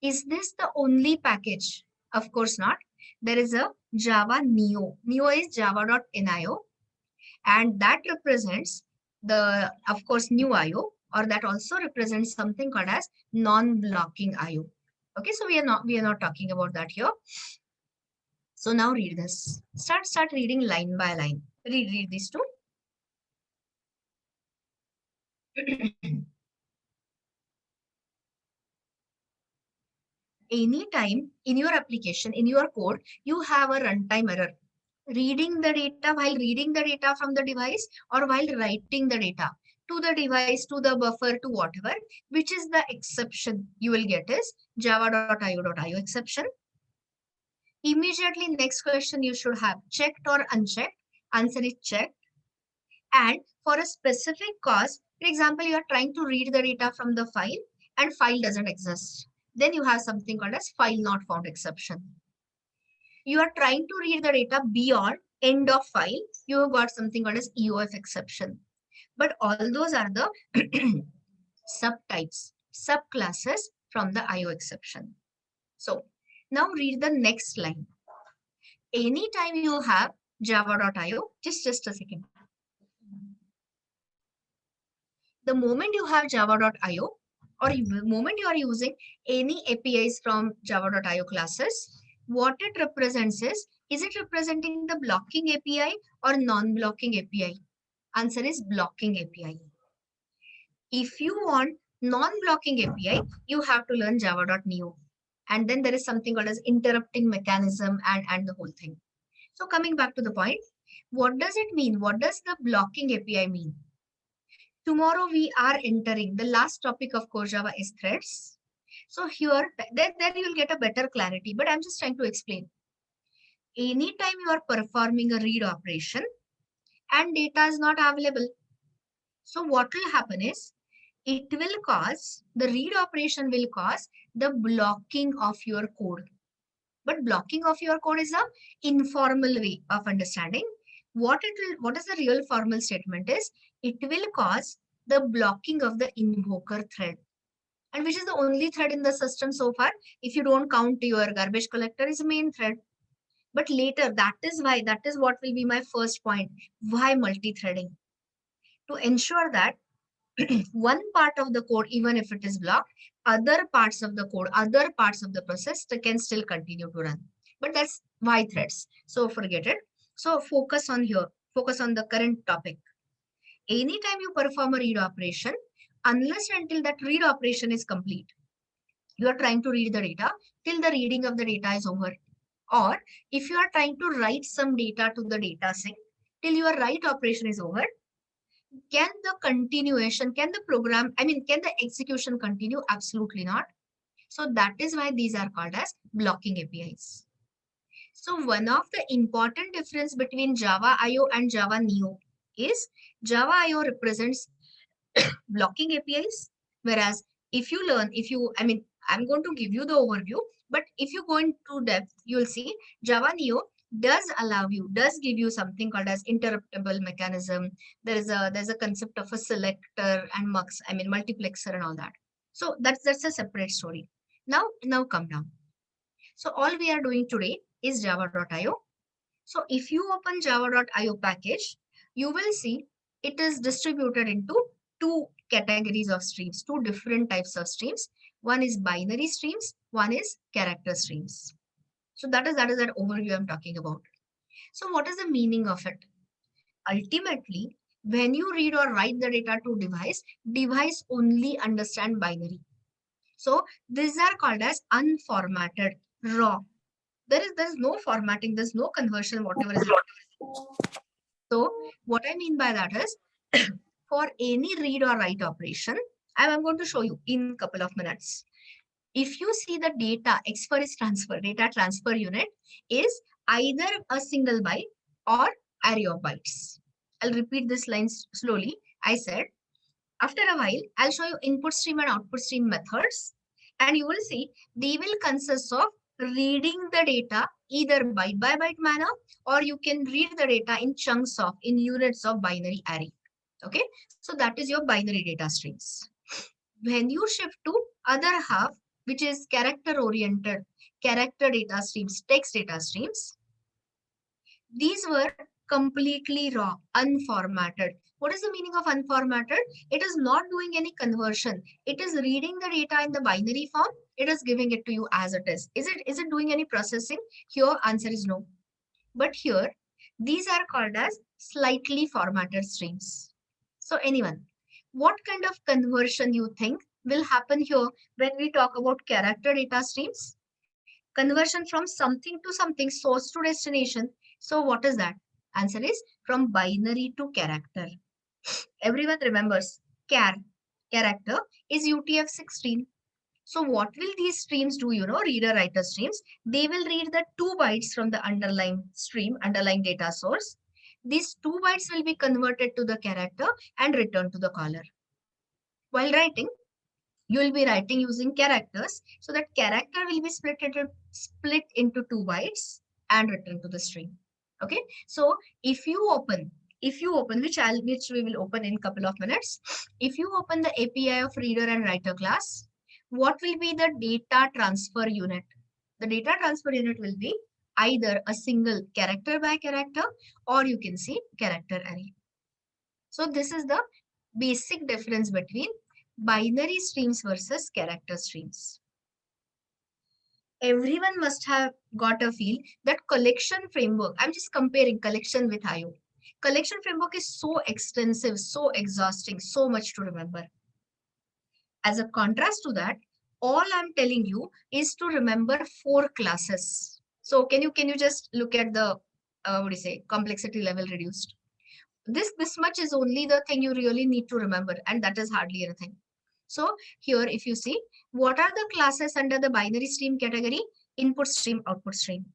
Is this the only package? Of course not. There is a Java Neo. Neo is java.nio, and that represents the, of course, new IO, or that also represents something called as non-blocking IO. Okay, so we are not talking about that here. So now read this. Start reading line by line. Read these two. Anytime in your application, in your code, you have a runtime error. Reading the data, while reading the data from the device or while writing the data to the device, to the buffer, to whatever, which is the exception you will get is java.io.io exception. Immediately next question you should have checked or unchecked. Answer is checked. And for a specific cause, for example, you are trying to read the data from the file and file doesn't exist. Then you have something called as file not found exception. You are trying to read the data beyond end of file, you have got something called as EOF exception. But all those are the subtypes, subclasses from the IO exception. So now read the next line. Anytime you have java.io, just a second. The moment you have java.io or the moment you are using any APIs from java.io classes, what it represents is it representing the blocking API or non-blocking API? Answer is blocking API. If you want non-blocking API, you have to learn java.neo. And then there is something called as interrupting mechanism and the whole thing. So coming back to the point, what does it mean? What does the blocking API mean? Tomorrow we are entering the last topic of core Java is threads. So here, then you will get a better clarity, but I'm just trying to explain. Anytime you are performing a read operation and data is not available, so what will happen is, it will cause, the read operation will cause the blocking of your code. But blocking of your code is a informal way of understanding. What is the real formal statement is, it will cause the blocking of the invoker thread. And which is the only thread in the system so far, if you don't count your garbage collector, is a main thread. But later, that is what will be my first point. Why multi-threading? To ensure that one part of the code, even if it is blocked, other parts of the code, other parts of the process that can still continue to run. But that's why threads. So forget it. So focus on here, focus on the current topic. Anytime you perform a read operation, unless until that read operation is complete, you are trying to read the data till the reading of the data is over. Or if you are trying to write some data to the data sync till your write operation is over, can the continuation, can the program, can the execution continue? Absolutely not. So that is why these are called as blocking APIs. So one of the important difference between Java IO and Java Neo is Java IO represents blocking APIs, whereas if you learn, I'm going to give you the overview, but if you go into depth, you'll see Java Neo does allow you, does give you something called as interruptible mechanism. There's a concept of a selector and multiplexer and all that. So that's a separate story. Now come down. So all we are doing today is java.io. So if you open java.io package, you will see it is distributed into two categories of streams, two different types of streams. One is binary streams, one is character streams. So that is that overview I'm talking about. So what is the meaning of it? Ultimately, when you read or write the data to device only understand binary. So these are called as unformatted, raw. There's no formatting, there's no conversion, whatever is happening. So what I mean by that is for any read or write operation, I'm going to show you in a couple of minutes. If you see the data, data transfer unit is either a single byte or array of bytes. I'll repeat this line slowly. I said, after a while, I'll show you input stream and output stream methods. And you will see they will consist of reading the data either byte by byte manner, or you can read the data in chunks of, in units of binary array. Okay, so that is your binary data streams. When you shift to other half, which is character oriented, character data streams, text data streams, these were completely raw, unformatted. What is the meaning of unformatted? It is not doing any conversion. It is reading the data in the binary form. It is giving it to you as it is. Is it doing any processing? Here, answer is no. But here, these are called as slightly formatted streams. So anyone, what kind of conversion you think will happen here when we talk about character data streams? Conversion from something to something, source to destination. So what is that? Answer is from binary to character. Everyone remembers character is UTF-16. So what will these streams do? Reader writer streams, they will read the 2 bytes from the underlying stream, underlying data source. These 2 bytes will be converted to the character and returned to the caller. While writing, you will be writing using characters. So that character will be split into 2 bytes and returned to the stream. Okay. So if you open, which we will open in a couple of minutes. If you open the API of reader and writer class, what will be the data transfer unit? The data transfer unit will be either a single character by character, or you can see character array. So this is the basic difference between binary streams versus character streams. Everyone must have got a feel that collection framework, I'm just comparing collection with IO. Collection framework is so extensive, so exhausting, so much to remember. As a contrast to that, all I'm telling you is to remember 4 classes. So can you just look at the complexity level reduced? This much is only the thing you really need to remember, and that is hardly anything. So here, if you see, what are the classes under the binary stream category? Input stream, output stream.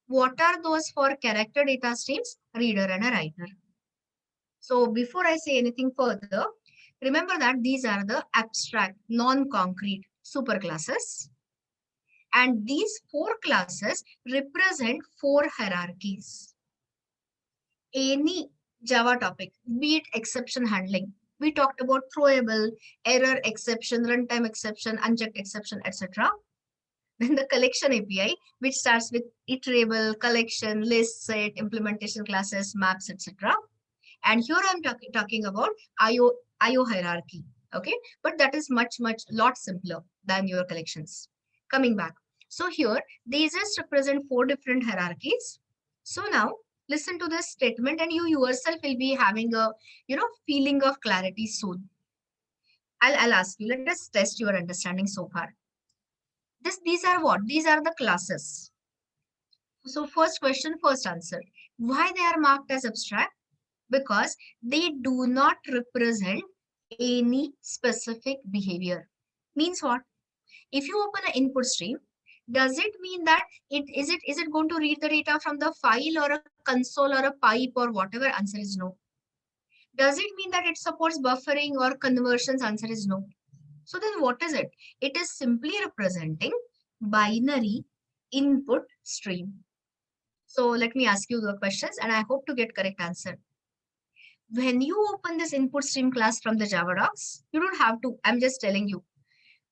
What are those for character data streams? Reader and a writer. So before I say anything further, remember that these are the abstract, non-concrete superclasses. And these 4 classes represent 4 hierarchies. Any Java topic, be it exception handling. We talked about throwable, error exception, runtime exception, unchecked exception, etc. Then the collection API, which starts with iterable, collection, list, set, implementation classes, maps, etc. And here I'm talking about IO hierarchy. Okay, but that is much lot simpler than your collections. Coming back, so here they just represent four different hierarchies. So now listen to this statement and you yourself will be having a feeling of clarity soon. I'll ask you, let us test your understanding so far. These are what? These are the classes. So first question, first answer. Why they are marked as abstract? Because they do not represent any specific behavior. Means what? If you open an input stream, does it mean that it going to read the data from the file or a console or a pipe or whatever? Answer is no. Does it mean that it supports buffering or conversions? Answer is no. So then what is it? It is simply representing binary input stream. So let me ask you the questions and I hope to get correct answer. When you open this input stream class from the Java docs, you don't have to, I'm just telling you,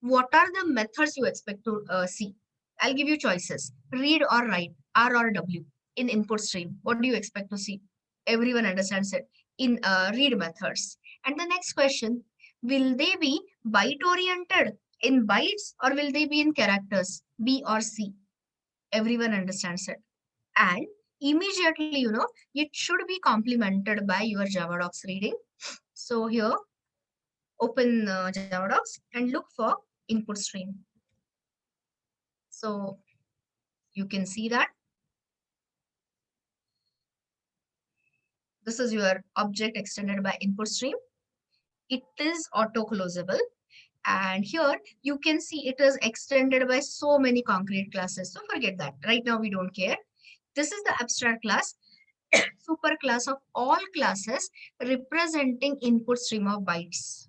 what are the methods you expect to see? I'll give you choices, read or write, R or W in input stream. What do you expect to see? Everyone understands it in read methods. And the next question, will they be byte oriented in bytes or will they be in characters, B or C? Everyone understands it. And immediately, it should be complemented by your Java docs reading. So here, open Java docs and look for input stream. So you can see that this is your object extended by input stream. It is auto closable. And here you can see it is extended by so many concrete classes. So forget that. Right now we don't care. This is the abstract class, super class of all classes representing input stream of bytes.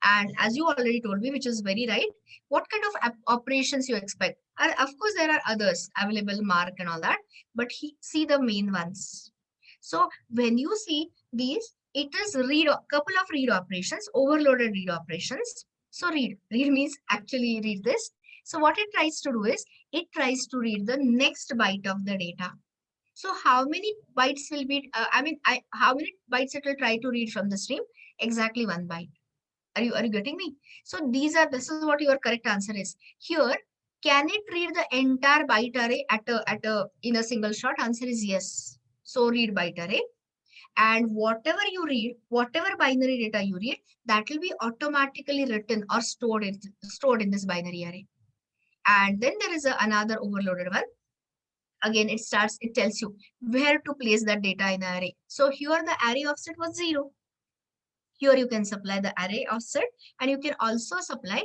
And as you already told me, which is very right, what kind of operations you expect? Of course, there are others available, mark and all that, but see the main ones. So when you see these, it is read couple of read operations, overloaded read operations. So read means actually read this. So what it tries to do is it tries to read the next byte of the data. So how many bytes will be? How many bytes it will try to read from the stream? Exactly 1 byte. Are you getting me? So this is what your correct answer is. Here, can it read the entire byte array at a in a single shot? Answer is yes. So read byte array. And whatever you read, whatever binary data you read, that will be automatically written or stored in this binary array. And then there is another overloaded one. Again, it tells you where to place that data in the array. So here the array offset was 0. Here you can supply the array offset and you can also supply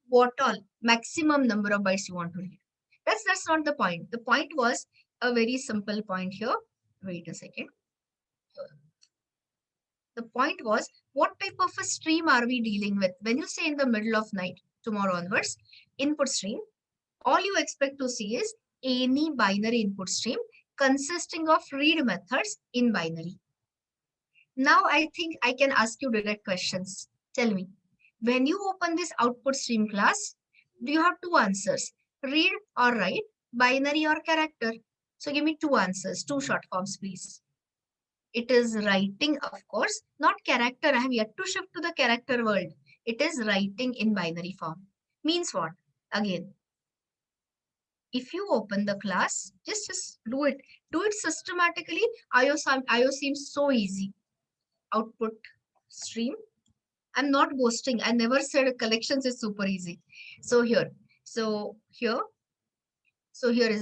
what all maximum number of bytes you want to read. That's not the point. The point was a very simple point here. Wait a second. The point was what type of a stream are we dealing with? When you say in the middle of night, tomorrow onwards, input stream, all you expect to see is any binary input stream consisting of read methods in binary. Now I think I can ask you direct questions. Tell me, when you open this output stream class, do you have two answers, read or write, binary or character? So give me two answers, two short forms, please. It is writing, of course, not character. I have yet to shift to the character world. It is writing in binary form. Means what? Again, if you open the class, just do it. Do it systematically. IO seems so easy. Output stream. I'm not boasting. I never said collections is super easy. So here is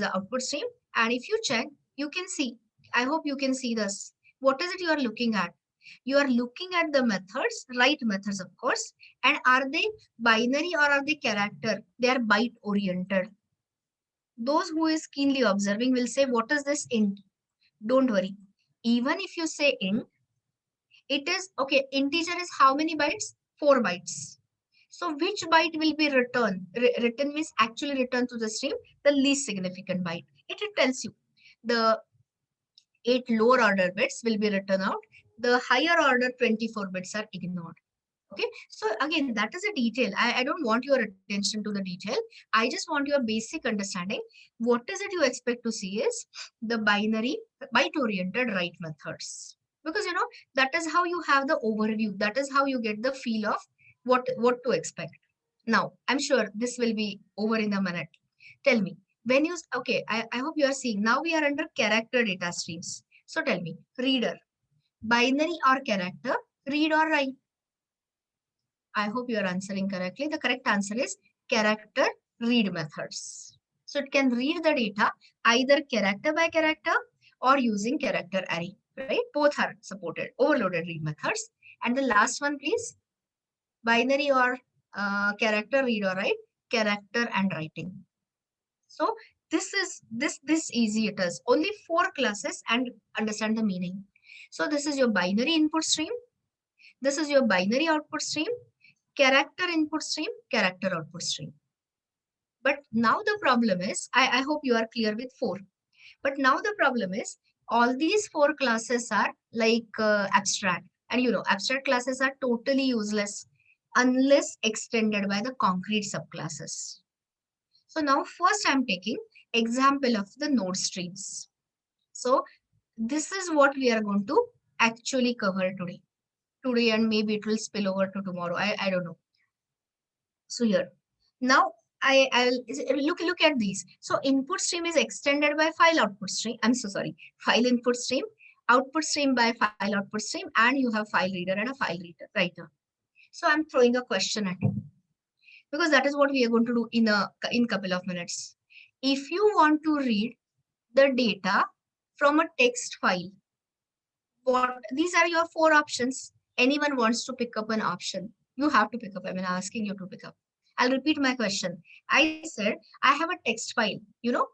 the output stream. And if you check, you can see, I hope you can see this. What is it you are looking at? You are looking at the methods, write methods, of course. And are they binary or are they character? They are byte oriented. Those who is keenly observing will say, what is this int? Don't worry. Even if you say int, it is, okay, integer is how many bytes? 4 bytes. So which byte will be returned? Written means actually returned to the stream, the least significant byte. It tells you the 8 lower order bits will be written out. The higher order 24 bits are ignored. Okay, so again, that is a detail. I don't want your attention to the detail. I just want your basic understanding. What is it you expect to see is the binary byte oriented write methods. because that is how you have the overview. That is how you get the feel of what to expect. Now, I'm sure this will be over in a minute. Tell me, when you, okay, I hope you are seeing. Now we are under character data streams. So tell me, reader, binary or character, read or write? I hope you are answering correctly. The correct answer is character read methods. So it can read the data either character by character or using character array, right? Both are supported, overloaded read methods. And the last one, please, binary or character read or write, character and writing. So this easy it is. Only 4 classes and understand the meaning. So this is your binary input stream. This is your binary output stream, character input stream, character output stream. But now the problem is, I hope you are clear with 4. But now the problem is, all these 4 classes are like abstract. And abstract classes are totally useless unless extended by the concrete subclasses. So now first I'm taking example of the node streams. So this is what we are going to actually cover today. Today, and maybe it will spill over to tomorrow. I don't know. So here, now I'll look at these. So input stream is extended by file output stream. I'm so sorry, file input stream, output stream by file output stream, and you have file reader and a file reader writer. So I'm throwing a question at you because that is what we are going to do in couple of minutes. If you want to read the data from a text file, what these are your 4 options. Anyone wants to pick up an option, you have to pick up. I'm asking you to pick up. I'll repeat my question. I said I have a text file,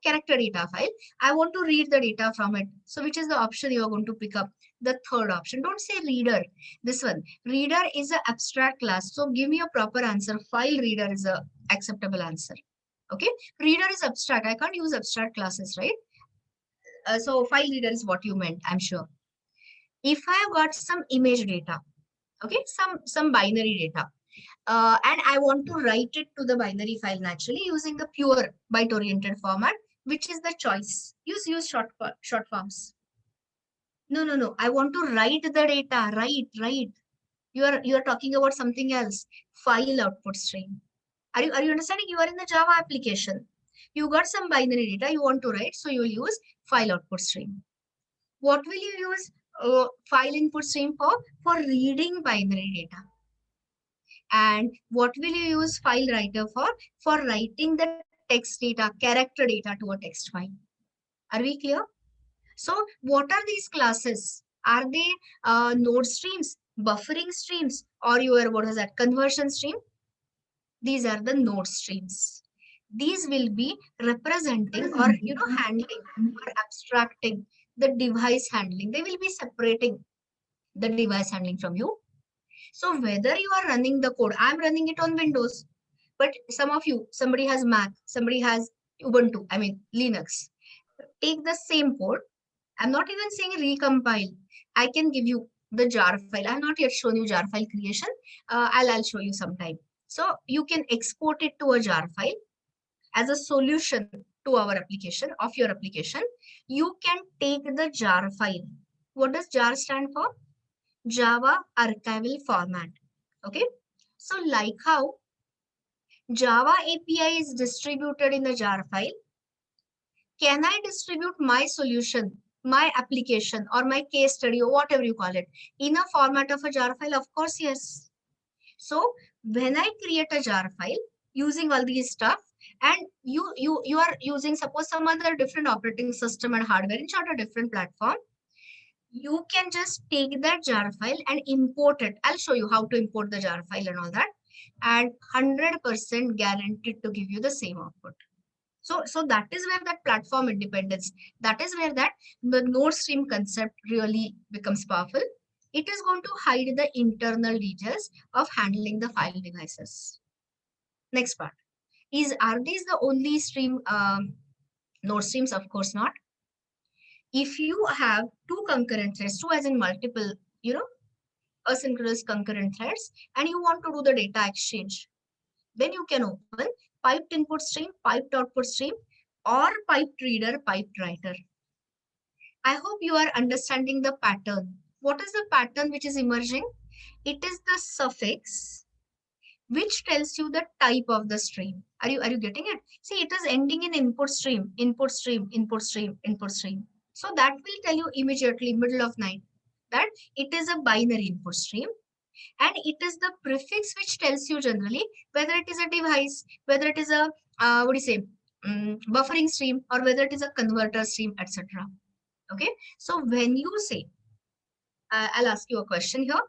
character data file. I want to read the data from it. So which is the option you are going to pick up? The third option. Don't say reader. This one, reader is an abstract class. So give me a proper answer. File reader is a acceptable answer. Okay, reader is abstract. I can't use abstract classes, right? So file reader is what you meant, I'm sure. If I have got some image data, okay, some binary data, and I want to write it to the binary file naturally using the pure byte oriented format, which is the choice. Use short forms. No. I want to write the data. Write. You are talking about something else. File output stream. Are you understanding? You are in the Java application. You got some binary data you want to write, so you will use file output stream. What will you use file input stream for? For reading binary data. And what will you use file writer for? For writing the text data, character data to a text file. Are we clear? So what are these classes? Are they node streams, buffering streams, or your, what is that, conversion stream? These are the node streams. These will be representing or handling or abstracting the device handling. They will be separating the device handling from you. So whether you are running the code, I'm running it on Windows, but somebody has Mac, somebody has Ubuntu, I mean Linux. Take the same code. I'm not even saying recompile. I can give you the jar file. I have not yet shown you jar file creation. I'll show you sometime. So you can export it to a jar file as a solution to our application, of your application. You can take the jar file. What does jar stand for? Java archival format. Okay. So like how Java API is distributed in the jar file, can I distribute my solution, my application, or my case study, or whatever you call it, in a format of a jar file? Of course, yes. So when I create a jar file using all these stuff, and you are using, suppose, some other different operating system and hardware, in short, a different platform, you can just take that jar file and import it. I'll show you how to import the jar file and all that, and 100% guaranteed to give you the same output. So that is where that platform independence, that is where that the node stream concept really becomes powerful. It is going to hide the internal details of handling the file devices. Next part is, are these the only stream node streams? Of course not. If you have 2 concurrent threads, 2 as in multiple, asynchronous concurrent threads, and you want to do the data exchange, then you can open piped input stream, piped output stream, or piped reader, piped writer. I hope you are understanding the pattern. What is the pattern which is emerging? It is the suffix which tells you the type of the stream. Are you getting it? See, it is ending in input stream, input stream, input stream, input stream. So that will tell you immediately, middle of night, that it is a binary input stream, and it is the prefix which tells you generally whether it is a device, whether it is a what do you say, buffering stream, or whether it is a converter stream, etc. Okay, so when you say, I'll ask you a question here.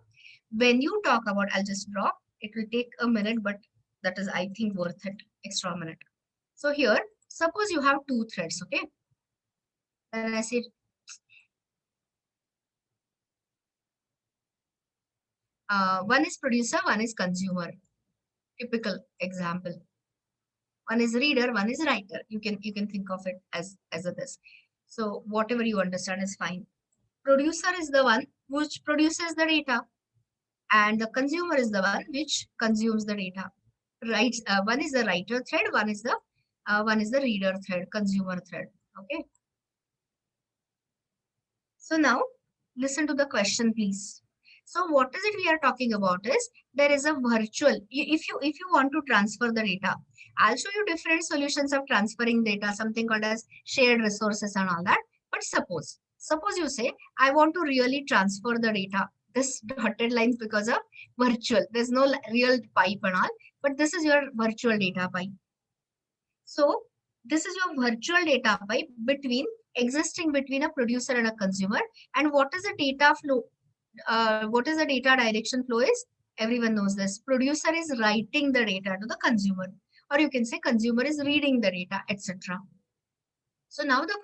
When you talk about, I'll just draw. It will take a minute, but that is, I think, worth it. Extra minute. So here, suppose you have two threads. Okay, and I say one is producer, one is consumer. Typical example. One is reader, one is writer. You can think of it as a this. So whatever you understand is fine. Producer is the one which produces the data, and the consumer is the one which consumes the data. Right? One is the writer thread, one is the reader thread, consumer thread. Okay. So now listen to the question, please. So what is it we are talking about is there is a virtual, if you want to transfer the data, I'll show you different solutions of transferring data, something called as shared resources and all that. But suppose you say, I want to really transfer the data. This dotted lines because of virtual. There's no real pipe and all, but this is your virtual data pipe. So this is your virtual data pipe existing between a producer and a consumer. And what is the data flow? What is the data direction flow is? Everyone knows this. Producer is writing the data to the consumer, or you can say consumer is reading the data, etc. So now the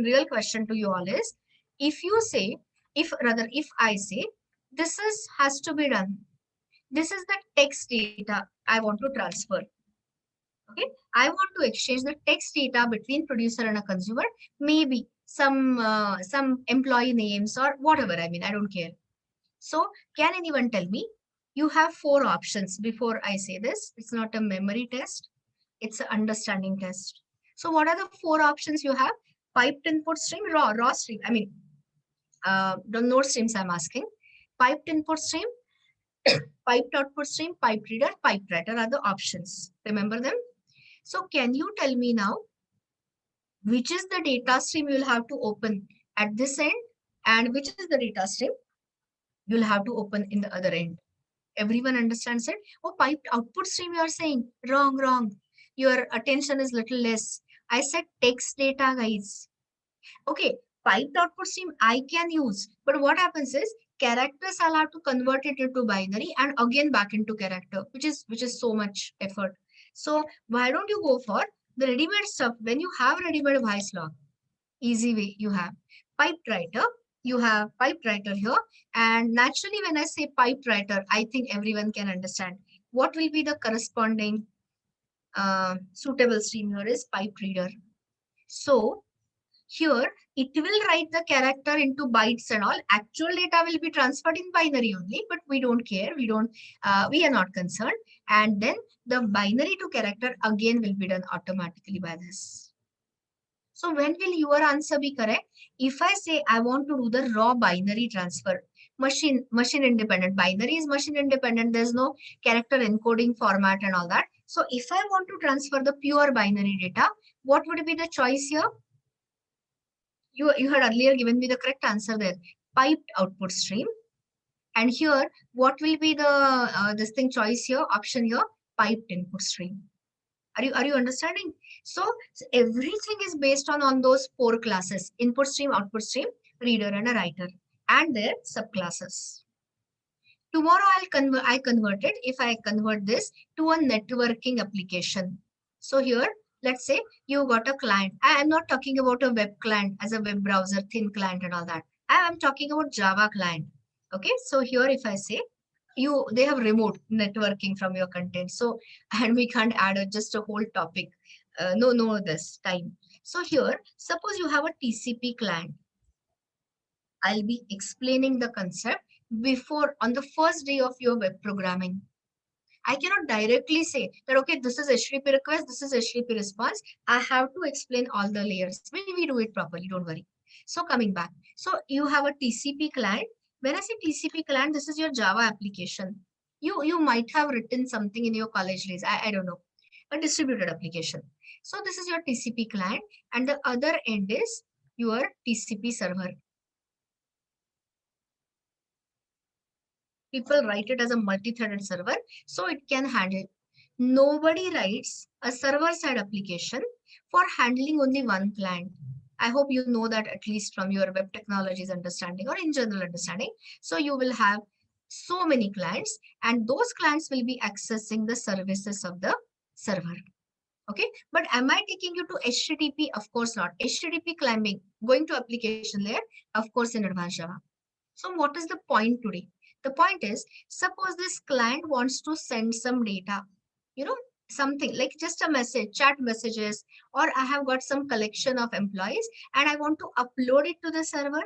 real question to you all is, if you say, if I say, this is has to be done. This is the text data I want to transfer. Okay, I want to exchange the text data between producer and a consumer, maybe some employee names or whatever. I mean, I don't care. So can anyone tell me? You have four options before I say this. It's not a memory test. It's an understanding test. So what are the four options you have? Piped input stream, raw stream. I mean, the node streams I'm asking. Piped input stream, piped output stream, piped reader, piped writer are the options. Remember them? So can you tell me now, which is the data stream you'll have to open at this end, and which is the data stream you'll have to open in the other end? Everyone understands it? Oh, piped output stream you are saying. Wrong, wrong. Your attention is little less. I said text data, guys. Okay, piped output stream I can use, but what happens is characters I'll have to convert it into binary and again back into character, which is so much effort. So why don't you go for the ready-made stuff? When you have ready-made voice log, easy way you have piped writer. You have piped writer here, and naturally when I say piped writer, I think everyone can understand what will be the corresponding suitable stream here is piped reader. So here, it will write the character into bytes and all. Actual data will be transferred in binary only, but we don't care. We are not concerned. And then the binary to character again will be done automatically by this. So when will your answer be correct? If I say I want to do the raw binary transfer, machine independent. Binary is machine independent. There's no character encoding format and all that. So if I want to transfer the pure binary data, what would be the choice here? You had earlier given me the correct answer there. Piped output stream. And here, what will be the this thing choice here? Option here, piped input stream. Are you understanding? So everything is based on those four classes: input stream, output stream, reader, and a writer, and their subclasses. Tomorrow I convert it, if I convert this to a networking application. So here, let's say you got a client. I am not talking about a web client as a web browser, thin client and all that. I am talking about Java client. Okay, so here if I say they have removed networking from your content. So, and we can't add just a whole topic. No, this time. So here, suppose you have a TCP client. I'll be explaining the concept before on the first day of your web programming. I cannot directly say that, okay, this is HTTP request, this is HTTP response. I have to explain all the layers. We do it properly, don't worry. So coming back, so you have a TCP client. When I say TCP client, this is your Java application. You might have written something in your college days. I don't know, a distributed application. So this is your TCP client, and the other end is your TCP server. People write it as a multi-threaded server, so it can handle. Nobody writes a server-side application for handling only one client. I hope you know that at least from your web technologies understanding or in general understanding. So you will have so many clients, and those clients will be accessing the services of the server. Okay, but am I taking you to HTTP? Of course not. HTTP climbing, going to application layer, of course in advanced Java. So what is the point today? The point is, suppose this client wants to send some data, you know, something like just a message, chat messages, or I have got some collection of employees and I want to upload it to the server.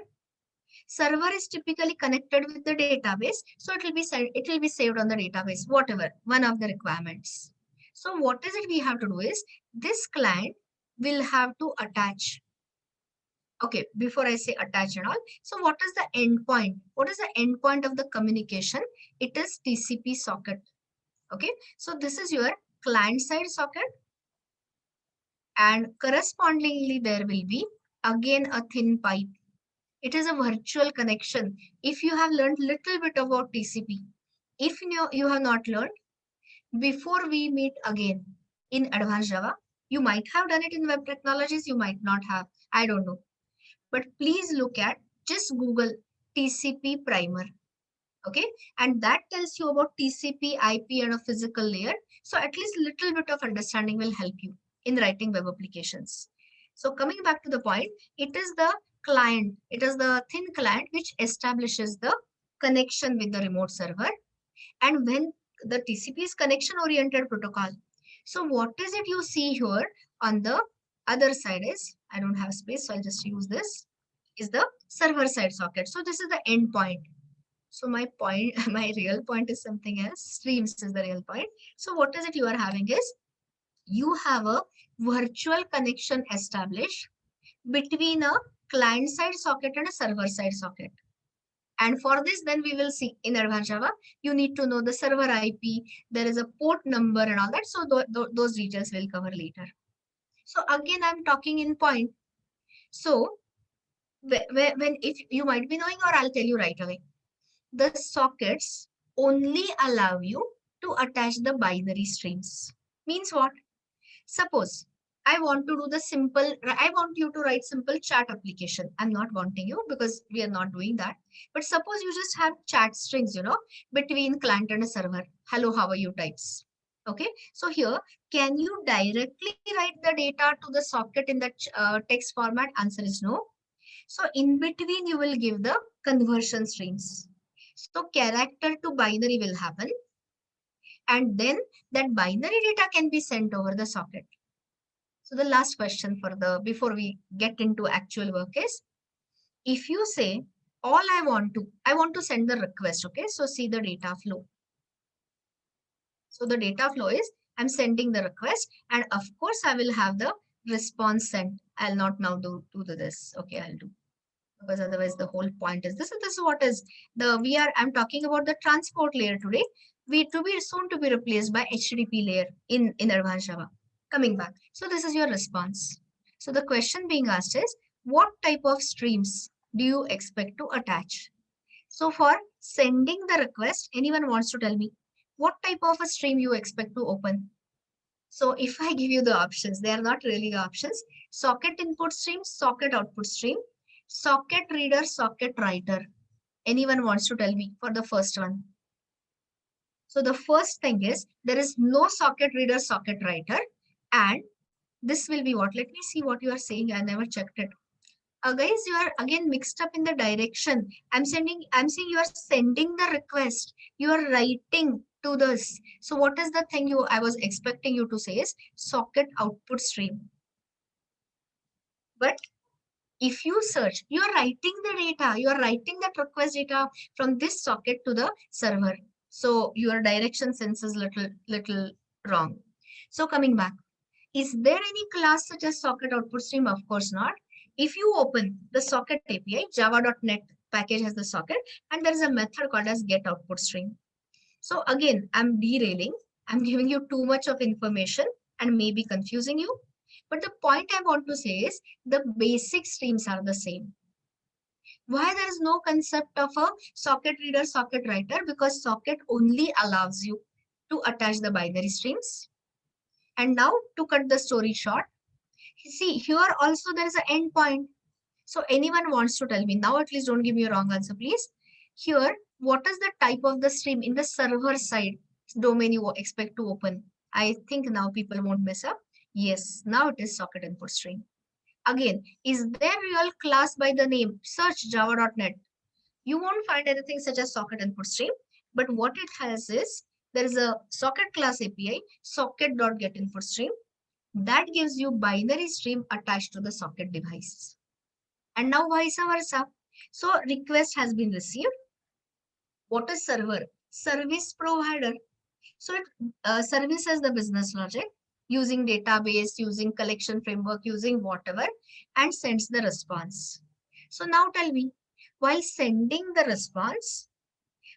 Server is typically connected with the database, so it will be saved on the database, whatever, one of the requirements. So what is it we have to do is, this client will have to attach. Okay, before I say attach and all, so what is the endpoint? What is the endpoint of the communication? It is TCP socket. Okay, so this is your client side socket, and correspondingly there will be again a thin pipe. It is a virtual connection. If you have learned little bit about TCP, if you have not learned, before we meet again in advanced Java, you might have done it in web technologies, you might not have, I don't know. But please look at, just Google TCP primer. Okay, and that tells you about TCP, IP, and a physical layer. So at least little bit of understanding will help you in writing web applications. So coming back to the point, it is the client, it is the thin client which establishes the connection with the remote server. And when the TCP is connection oriented protocol, so what is it you see here on the other side is, I don't have space, so I'll just use this, is the server side socket. So this is the endpoint. So my point, my real point is something else. Streams is the real point. So what is it you are having is, you have a virtual connection established between a client side socket and a server side socket. And for this, then we will see in advanced Java, you need to know the server IP, there is a port number and all that. So those details will cover later. So again, I'm talking in point. So when if you might be knowing, or I'll tell you right away, the sockets only allow you to attach the binary streams. Means what? Suppose I want to do the simple, I want you to write simple chat application. I'm not wanting you because we are not doing that. But suppose you just have chat strings, between client and a server. Hello, how are you types. Okay, so here, can you directly write the data to the socket in the text format? Answer is no. So in between, you will give the conversion streams. So character to binary will happen. And then that binary data can be sent over the socket. So the last question before we get into actual work is, if you say I want to send the request. Okay, so see the data flow. So the data flow is, I'm sending the request, and of course I will have the response sent. I'll not now do this. Okay, I'll do, because otherwise the whole point is this is what is I'm talking about the transport layer today. We to be soon to be replaced by HTTP layer in advanced Java. Coming back, so this is your response. So the question being asked is, what type of streams do you expect to attach? So for sending the request, anyone wants to tell me what type of a stream you expect to open? So if I give you the options, they are not really the options. Socket input stream, socket output stream, socket reader, socket writer. Anyone wants to tell me for the first one? So the first thing is, there is no socket reader, socket writer, and this will be what? Let me see what you are saying. I never checked it. Guys, you are again mixed up in the direction. I'm saying you are sending the request. You are writing to this. So what is the thing I was expecting you to say is socket output stream. But if you search, you are writing the data, you are writing that request data from this socket to the server. So your direction sense is little wrong. So coming back, is there any class such as socket output stream? Of course not. If you open the socket API, java.net package has the socket, and there is a method called as get output stream. So again, I'm derailing. I'm giving you too much of information and maybe confusing you. But the point I want to say is the basic streams are the same. Why there is no concept of a socket reader, socket writer? Because socket only allows you to attach the binary streams. And now to cut the story short, see here also there is an endpoint. So anyone wants to tell me now, at least don't give me a wrong answer, please. Here, what is the type of the stream in the server side domain you expect to open? I think now people won't mess up. Yes, now it is socket input stream. Again, is there real class by the name? Search java.net. You won't find anything such as socket input stream, but what it has is there is a socket class API, socket.getInputStream, that gives you binary stream attached to the socket device. And now vice versa. So request has been received. What is server? Service provider. So it services the business logic using database, using collection framework, using whatever, and sends the response. So now tell me, while sending the response,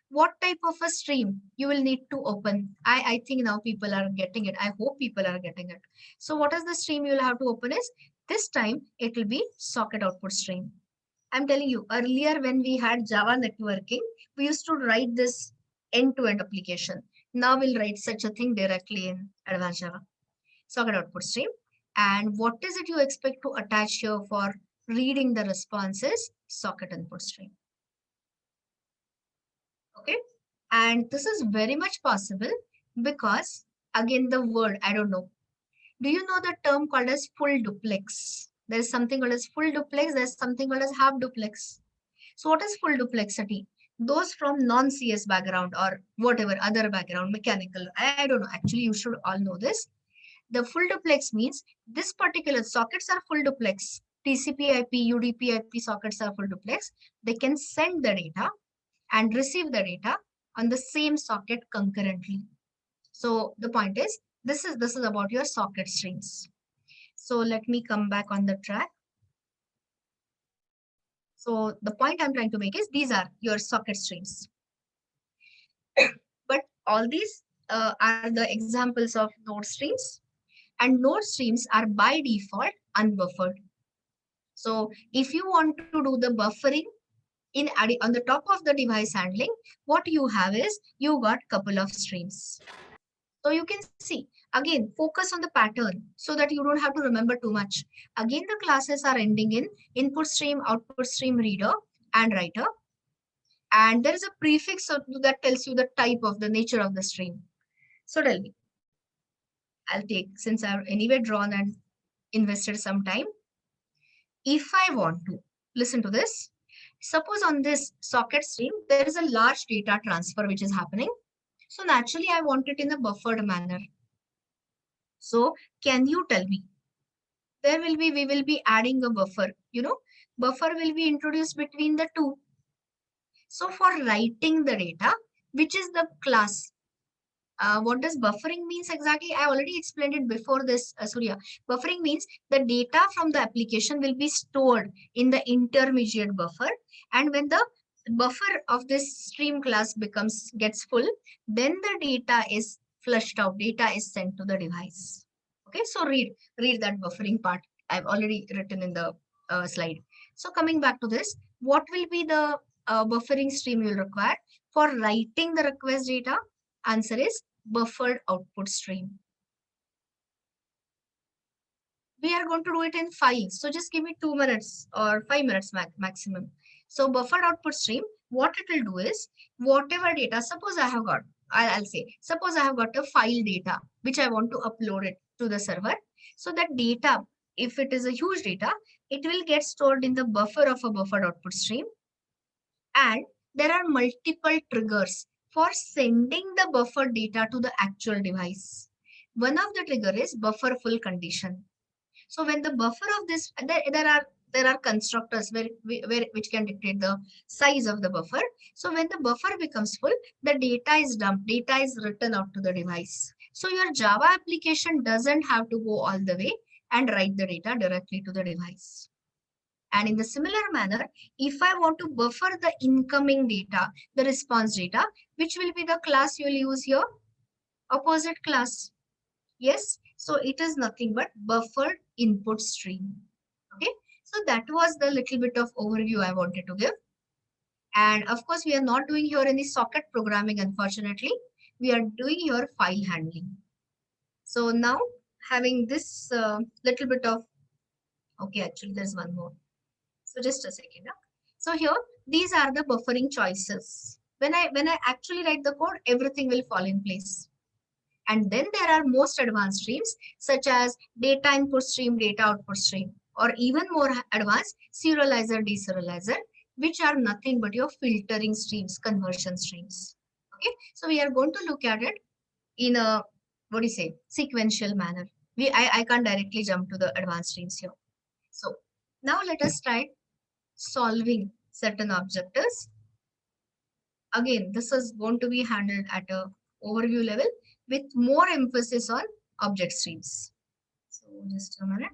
what type of a stream you will need to open? I think now people are getting it. I hope people are getting it. So what is the stream you will have to open is, this time it will be socket output stream. I'm telling you, earlier when we had Java networking, we used to write this end-to-end application. Now we'll write such a thing directly in advanced Java. Socket output stream. And what is it you expect to attach here for reading the responses? Socket input stream. Okay. And this is very much possible because, again, the word, I don't know. Do you know the term called as full duplex? There is something called as full duplex. There's something called as half duplex. So what is full duplexity? Those from non-CS background or whatever other background, mechanical, I don't know. Actually, you should all know this. The full duplex means this particular sockets are full duplex. TCP/IP, UDP/IP sockets are full duplex. They can send the data and receive the data on the same socket concurrently. So the point is, this is about your socket streams. So let me come back on the track. So the point I'm trying to make is these are your socket streams. But all these are the examples of node streams, and node streams are by default unbuffered. So if you want to do the buffering on the top of the device handling, what you have is you got couple of streams. So you can see, again, focus on the pattern so that you don't have to remember too much. Again, the classes are ending in input stream, output stream, reader, and writer. And there is a prefix that tells you the type of the nature of the stream. So tell me, I'll take, since I've anyway drawn and invested some time. If I want to, listen to this. Suppose on this socket stream, there is a large data transfer which is happening. So naturally, I want it in a buffered manner. So can you tell me, we will be adding a buffer, buffer will be introduced between the two. So for writing the data, which is the class, what does buffering means exactly? I already explained it before this, Surya. Buffering means the data from the application will be stored in the intermediate buffer. And when the buffer of this stream class gets full, then the data is flushed out, data is sent to the device. Okay, so read that buffering part. I've already written in the slide. So coming back to this, what will be the buffering stream you'll require for writing the request data? Answer is buffered output stream. We are going to do it in files. So just give me 2 minutes or 5 minutes maximum. So buffered output stream, what it will do is whatever data, suppose I have got, I'll say, suppose I have got a file data, which I want to upload it to the server. So that data, if it is a huge data, it will get stored in the buffer of a buffered output stream. And there are multiple triggers for sending the buffer data to the actual device. One of the trigger is buffer full condition. So when the buffer of this, there are constructors which can dictate the size of the buffer. So when the buffer becomes full, the data is dumped, data is written out to the device. So your Java application doesn't have to go all the way and write the data directly to the device. And in the similar manner, if I want to buffer the incoming data, the response data, which will be the class you will use here? Opposite class. Yes, so it is nothing but buffered input stream. Okay, so that was the little bit of overview I wanted to give. And of course, we are not doing here any socket programming, unfortunately. We are doing here file handling. So now having this little bit of, okay, actually there's one more. So just a second. So here, these are the buffering choices. When I actually write the code, everything will fall in place. And then there are most advanced streams such as data input stream, data output stream, or even more advanced serializer, deserializer, which are nothing but your filtering streams, conversion streams. Okay, so we are going to look at it in a, what do you say, sequential manner. I can't directly jump to the advanced streams here. So now let us try solving certain objectives. Again, this is going to be handled at a overview level with more emphasis on object streams. So just a minute.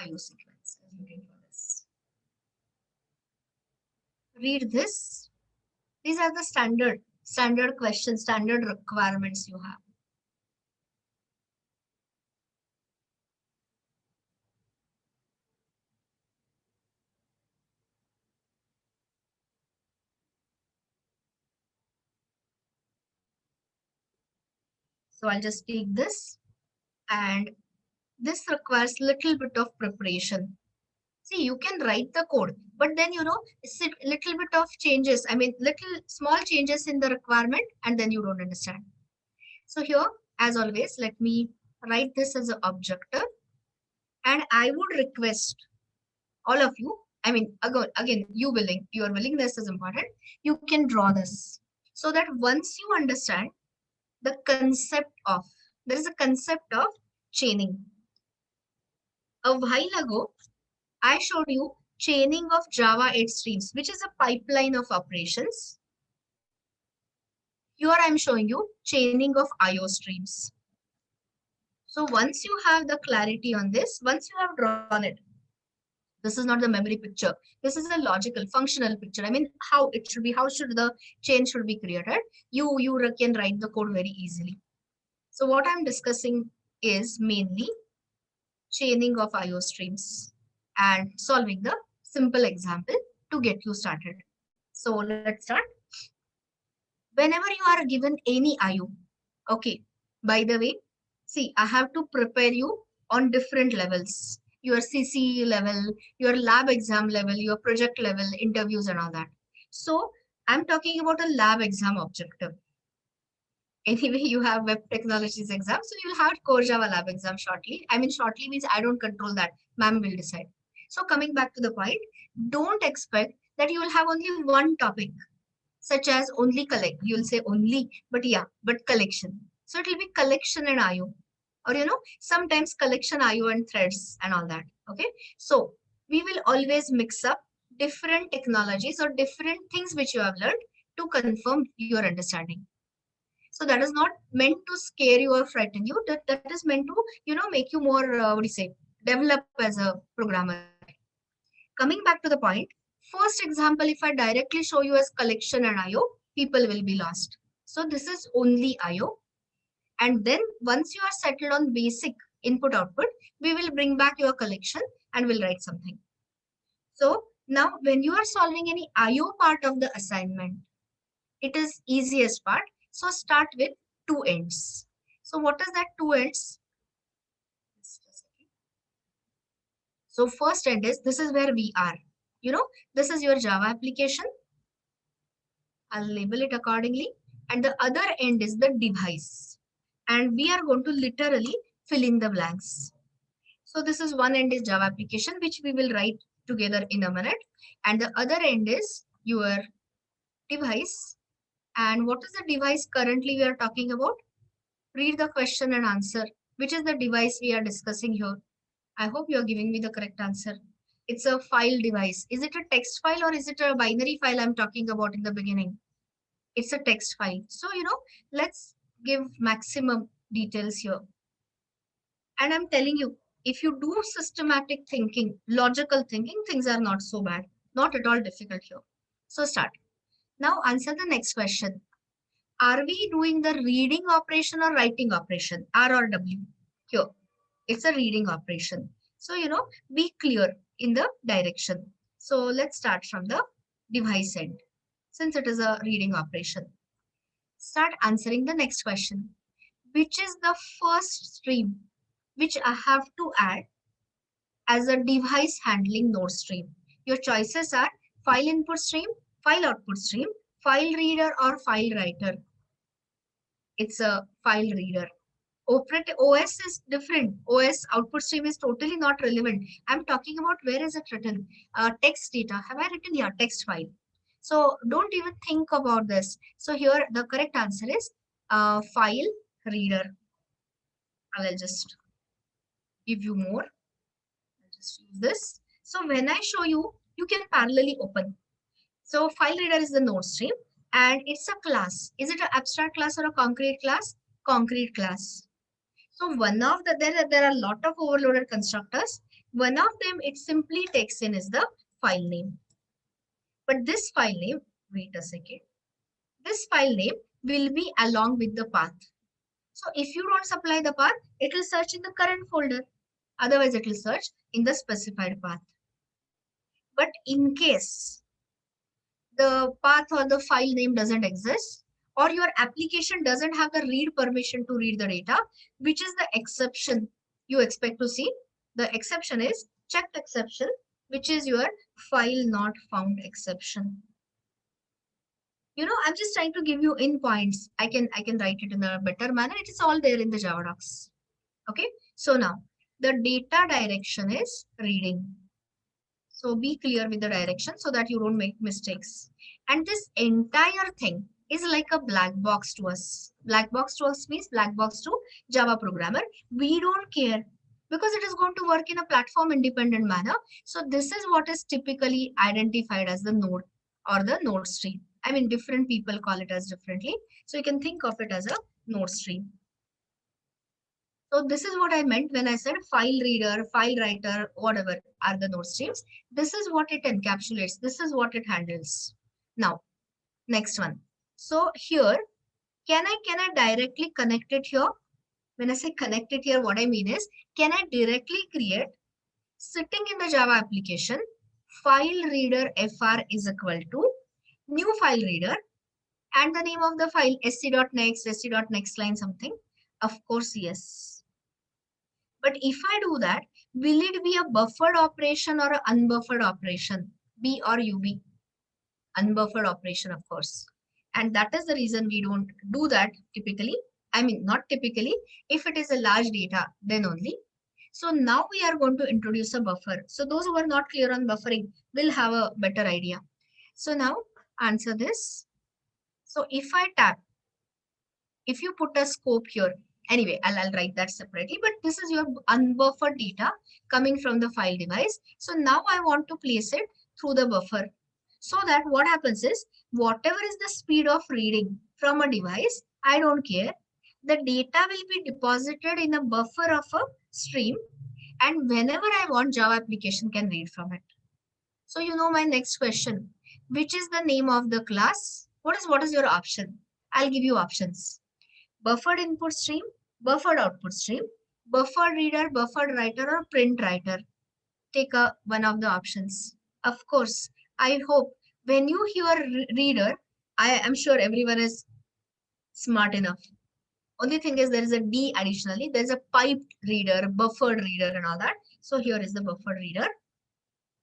IO sequence. I was looking for this. Read this. These are the standard questions, standard requirements you have. So I'll just take this, and this requires little bit of preparation. See, you can write the code, but then it's a little bit of changes. I mean, little small changes in the requirement, and then you don't understand. So here, as always, let me write this as an objective, and I would request all of you. I mean, again, your willingness is important. You can draw this so that once you understand the concept of, there is a concept of chaining. A while ago, I showed you chaining of Java 8 streams, which is a pipeline of operations. Here I'm showing you chaining of IO streams. So once you have the clarity on this, once you have drawn it, this is not the memory picture. This is a logical, functional picture. I mean, how it should be, how should the chain should be created. You can write the code very easily. So what I'm discussing is mainly chaining of IO streams and solving the simple example to get you started. So let's start. Whenever you are given any IO, okay, by the way, see, I have to prepare you on different levels. Your CCE level, your lab exam level, your project level, interviews and all that. So I'm talking about a lab exam objective. Anyway, you have web technologies exam, so you'll have core Java lab exam shortly. I mean, shortly means I don't control that. Ma'am will decide. So coming back to the point, don't expect that you will have only one topic, such as only collect. You'll say only, but yeah, but collection. So it will be collection and IO, or sometimes collection, IO, and threads and all that. Okay, so we will always mix up different technologies or different things which you have learned to confirm your understanding. So that is not meant to scare you or frighten you. That is meant to, make you more, what do you say, develop as a programmer. Coming back to the point, first example, if I directly show you as collection and IO, people will be lost. So this is only IO. And then once you are settled on basic input output, we will bring back your collection and we'll write something. So now when you are solving any IO part of the assignment, it is easiest part. So start with two ends. So what is that two ends? So first end is, this is where we are. This is your Java application. I'll label it accordingly. And the other end is the device. And we are going to literally fill in the blanks. So this is one end is Java application, which we will write together in a minute. And the other end is your device. And what is the device currently we are talking about? Read the question and answer. Which is the device we are discussing here? I hope you are giving me the correct answer. It's a file device. Is it a text file or is it a binary file I'm talking about in the beginning? It's a text file. So, let's give maximum details here. And I'm telling you, if you do systematic thinking, logical thinking, things are not so bad. Not at all difficult here. So start. Now answer the next question. Are we doing the reading operation or writing operation? R or W? Here, it's a reading operation. So, be clear in the direction. So let's start from the device end. Since it is a reading operation, start answering the next question. Which is the first stream which I have to add as a device handling node stream? Your choices are file input stream, file output stream, file reader, or file writer. It's a file reader. Operating OS is different. OS output stream is totally not relevant. I'm talking about where is it written? Text data. Have I written here? Text file. So don't even think about this. So here the correct answer is file reader. I'll just give you more. I'll just use this. So when I show you, you can parallelly open. So file reader is the node stream and it's a class. Is it an abstract class or a concrete class? Concrete class. So one of the, there are a lot of overloaded constructors. One of them it simply takes in is the file name. But this file name, wait a second. This file name will be along with the path. So if you don't supply the path, it will search in the current folder. Otherwise, it will search in the specified path. But in case the path or the file name doesn't exist, or your application doesn't have the read permission to read the data, which is the exception you expect to see. The exception is checked exception, which is your file not found exception. I'm just trying to give you in points. I can write it in a better manner. It is all there in the Java docs. Okay. So now the data direction is reading. So be clear with the direction so that you don't make mistakes. And this entire thing is like a black box to us. Black box to us means black box to Java programmer. We don't care because it is going to work in a platform independent manner. So this is what is typically identified as the node or the node stream. I mean, different people call it as differently. So you can think of it as a node stream. So this is what I meant when I said file reader, file writer, whatever are the node streams. This is what it encapsulates. This is what it handles. Now, next one. So here, can I directly connect it here? When I say connect it here, what I mean is, can I directly create sitting in the Java application, file reader fr is equal to new file reader and the name of the file sc.next, sc.next line something? Of course, yes. But if I do that, will it be a buffered operation or an unbuffered operation? B or UB? Unbuffered operation, of course. And that is the reason we don't do that typically. I mean, not typically. If it is a large data, then only. So now we are going to introduce a buffer. So those who are not clear on buffering will have a better idea. So now answer this. So if I tap, if you put a scope here, anyway, I'll write that separately, but this is your unbuffered data coming from the file device. So now I want to place it through the buffer so that what happens is whatever is the speed of reading from a device, I don't care. The data will be deposited in a buffer of a stream and whenever I want, Java application can read from it. So my next question, which is the name of the class? What is your option? I'll give you options. Buffered input stream, buffered output stream, buffered reader, buffered writer, or print writer. Take one of the options. Of course, I hope when you hear reader, I am sure everyone is smart enough. Only thing is there is a D additionally. There's a piped reader, buffered reader and all that. So here is the buffered reader.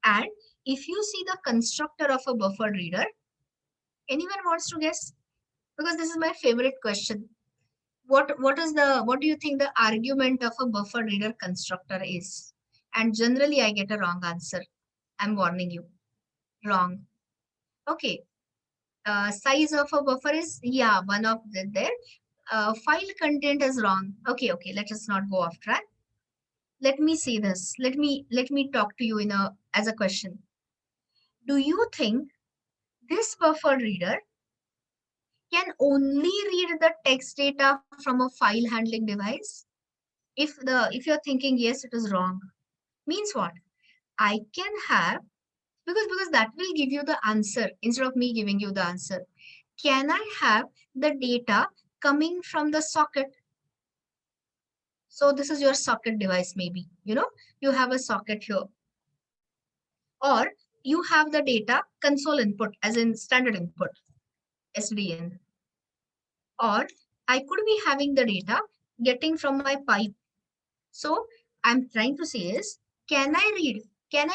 And if you see the constructor of a buffered reader, anyone wants to guess? Because this is my favorite question. What do you think the argument of a buffer reader constructor is? And generally I get a wrong answer. I'm warning you. Wrong. Okay. Size of a buffer is, yeah, one of there. File content is wrong. Okay. Let us not go off track. Let me say this. Let me talk to you as a question. Do you think this buffer reader can only read the text data from a file handling device? If you're thinking yes, it is wrong, means what? I can have, because that will give you the answer instead of me giving you the answer. Can I have the data coming from the socket? So this is your socket device, maybe, you have a socket here, or you have the data console input as in standard input, SDN, or I could be having the data getting from my pipe. So I'm trying to say is, can I read? Can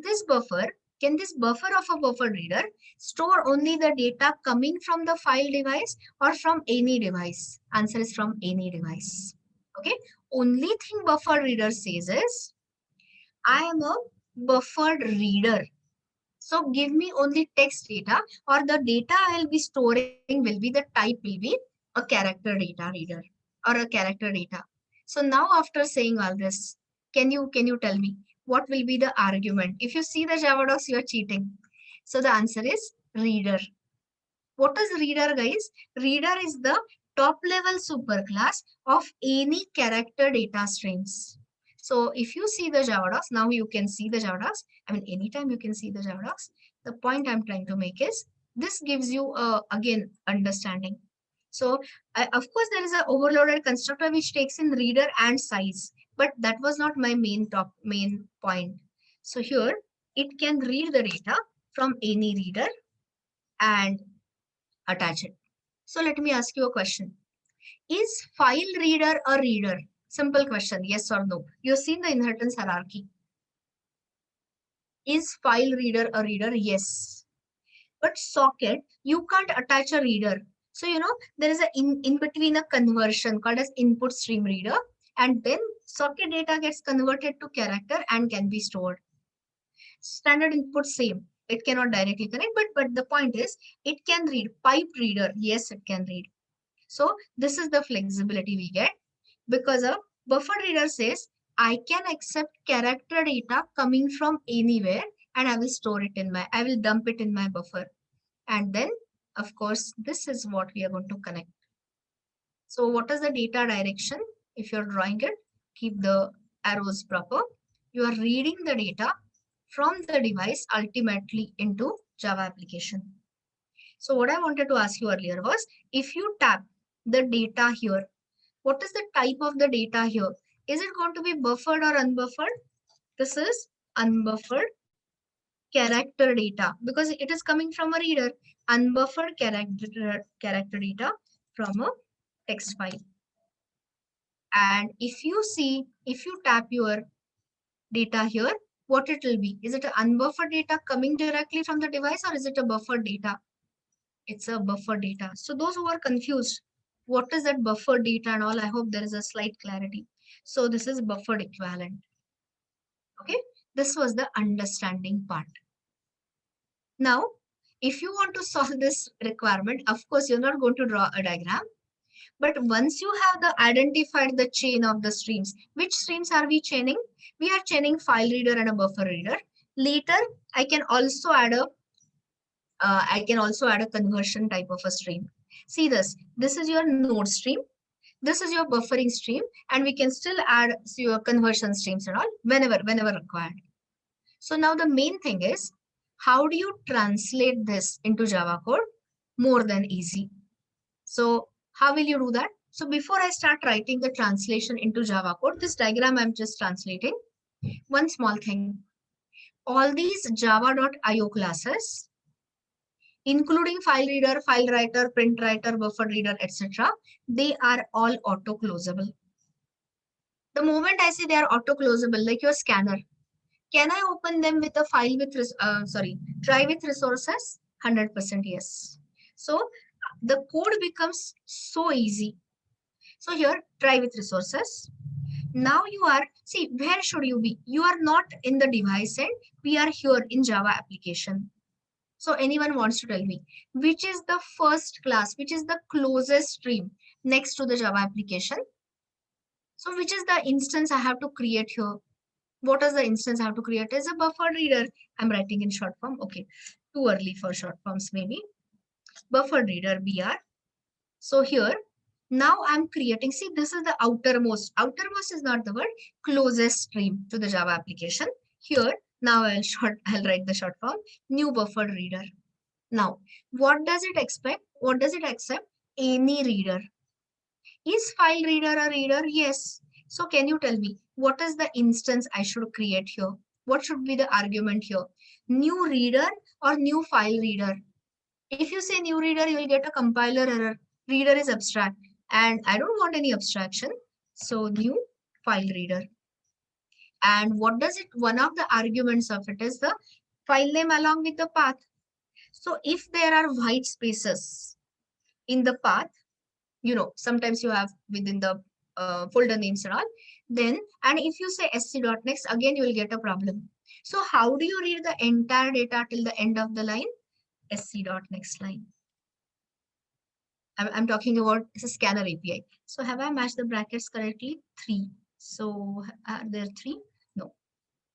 this buffer of a buffer reader store only the data coming from the file device or from any device? Answer is from any device. Okay. Only thing buffer reader says is, I am a buffered reader. So give me only text data, or the data I'll be storing will be, the type will be a character data reader or a character data. So now after saying all this, can you tell me what will be the argument? If you see the Java docs, you are cheating. So the answer is reader. What is reader, guys? Reader is the top level superclass of any character data streams. So if you see the Java docs, now you can see the Java docs. I mean, anytime you can see the Java docs. The point I'm trying to make is, this gives you again understanding. So of course there is an overloaded constructor which takes in reader and size, but that was not my main point. So here it can read the data from any reader and attach it. So let me ask you a question. Is file reader a reader? Simple question, yes or no. You've seen the inheritance hierarchy. Is file reader a reader? Yes. But socket, you can't attach a reader. So, there is a in between a conversion called as input stream reader, and then socket data gets converted to character and can be stored. Standard input same. It cannot directly connect, but the point is, it can read. Pipe reader, yes, it can read. So this is the flexibility we get, because a buffer reader says, I can accept character data coming from anywhere and I will dump it in my buffer. And then, of course, this is what we are going to connect. So what is the data direction? If you're drawing it, keep the arrows proper. You are reading the data from the device ultimately into Java application. So what I wanted to ask you earlier was, if you tap the data here, what is the type of the data here? Is it going to be buffered or unbuffered? This is unbuffered character data, because it is coming from a reader. Unbuffered character data from a text file. And if you tap your data here, what it will be? Is it an unbuffered data coming directly from the device, or is it a buffered data? It's a buffer data. So those who are confused, what is that buffer data and all, I hope there is a slight clarity. So this is buffered equivalent. Okay, this was the understanding part. Now, if you want to solve this requirement, of course, you're not going to draw a diagram. But once you have identified the chain of the streams, which streams are we chaining? We are chaining file reader and a buffer reader. Later, I can also add a conversion type of a stream. See this. This is your node stream. This is your buffering stream, and we can still add your conversion streams and all whenever required. So now the main thing is, how do you translate this into Java code? More than easy. So how will you do that? So before I start writing the translation into Java code, this diagram I'm just translating. One small thing. All these java.io classes, including file reader, file writer, print writer, buffer reader, etc., they are all auto-closable. The moment I say they are auto-closable, like your scanner, can I open them with a file with, try with resources? 100% yes. So the code becomes so easy. So here, try with resources. Now you are, see, where should you be? You are not in the device end. We are here in Java application. So anyone wants to tell me, which is the first class, which is the closest stream next to the Java application? So which is the instance I have to create here? What is the instance I have to create? As a buffer reader. I'm writing in short form. Okay, too early for short forms maybe. Buffer reader BR. So here Now I'm creating, see, this is the outermost. Outermost is not the word, closest stream to the Java application. Here, now I'll write the short form, new buffered reader. Now, what does it expect? What does it accept? Any reader. Is file reader a reader? Yes. So can you tell me, what is the instance I should create here? What should be the argument here? New reader or new file reader? If you say new reader, you will get a compiler error. Reader is abstract and I don't want any abstraction. So new file reader. And what does it, one of the arguments of it is the file name along with the path. So if there are white spaces in the path, sometimes you have within the folder names and all, then, and if you say sc.next, again, you will get a problem. So how do you read the entire data till the end of the line? sc.next line. I'm talking about this is scanner API. So have I matched the brackets correctly? 3. So are there 3? No.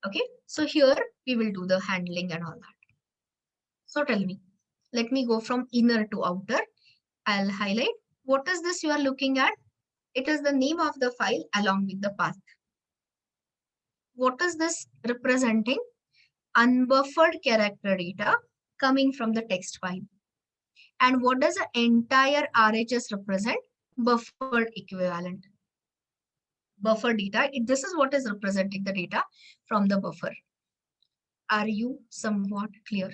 Okay. So here we will do the handling and all that. So tell me, let me go from inner to outer. I'll highlight. What is this you are looking at? It is the name of the file along with the path. What is this representing? Unbuffered character data coming from the text file. And what does the entire RHS represent? Buffered equivalent. Buffer data, this is what is representing the data from the buffer. Are you somewhat clear?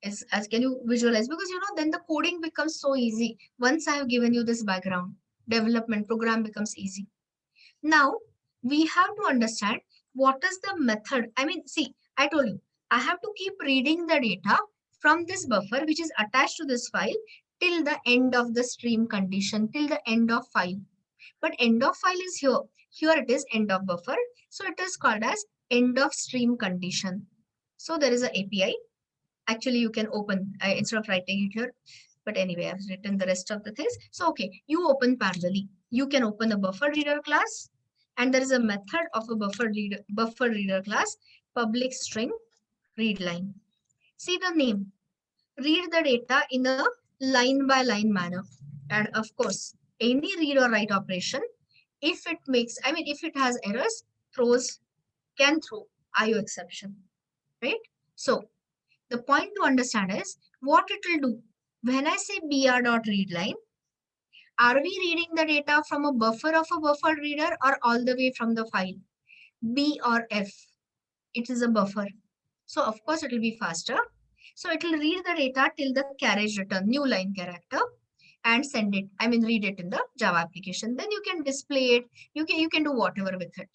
As can you visualize? Because then the coding becomes so easy. Once I have given you this background, development program becomes easy. Now we have to understand what is the method. I mean, see, I told you, I have to keep reading the data from this buffer, which is attached to this file till the end of the stream condition, till the end of file. But end of file is here. Here it is end of buffer. So it is called as end of stream condition. So there is an API. Actually, you can open, instead of writing it here, but anyway, I've written the rest of the things. So, okay, you open parallelly. You can open a buffer reader class, and there is a method of a buffer reader class, public string read line. See the name. Read the data in a line by line manner. And of course, any read or write operation, if it makes, if it has errors, can throw IO exception, right? So the point to understand is what it will do. When I say br.readline, are we reading the data from a buffer of a buffer reader or all the way from the file? B or F, it is a buffer. So of course it will be faster. So it will read the data till the carriage return, new line character, and send it, read it in the Java application. Then you can display it. You can do whatever with it.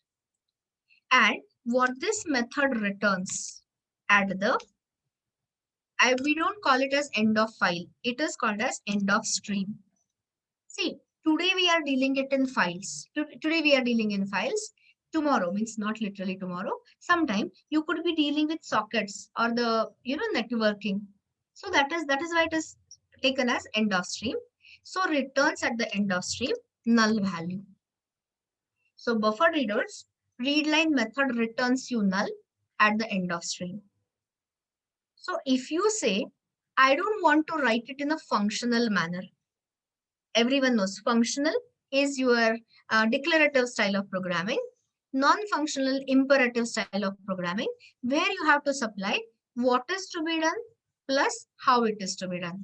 And what this method returns at the we don't call it as end of file. It is called as end of stream. See, today we are dealing it in files. Today we are dealing in files. Tomorrow means not literally tomorrow. Sometime you could be dealing with sockets or the networking. So that is why it is taken as end of stream. So returns at the end of stream null value. So buffer readers readline method returns you null at the end of stream. So if you say, I don't want to write it in a functional manner. Everyone knows functional is your declarative style of programming, non-functional imperative style of programming, where you have to supply what is to be done plus how it is to be done.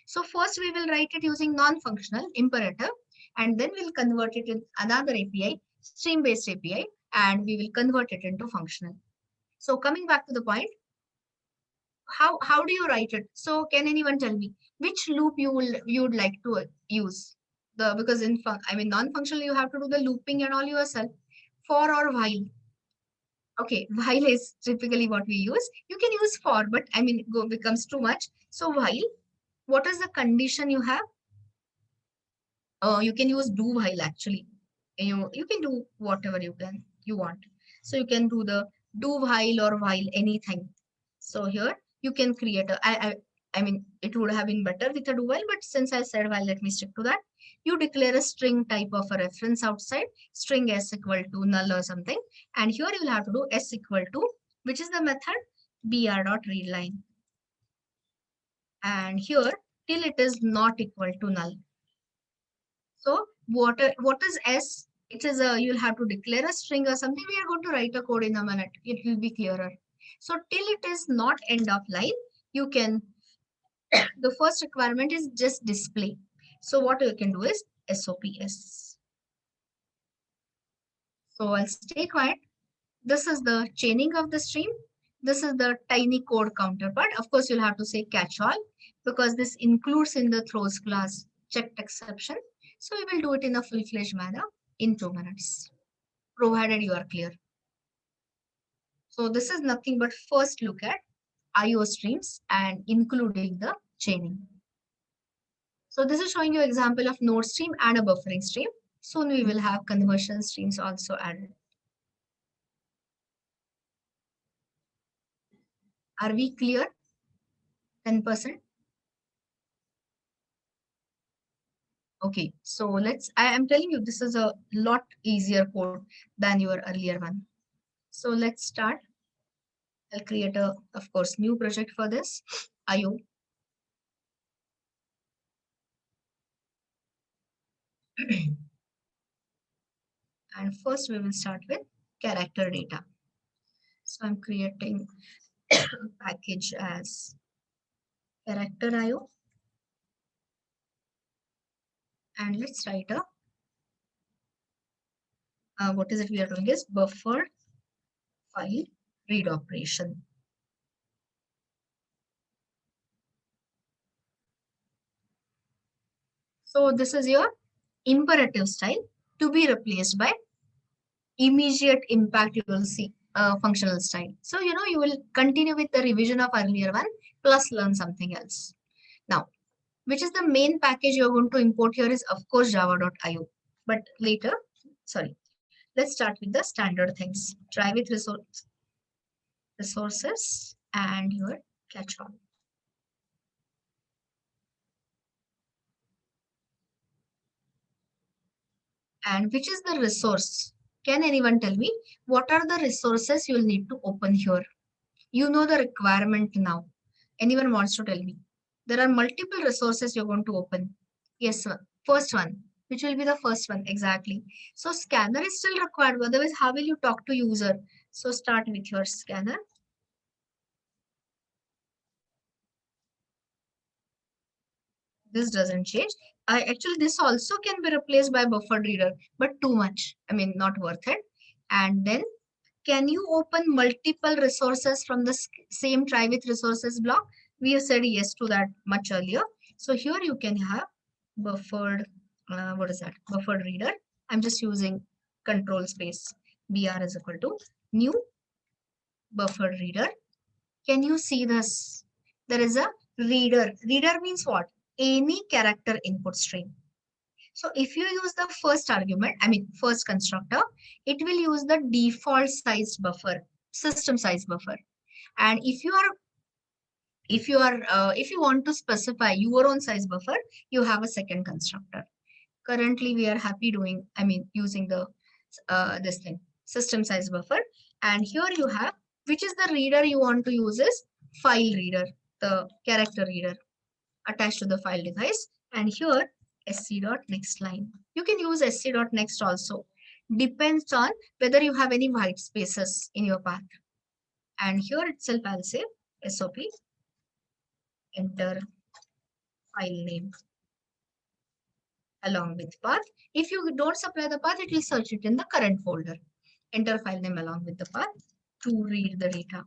So first we will write it using non-functional imperative, and then we'll convert it in another API, stream-based API, and we will convert it into functional. So coming back to the point, how do you write it? So can anyone tell me which loop you would like to use? Because in non-functional you have to do the looping and all yourself. For or while? Okay, while is typically what we use. You can use for, but go becomes too much. So while, what is the condition you have? You can use do while actually. You can do whatever you want. So you can do the do while or while anything. So here you can create it would have been better with a do while, but since I said while, let me stick to that. You declare a string type of a reference outside, string s equal to null or something, and here you will have to do s equal to, which is the method br.readline. And here till it is not equal to null. So what is S? It is a, you'll have to declare a string or something. We are going to write a code in a minute. It will be clearer. So till it is not end of line, you can, the first requirement is just display. So what you can do is SOPS. So I'll stay quiet. This is the chaining of the stream. This is the tiny code counterpart. Of course, you'll have to say catch all because this includes in the throws class checked exception. So we will do it in a full-fledged manner in 2 minutes, provided you are clear. So this is nothing but first look at IO streams and including the chaining. So this is showing you example of node stream and a buffering stream. Soon we will have conversion streams also added. Are we clear? 10%? Okay, so I am telling you, this is a lot easier code than your earlier one. So let's start. I'll create a, of course, new project for this, IO. And first we will start with character data. So I'm creating a package as character IO. And let's write a, what is it we are doing is buffer file read operation. So this is your imperative style to be replaced by immediate impact. You will see functional style. So, you will continue with the revision of earlier one plus learn something else. Now, which is the main package you're going to import here is of course java.io. But later, sorry, let's start with the standard things. Try with resources and your catch all. And which is the resource? Can anyone tell me what are the resources you'll need to open here? You know the requirement now. Anyone wants to tell me? There are multiple resources you're going to open. Yes, sir. First one. Which will be the first one? Exactly. So scanner is still required. Otherwise, how will you talk to user? So start with your scanner. This doesn't change. Actually, this also can be replaced by buffer reader, but too much. I mean, not worth it. And then can you open multiple resources from the same try with resources block? We have said yes to that much earlier. So here you can have buffered, what is that? Buffered reader. I'm just using control space. BR is equal to new buffered reader. Can you see this? There is a reader. Reader means what? Any character input stream. So if you use the first argument, I mean first constructor, it will use the default size buffer, system size buffer. And if you want to specify your own size buffer, you have a second constructor. Currently, we are happy doing, I mean, using the this thing, system size buffer. And here you have, which is the reader you want to use is file reader, the character reader attached to the file device. And here sc.next line. You can use sc.next also. Depends on whether you have any white spaces in your path. And here itself I'll say SOP, enter file name along with path. If you don't supply the path, it will search it in the current folder. Enter file name along with the path to read the data.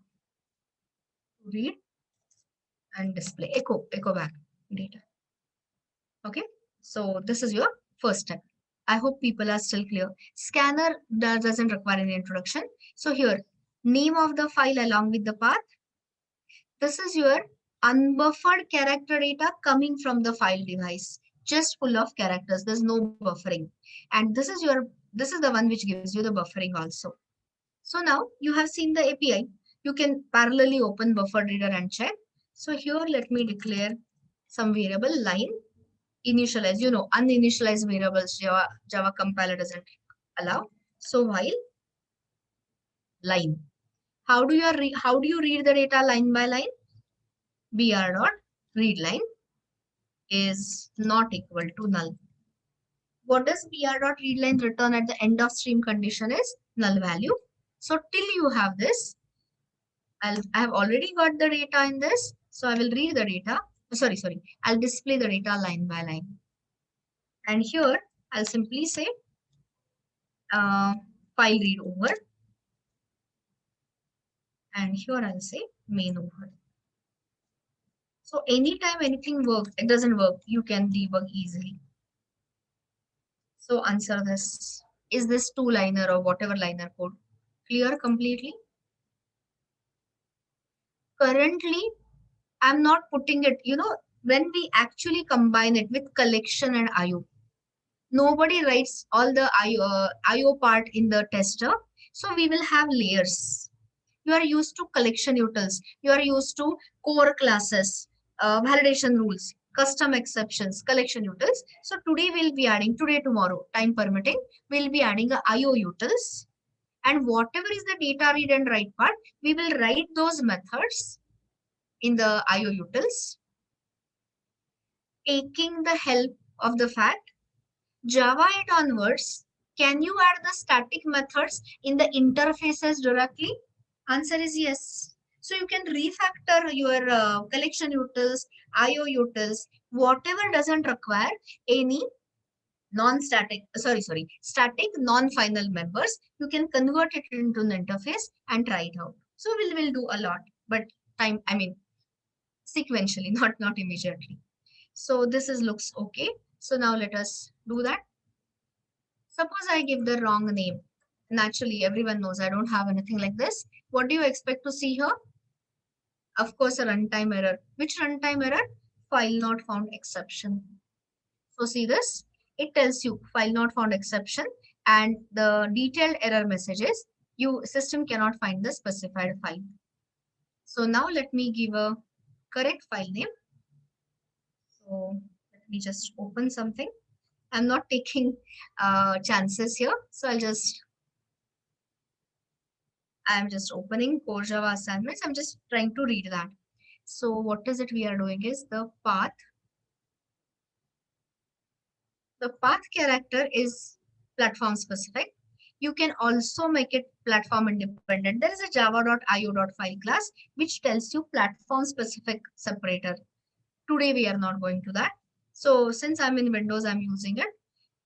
Read and display, echo back data. Okay, so this is your first step. I hope people are still clear. Scanner doesn't require any introduction. So here, name of the file along with the path. This is your unbuffered character data coming from the file device, just full of characters. There's no buffering. And this is the one which gives you the buffering also. So now you have seen the API. You can parallelly open buffer reader and check. So here, let me declare some variable line initialize. Uninitialized variables Java compiler doesn't allow. So while line, how do you read the data line by line? Br dot read line. is not equal to null. What does br.readLine return at the end of stream condition is null value. So till you have this, I have already got the data in this. So I will read the data. Sorry. I'll display the data line by line. And here I'll simply say file read over. And here I'll say main over. So anytime anything works, it doesn't work, you can debug easily. So answer this. Is this two-liner or whatever liner code clear completely? Currently, I'm not putting it, when we actually combine it with collection and IO, nobody writes all the IO part in the tester. So we will have layers. You are used to collection utils. You are used to core classes, validation rules, custom exceptions, collection utils. So today, tomorrow, time permitting, we'll be adding a IO utils. And whatever is the data read and write part, we will write those methods in the IO utils, taking the help of the fact Java 8 onwards, can you add the static methods in the interfaces directly? Answer is yes. So you can refactor your collection utils, IO utils, whatever doesn't require any non-static, static non-final members, you can convert it into an interface and try it out. So we'll do a lot, but sequentially, not immediately. So this is looks okay. So now let us do that. Suppose I give the wrong name. Naturally, everyone knows I don't have anything like this. What do you expect to see here? Of course, a runtime error. Which runtime error? File not found exception. So see this? It tells you file not found exception, and the detailed error messages, system cannot find the specified file. So now let me give a correct file name. So let me just open something. I'm not taking chances here. So I'm just opening core Java assignments. I'm just trying to read that. So what is it we are doing is the path. The path character is platform specific. You can also make it platform independent. There is a java.io.file class which tells you platform specific separator. Today we are not going to that. So since I'm in Windows, I'm using it.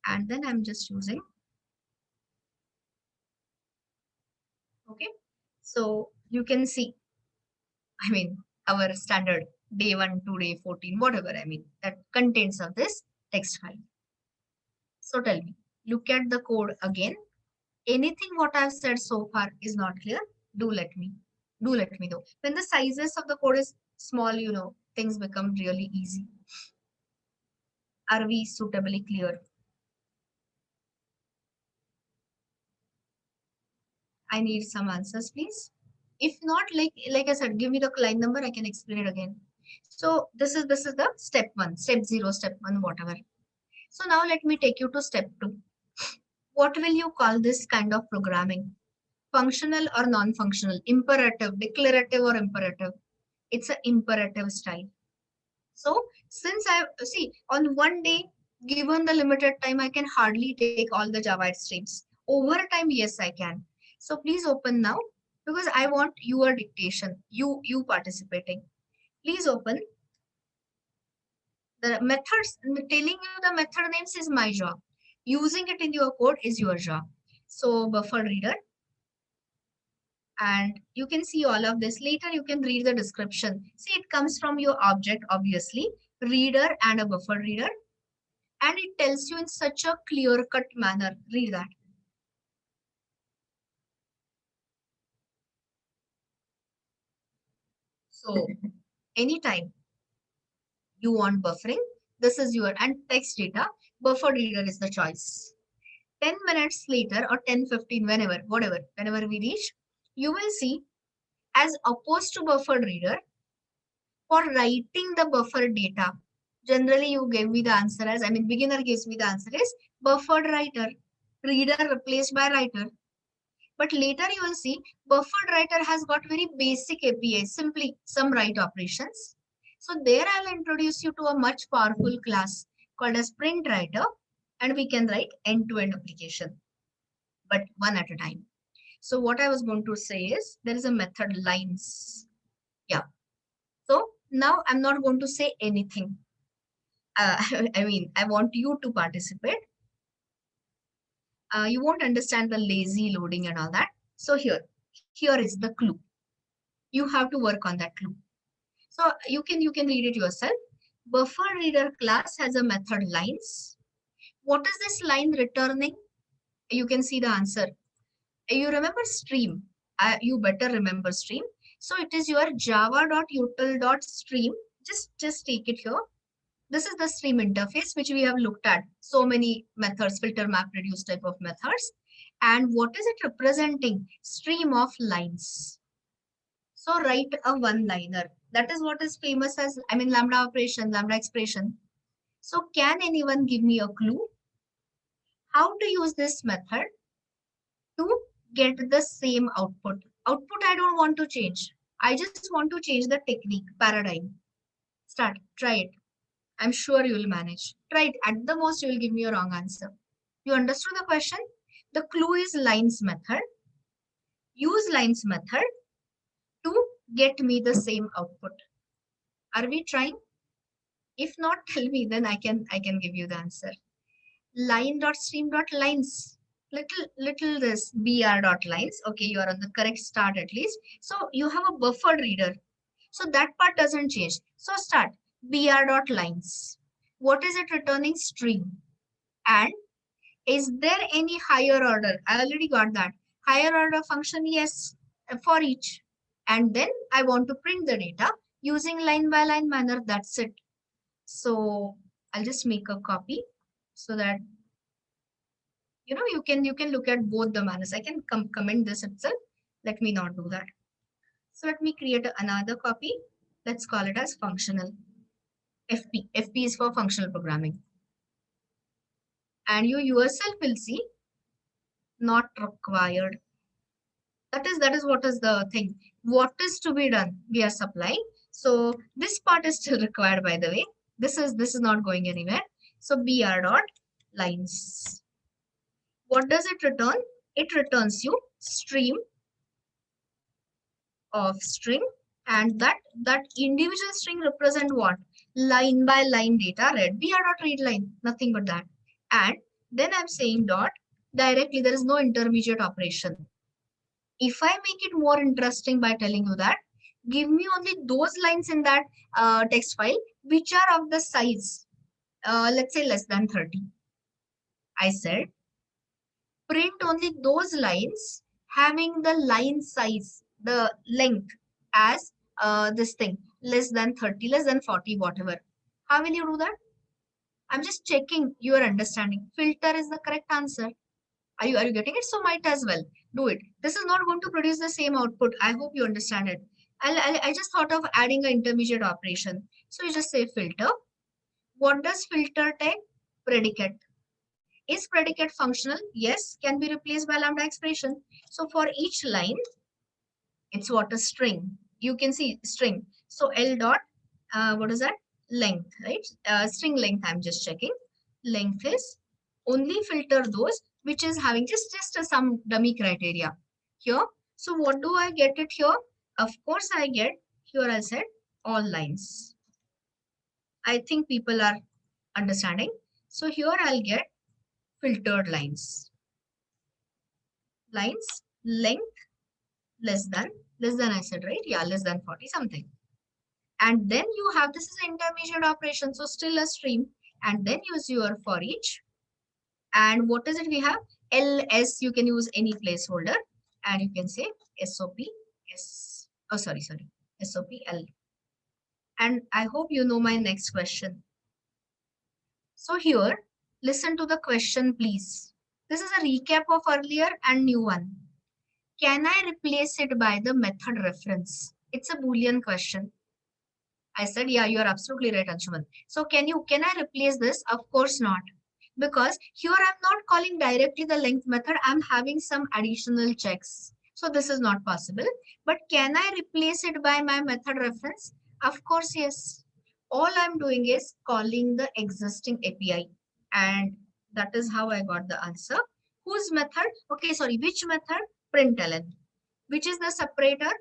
And then I'm just using. Okay. So you can see, our standard day 1 to day 14, whatever, that contains of this text file. So tell me, look at the code again. Anything what I've said so far is not clear, do let me know. When the sizes of the code is small, things become really easy. Are we suitably clear? I need some answers, please. If not, like I said, give me the line number, I can explain it again. So this is the step 1, step 0, step 1, whatever. So now let me take you to step 2. What will you call this kind of programming? Functional or non-functional? Imperative, declarative or imperative? It's an imperative style. So since I see on one day, given the limited time, I can hardly take all the Java streams. Over time, yes, I can. So please open now because I want your dictation, you participating. Please open. The methods, telling you the method names is my job. Using it in your code is your job. So buffer reader. And you can see all of this. Later, you can read the description. See, it comes from your object, obviously, reader and a buffer reader. And it tells you in such a clear-cut manner. Read that. So anytime you want buffering, this is your, and text data, buffer reader is the choice. 10 minutes later or 10-15, whenever we reach, you will see as opposed to buffer reader, for writing the buffer data, generally you gave me the answer as, beginner gives me the answer is buffered writer, reader replaced by writer. But later you will see buffered writer has got very basic API, simply some write operations. So there I'll introduce you to a much powerful class called as print writer, and we can write end-to-end application, but one at a time. So what I was going to say is there is a method lines. Yeah. So now I'm not going to say anything. I mean, I want you to participate. You won't understand the lazy loading and all that. So here is the clue. You have to work on that clue. So you can read it yourself. Buffer reader class has a method lines. What is this line returning? You can see the answer. You remember stream. You better remember stream. So it is your java.util.stream. Just take it here. This is the stream interface which we have looked at. So many methods, filter, map, reduce type of methods. And what is it representing? Stream of lines. So write a one-liner. That is what is famous as, I mean, lambda operation, lambda expression. So can anyone give me a clue how to use this method to get the same output? Output I don't want to change. I just want to change the technique, paradigm. Start, try it. I'm sure you will manage. Try it. At the most, you will give me a wrong answer. You understood the question? The clue is lines method. Use lines method to get me the same output. Are we trying? If not, tell me, then I can give you the answer. Line.stream.lines. Little this br dot lines. Okay, you are on the correct start at least. So you have a buffered reader. So that part doesn't change. So start br dot lines. What is it returning? String. And is there any higher order? I already got that. Higher order function, yes, for each. And then I want to print the data using line by line manner. That's it. So I'll just make a copy so that you can look at both the manners. I can comment this itself. Let me not do that. So let me create another copy. Let's call it as functional. FP. FP is for functional programming. And you yourself will see not required. That is what is the thing. What is to be done? We are supplying. So this part is still required, by the way. This is not going anywhere. So br dot lines. What does it return? It returns you stream of string, and that individual string represent what? Line by line data read. Br dot read line, nothing but that. And then I'm saying dot directly. There is no intermediate operation. If I make it more interesting by telling you that, give me only those lines in that text file which are of the size, let's say less than 30. I said print only those lines having the line size, the length as this thing, less than 30, less than 40, whatever. How will you do that? I'm just checking your understanding. Filter is the correct answer. Are you getting it? So might as well do it. This is not going to produce the same output. I hope you understand it. I just thought of adding an intermediate operation. So you just say filter. What does filter take? Predicate. Is predicate functional? Yes. Can be replaced by lambda expression. So for each line, it's what? A string. You can see string. So L dot, what is that? Length, right? String length, I'm just checking. Length is only filter those which is having just some dummy criteria here. So what do I get it here? Of course I get here. I said all lines. I think people are understanding. So here I'll get filtered lines. Lines length less than I said, right? Yeah, less than 40 something. And then you have, this is intermediate operation, so still a stream, and then use your for each. And what is it we have? ls, you can use any placeholder, and you can say sop s, oh sorry sop l. And I hope you know my next question. So here, listen to the question please. This is a recap of earlier and new one. Can I replace it by the method reference? It's a Boolean question. I said, yeah, you are absolutely right, Anshuman. So can I replace this? Of course not. Because here I'm not calling directly the length method. I'm having some additional checks. So this is not possible. But can I replace it by my method reference? Of course, yes. All I'm doing is calling the existing API, and that is how I got the answer. Whose method? Okay, sorry, which method? Println. Which is the separator?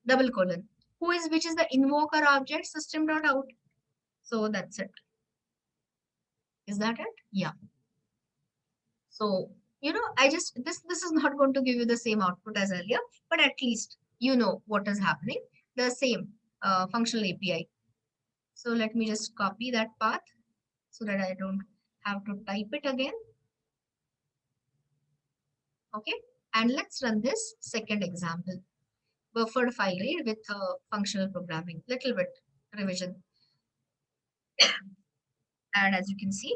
Double colon. Which is the invoker object? System.out. So that's it. Is that it? Yeah. So, I just, this is not going to give you the same output as earlier, but at least you know what is happening. The same functional API. So let me just copy that path so that I don't have to type it again. Okay. And let's run this second example. Buffered file read with functional programming. Little bit revision. And as you can see,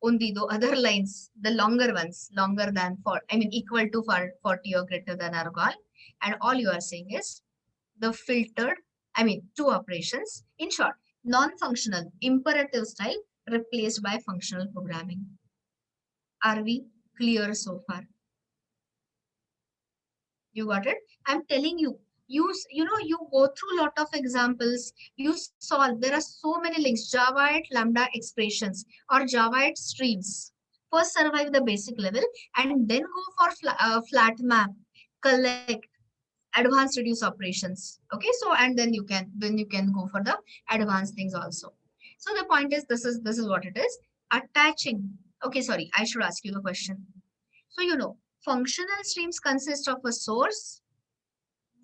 only the other lines, the longer ones, longer than equal to 40 or greater than are gone. And all you are saying is the filtered, two operations. In short, non-functional, imperative style replaced by functional programming. Are we clear so far? You got it? I'm telling you, you go through a lot of examples, you solve, there are so many links, Java at Lambda expressions or Java at streams. First survive the basic level and then go for flat map, collect, advanced reduce operations. Okay, so and then you can go for the advanced things also. So the point is this is what it is. Attaching. Okay, sorry, I should ask you the question. So functional streams consist of a source,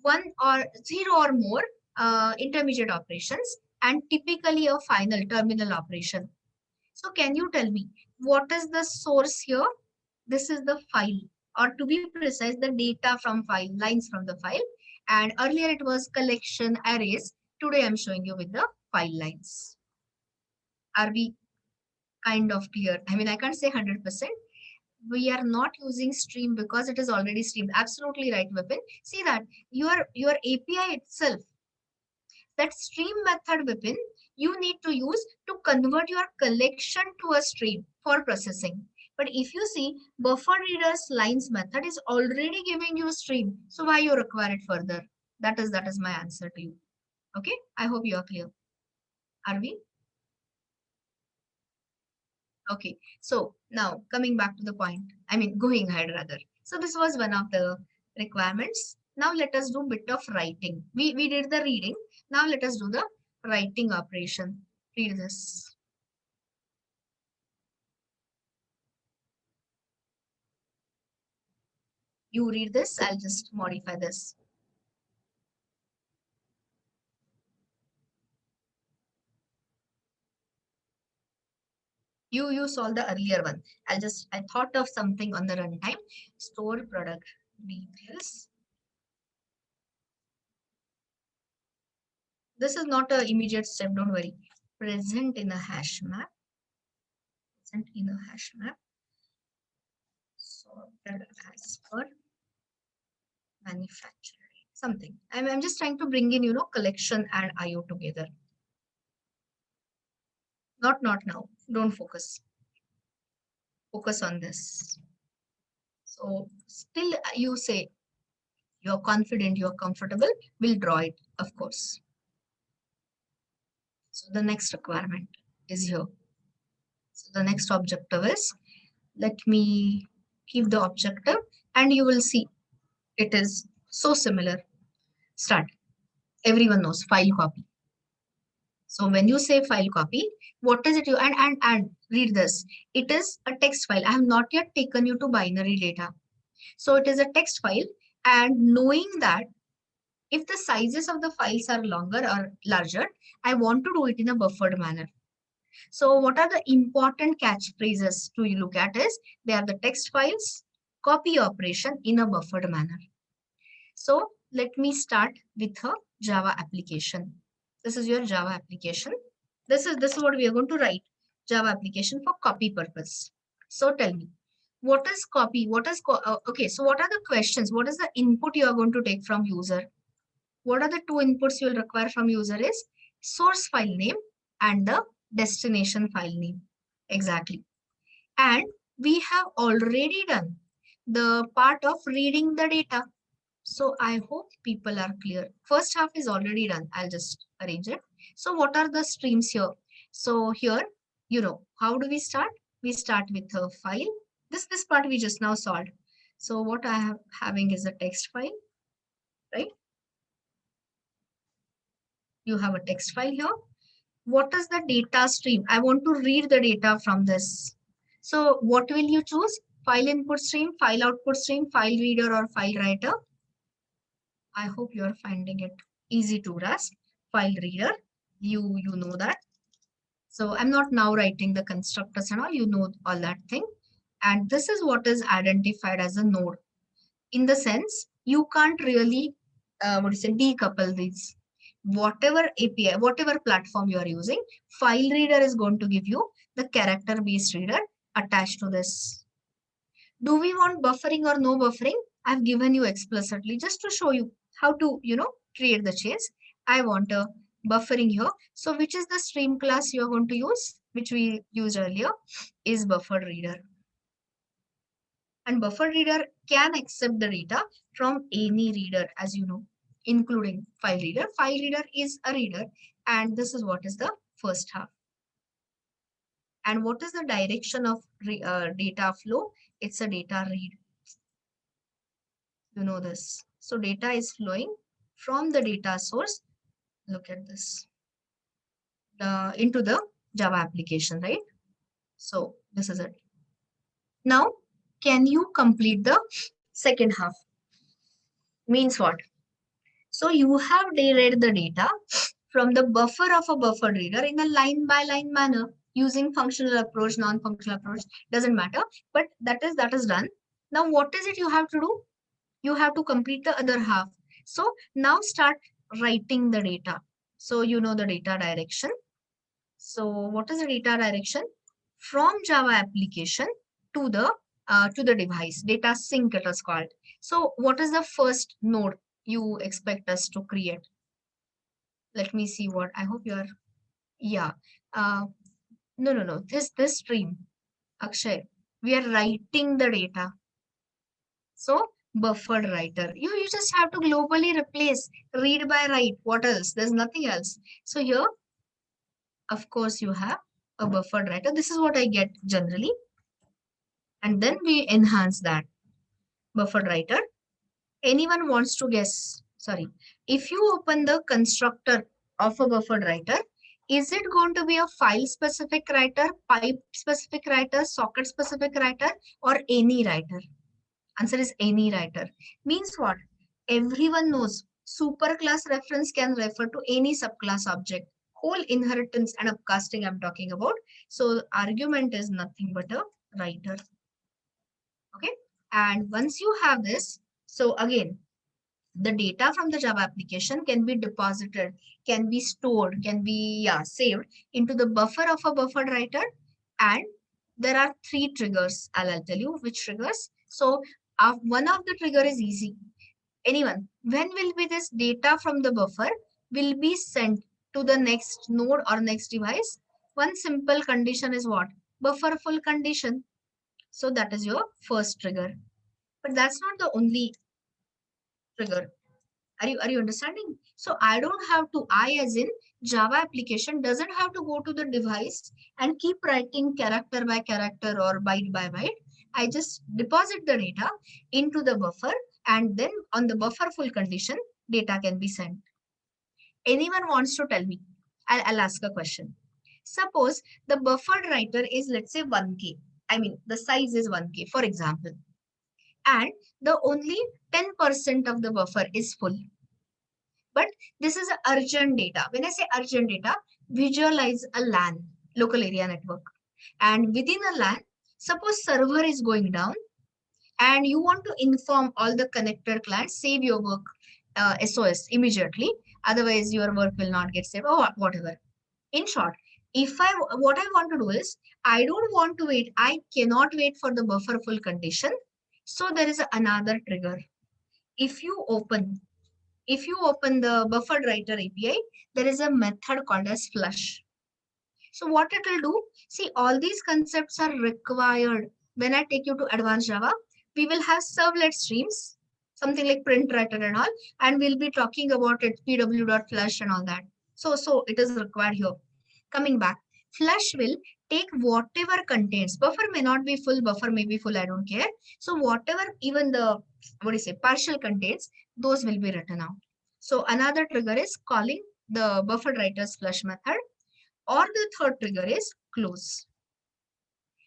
one or zero or more intermediate operations, and typically a final terminal operation. So can you tell me what is the source here? This is the file, or to be precise, the data from file, lines from the file. And earlier it was collection arrays. Today I'm showing you with the file lines. Are we kind of clear? I can't say 100%. We are not using stream because it is already streamed. Absolutely right, Vipin. See that your API itself, that stream method, Vipin, you need to use to convert your collection to a stream for processing. But if you see, buffer readers lines method is already giving you a stream. So why you require it further? That is my answer to you. Okay, I hope you are clear. Are we? Okay, so now coming back to the point, going ahead rather. So this was one of the requirements. Now let us do bit of writing. We did the reading. Now let us do the writing operation. Read this. You read this, I'll just modify this. You solve the earlier one. I thought of something on the runtime. Store product details. This is not an immediate step, don't worry. Present in a hash map. Present in a hash map. Sorted as per manufacturer. Something. I'm just trying to bring in, collection and IO together. Not now. Don't focus. Focus on this. So still you say you're confident, you're comfortable, we'll draw it, of course. So the next requirement is here. So the next objective is, let me keep the objective and you will see it is so similar. Start. Everyone knows file copy. So when you say file copy, what is it you and read this. It is a text file. I have not yet taken you to binary data. So it is a text file, and knowing that if the sizes of the files are longer or larger, I want to do it in a buffered manner. So what are the important catchphrases to look at is they are the text files, copy operation in a buffered manner. So let me start with a Java application. This is your Java application. This is what we are going to write. Java application for copy purpose. So tell me, what is copy? Okay, so what are the questions? What is the input you are going to take from user? What are the two inputs you will require from user is source file name and the destination file name. Exactly. And we have already done the part of reading the data. So I hope people are clear. First half is already done. I'll just arrange it. So what are the streams here? So here, how do we start? We start with a file. This part we just now solved. So what I have having is a text file, right? You have a text file here. What is the data stream? I want to read the data from this. So what will you choose? File input stream, file output stream, file reader, or file writer? I hope you are finding it easy to grasp. File reader, you know that. So I'm not now writing the constructors and all, you know all that thing. And this is what is identified as a node. In the sense, you can't really, decouple these. Whatever API, whatever platform you are using, file reader is going to give you the character-based reader attached to this. Do we want buffering or no buffering? I've given you explicitly just to show you how to, create the chains. I want a buffering here. So which is the stream class you're going to use, which we used earlier, is buffer reader. And buffer reader can accept the data from any reader, as you know, including file reader. File reader is a reader, and this is what is the first half. And what is the direction of data flow? It's a data read. You know this. So data is flowing from the data source. Look at this. Into the Java application, right? So this is it. Now, can you complete the second half? Means what? So you have read the data from the buffer of a buffer reader in a line by line manner using functional approach, non-functional approach, doesn't matter. But that is done. Now, what is it you have to do? You have to complete the other half. So now start writing the data. So you know the data direction. So what is the data direction? From Java application to the device. Data sync it is called. So what is the first node you expect us to create? Let me see what I hope you are. Yeah. Uh, no. This stream, Akshay. We are writing the data. So buffered writer. You just have to globally replace read by write. What else? There's nothing else. So here, of course, you have a buffered writer. This is what I get generally. And then we enhance that buffered writer. Anyone wants to guess? Sorry. If you open the constructor of a buffered writer, is it going to be a file specific writer, pipe specific writer, socket specific writer, or any writer? Answer is any writer. Means what? Everyone knows superclass reference can refer to any subclass object. Whole inheritance and upcasting I'm talking about. So argument is nothing but a writer. Okay. And once you have this, so again, the data from the Java application can be deposited, can be stored, can be saved into the buffer of a buffered writer. And there are three triggers. I'll tell you which triggers. So one of the trigger is easy. Anyone, when will be this data from the buffer will be sent to the next node or next device? One simple condition is what? Buffer full condition. So that is your first trigger. But that's not the only trigger. Are you understanding? So I don't have to, I as in Java application doesn't have to go to the device and keep writing character by character or byte by byte. I just deposit the data into the buffer, and then on the buffer full condition, data can be sent. Anyone wants to tell me? I'll ask a question. Suppose the buffered writer is, let's say, 1K. I mean, the size is 1K, for example. And the only 10% of the buffer is full. But this is urgent data. When I say urgent data, visualize a LAN, local area network. And within a LAN, suppose server is going down and you want to inform all the connected clients, save your work SOS immediately. Otherwise, your work will not get saved or whatever. In short, what I want to do is, I don't want to wait. I cannot wait for the buffer full condition. So there is another trigger. If you open the buffered writer API, there is a method called as flush. So what it will do, see, all these concepts are required. When I take you to advanced Java, we will have servlet streams. something like print writer and all, and we'll be talking about it, pw.flush and all that. So it is required here. Coming back, flush will take whatever contains. Buffer may not be full, buffer may be full, I don't care. So whatever, even the, what do you say, partial contains, those will be written out. So another trigger is calling the buffer writer's flush method, or the third trigger is close.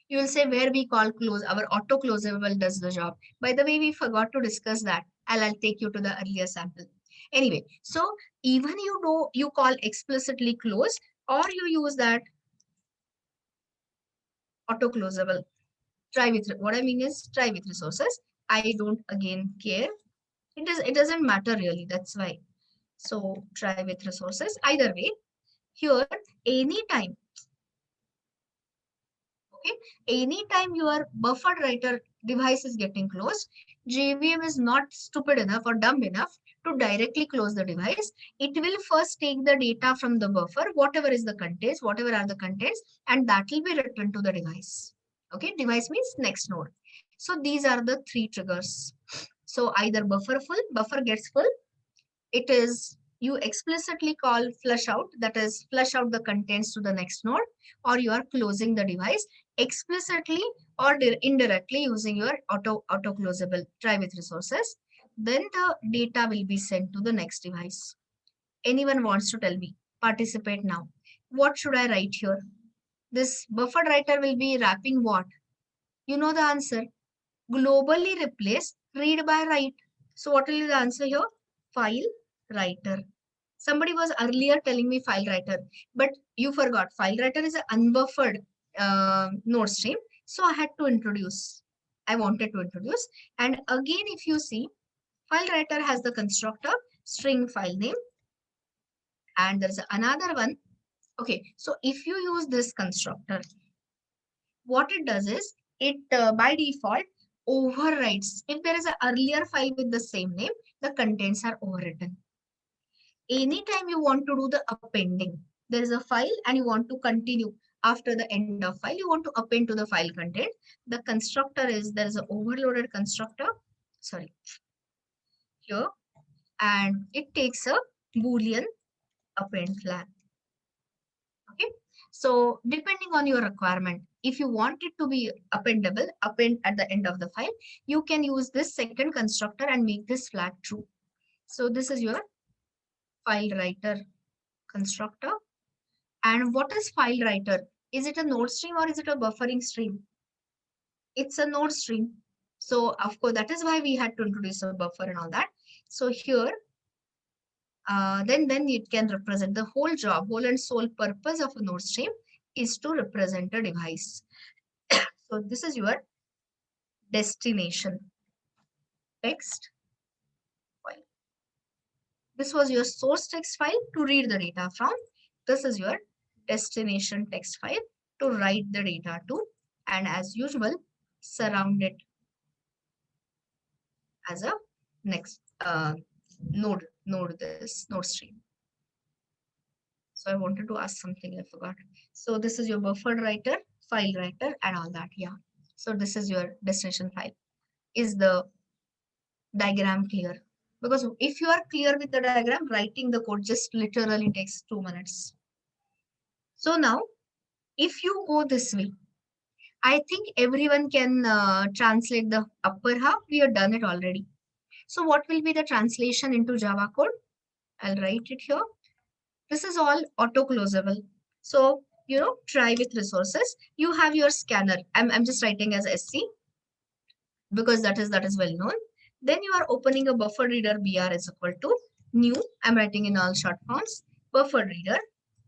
You will say where we call close, our auto closable does the job. By the way, we forgot to discuss that. I'll take you to the earlier sample. Anyway, so even you know you call explicitly close, or you use that auto closable. Try with, what I mean is try with resources. I don't again care. It doesn't matter really. That's why. So try with resources. Either way, here anytime, okay, anytime your buffer writer device is getting closed, JVM is not stupid enough or dumb enough to directly close the device. It will first take the data from the buffer, whatever is the contents, whatever are the contents, and that will be returned to the device. Okay, device means next node. So these are the three triggers. So either buffer full, buffer gets full, it is you explicitly call flush out, that is flush out the contents to the next node, or you are closing the device explicitly or indirectly using your auto closable try with resources. Then the data will be sent to the next device. Anyone wants to tell me? Participate now. What should I write here? This buffer writer will be wrapping what? You know the answer. Globally replace read by write. So what will be the answer here? File writer. Somebody was earlier telling me file writer, but you forgot file writer is an unbuffered node stream. So I had to introduce. I wanted to introduce. And again, if you see, file writer has the constructor string file name, and there's another one. Okay, so if you use this constructor, what it does is it by default overwrites. If there is an earlier file with the same name, the contents are overwritten. Anytime you want to do the appending, there is a file and you want to continue after the end of file, you want to append to the file content. The constructor is, there is an overloaded constructor, sorry, here, and it takes a Boolean append flag. Okay, so depending on your requirement, if you want it to be appendable, append at the end of the file, you can use this second constructor and make this flag true. So this is your file writer constructor. And what is file writer? Is it a node stream or is it a buffering stream? It's a node stream. So of course, that is why we had to introduce a buffer and all that. So here, then it can represent the whole job, whole and sole purpose of a node stream is to represent a device. So this is your destination text file. This was your source text file to read the data from. This is your destination text file to write the data to, and as usual, surround it as a next node stream. So I wanted to ask something, I forgot. So this is your buffer writer, file writer, and all that. Yeah. So this is your destination file. Is the diagram clear? Because if you are clear with the diagram, writing the code just literally takes 2 minutes. So now, if you go this way, I think everyone can translate the upper half. We have done it already. So what will be the translation into Java code? I'll write it here. This is all auto closable. So, you know, try with resources. You have your scanner. I'm just writing as SC because that is well known. Then you are opening a buffer reader BR is equal to new. I'm writing in all short forms. Buffer reader,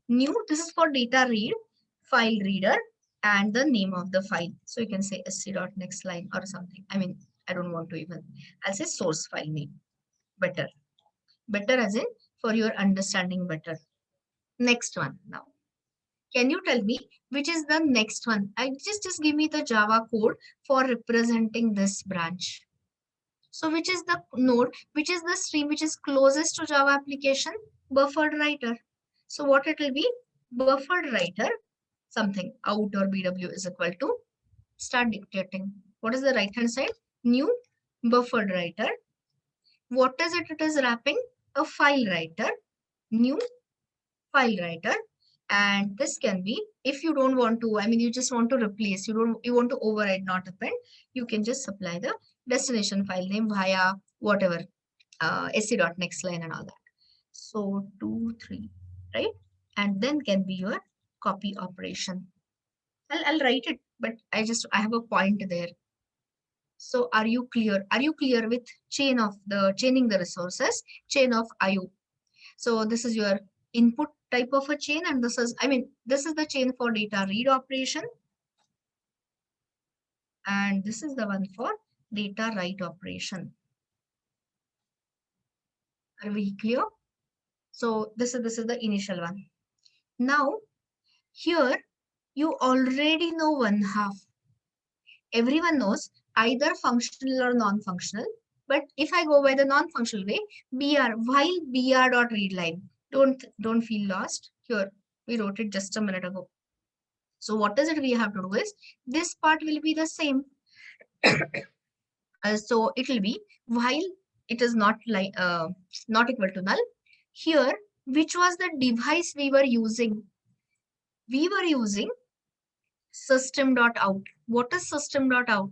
new. This is for data read, file reader, and the name of the file. So you can say sc.next line or something. I mean, I don't want to even. I'll say source file name. Better. Better as in for your understanding better. Next one now. Can you tell me which is the next one? I just give me the Java code for representing this branch. So which is the node, which is the stream which is closest to Java application? Buffered writer. So what it will be? Buffered writer, something out or BW is equal to, start dictating. What is the right hand side? New buffered writer. What is it? It is wrapping a file writer, new file writer. And this can be, if you don't want to, I mean, you just want to replace, you want to override, not append, you can just supply the destination file name via whatever, sc.next line and all that. So 2, 3, right? And then can be your copy operation. I'll write it, but I have a point there. So are you clear? Are you clear with chaining the resources, chain of IO? So this is your input type of a chain, and this is the chain for data read operation, and this is the one for data write operation. Are we clear? So this is the initial one. Now here you already know one half. Everyone knows either functional or non-functional. But if I go by the non-functional way, BR, while BR dot read line, don't feel lost. Here, we wrote it just a minute ago. So what is it we have to do is, this part will be the same. So it will be while it is not not equal to null. Here, which was the device we were using? We were using system.out. What is system.out?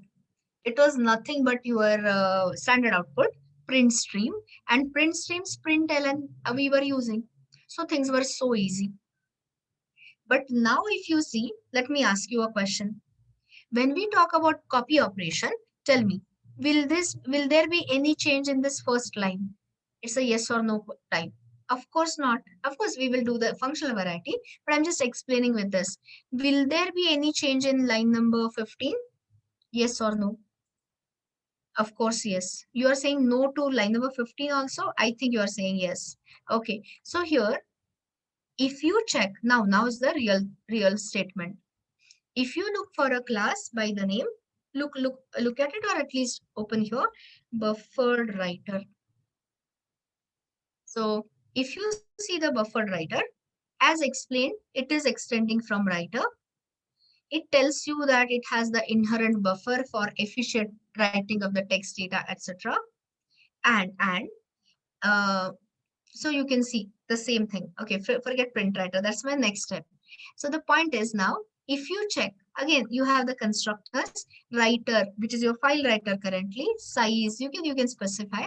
It was nothing but your standard output, print stream, and print streams println we were using. So things were so easy. But now if you see, let me ask you a question. When we talk about copy operation, tell me, will there be any change in this first line? It's a yes or no type. Of course not. Of course, we will do the functional variety, but I'm just explaining with this. Will there be any change in line number 15? Yes or no? Of course, yes. You are saying no to line number 15 also? I think you are saying yes. Okay. So here, if you check, now is the real statement. If you look for a class by the name, look at it, or at least open here, buffered writer. So if you see the buffered writer, as explained, it is extending from writer. It tells you that it has the inherent buffer for efficient writing of the text data, etc. And so you can see the same thing. Okay, forget print writer. That's my next step. So the point is, now, if you check, again, you have the constructors, writer, which is your file writer currently, size, you can specify.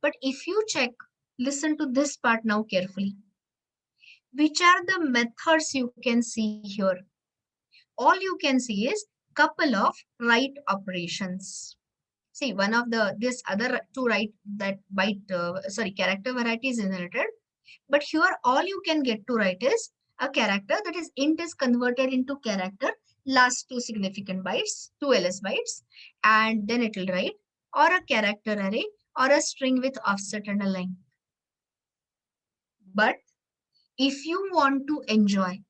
But if you check, listen to this part now carefully. Which are the methods you can see here? All you can see is couple of write operations. See, one of this other two character varieties inherited. But here all you can get to write is a character, that is int is converted into character, last two significant bytes, 2 ls bytes, and then it will write, or a character array, or a string with offset and a line. But if you want to enjoy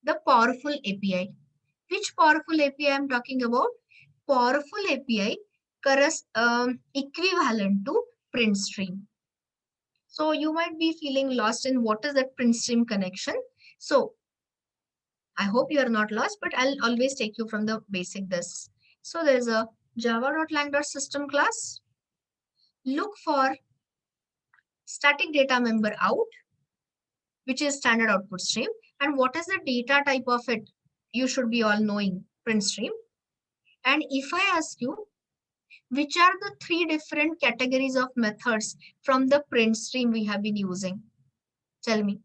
the powerful API, which powerful API I'm talking about? Powerful API equivalent to print stream. So you might be feeling lost in what is that print stream connection. So I hope you are not lost, but I'll always take you from the basic this. So there's a java.lang.system class. Look for static data member out, which is standard output stream. And what is the data type of it? You should be all knowing print stream. And if I ask you, which are the three different categories of methods from the print stream we have been using? Tell me.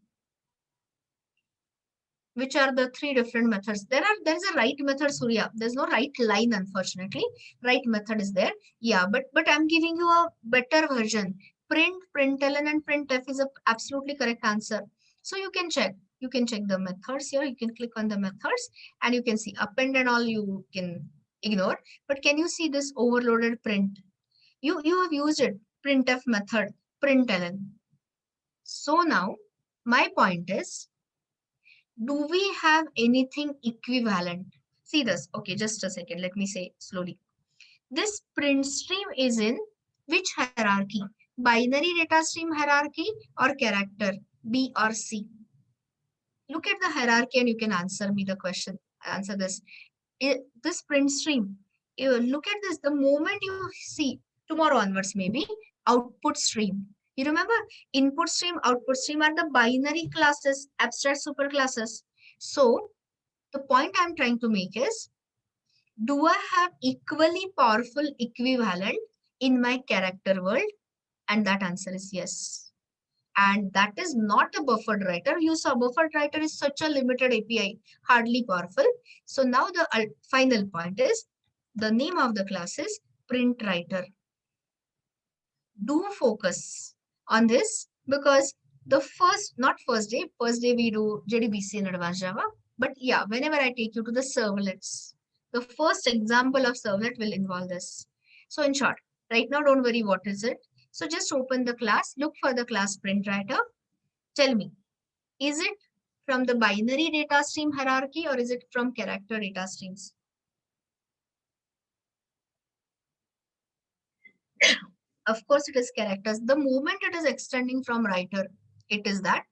Which are the three different methods? There's a write method, Surya. There's no write line, unfortunately. Write method is there. Yeah, but I'm giving you a better version. Print, println, and printf is a absolutely correct answer. So you can check. You can check the methods here. You can click on the methods and you can see append and all you can ignore. But can you see this overloaded print? You have used it. Printf method, println. So now my point is, do we have anything equivalent? See this. Okay, just a second. Let me say slowly. This print stream is in which hierarchy? Binary data stream hierarchy or character? B or C? Look at the hierarchy and you can answer me the question. Answer this. This print stream. Look at this. The moment you see, tomorrow onwards maybe, output stream. You remember input stream, output stream are the binary classes, abstract superclasses. So the point I'm trying to make is, do I have equally powerful equivalent in my character world? And that answer is yes. And that is not a buffered writer. You saw buffered writer is such a limited API, hardly powerful. So now the final point is, the name of the class is print writer. Do focus on this, because the first day we do JDBC and advanced Java. But yeah, whenever I take you to the servlets, the first example of servlet will involve this. So in short, right now, don't worry what is it. So just open the class, look for the class print writer. Tell me, is it from the binary data stream hierarchy or is it from character data streams? Of course, it is characters. The moment it is extending from writer, it is that.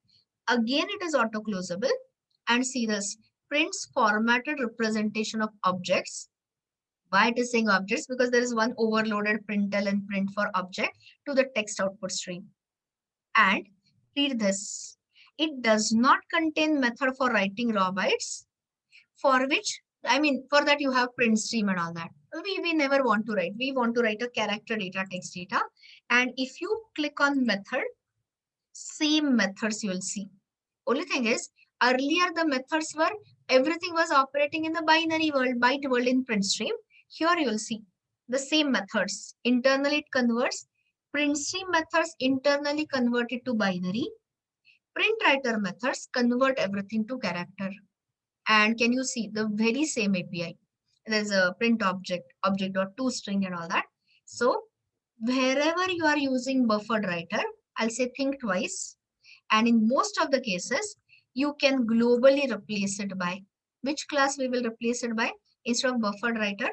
Again, it is auto-closable. And see this, prints formatted representation of objects. Why it is saying objects? Because there is one overloaded println and print for object to the text output stream. And read this. It does not contain method for writing raw bytes, for which, I mean, for that you have print stream and all that. We never want to write. We want to write a character data, text data. And if you click on method, same methods you will see. Only thing is, earlier the methods were, everything was operating in the binary world, byte world in print stream. Here you will see the same methods. Internally it converts. Print stream methods internally convert it to binary. Print writer methods convert everything to character. And can you see the very same API? There's a print object, object.toString and all that. So wherever you are using buffered writer, I'll say think twice. And in most of the cases, you can globally replace it by, which class we will replace it by instead of buffered writer,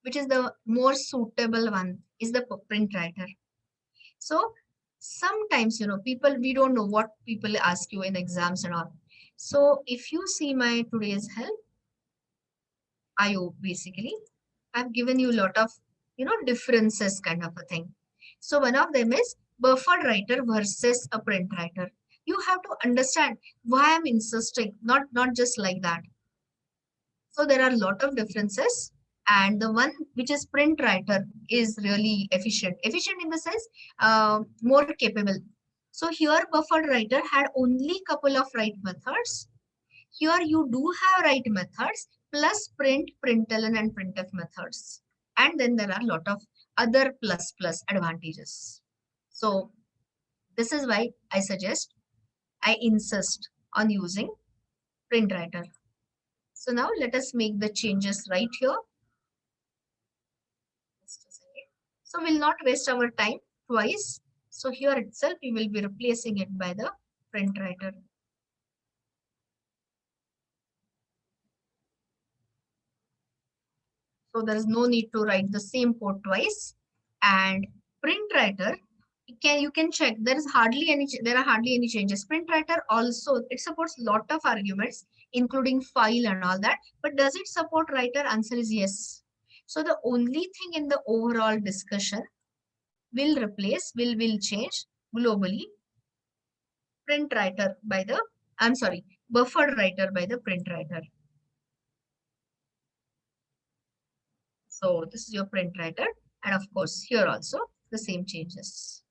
which is the more suitable one, is the print writer. So sometimes, people, we don't know what people ask you in exams and all. So if you see my today's help, IO basically, I've given you a lot of, differences kind of a thing. So one of them is buffered writer versus a print writer. You have to understand why I'm insisting, not just like that. So there are a lot of differences, and the one which is print writer is really efficient. Efficient in the sense, more capable. So here buffered writer had only couple of write methods. Here you do have write methods plus print, println and printf methods. And then there are a lot of other plus advantages. So this is why I insist on using print writer. So now let us make the changes right here. Just a second. So we'll not waste our time twice. So here itself, we will be replacing it by the print writer. So there is no need to write the same code twice. And print writer, you can check, there are hardly any changes. Print writer also, it supports lot of arguments, including file and all that. But does it support writer? Answer is yes. So the only thing in the overall discussion will change globally print writer by the, buffered writer by the print writer. So this is your print writer. And of course, here also the same changes.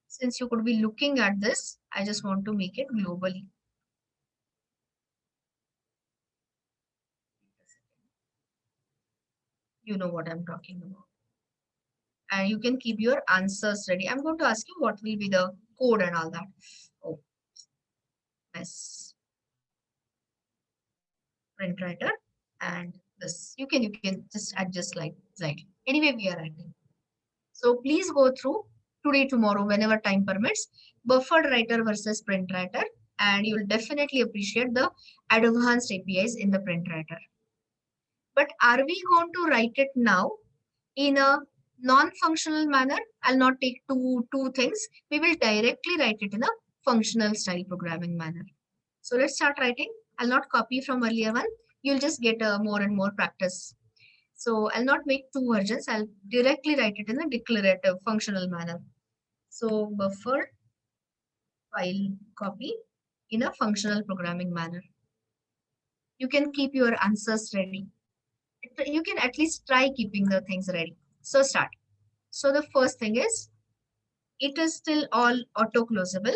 Since you could be looking at this, I just want to make it globally. You know what I'm talking about. And you can keep your answers ready. I'm going to ask you what will be the code and all that. Oh, yes. Print writer and this. You can just adjust like that. Anyway, we are writing. So please go through today, tomorrow, whenever time permits, buffered writer versus print writer, and you'll definitely appreciate the advanced APIs in the print writer. But are we going to write it now in a non-functional manner? I'll not take two things. We will directly write it in a functional style programming manner. So let's start writing. I'll not copy from earlier one. You'll just get more and more practice. So I'll not make two versions. I'll directly write it in a declarative functional manner. So buffer file copy in a functional programming manner. You can keep your answers ready. You can at least try keeping the things ready. So start. So the first thing is, it is still all auto closable.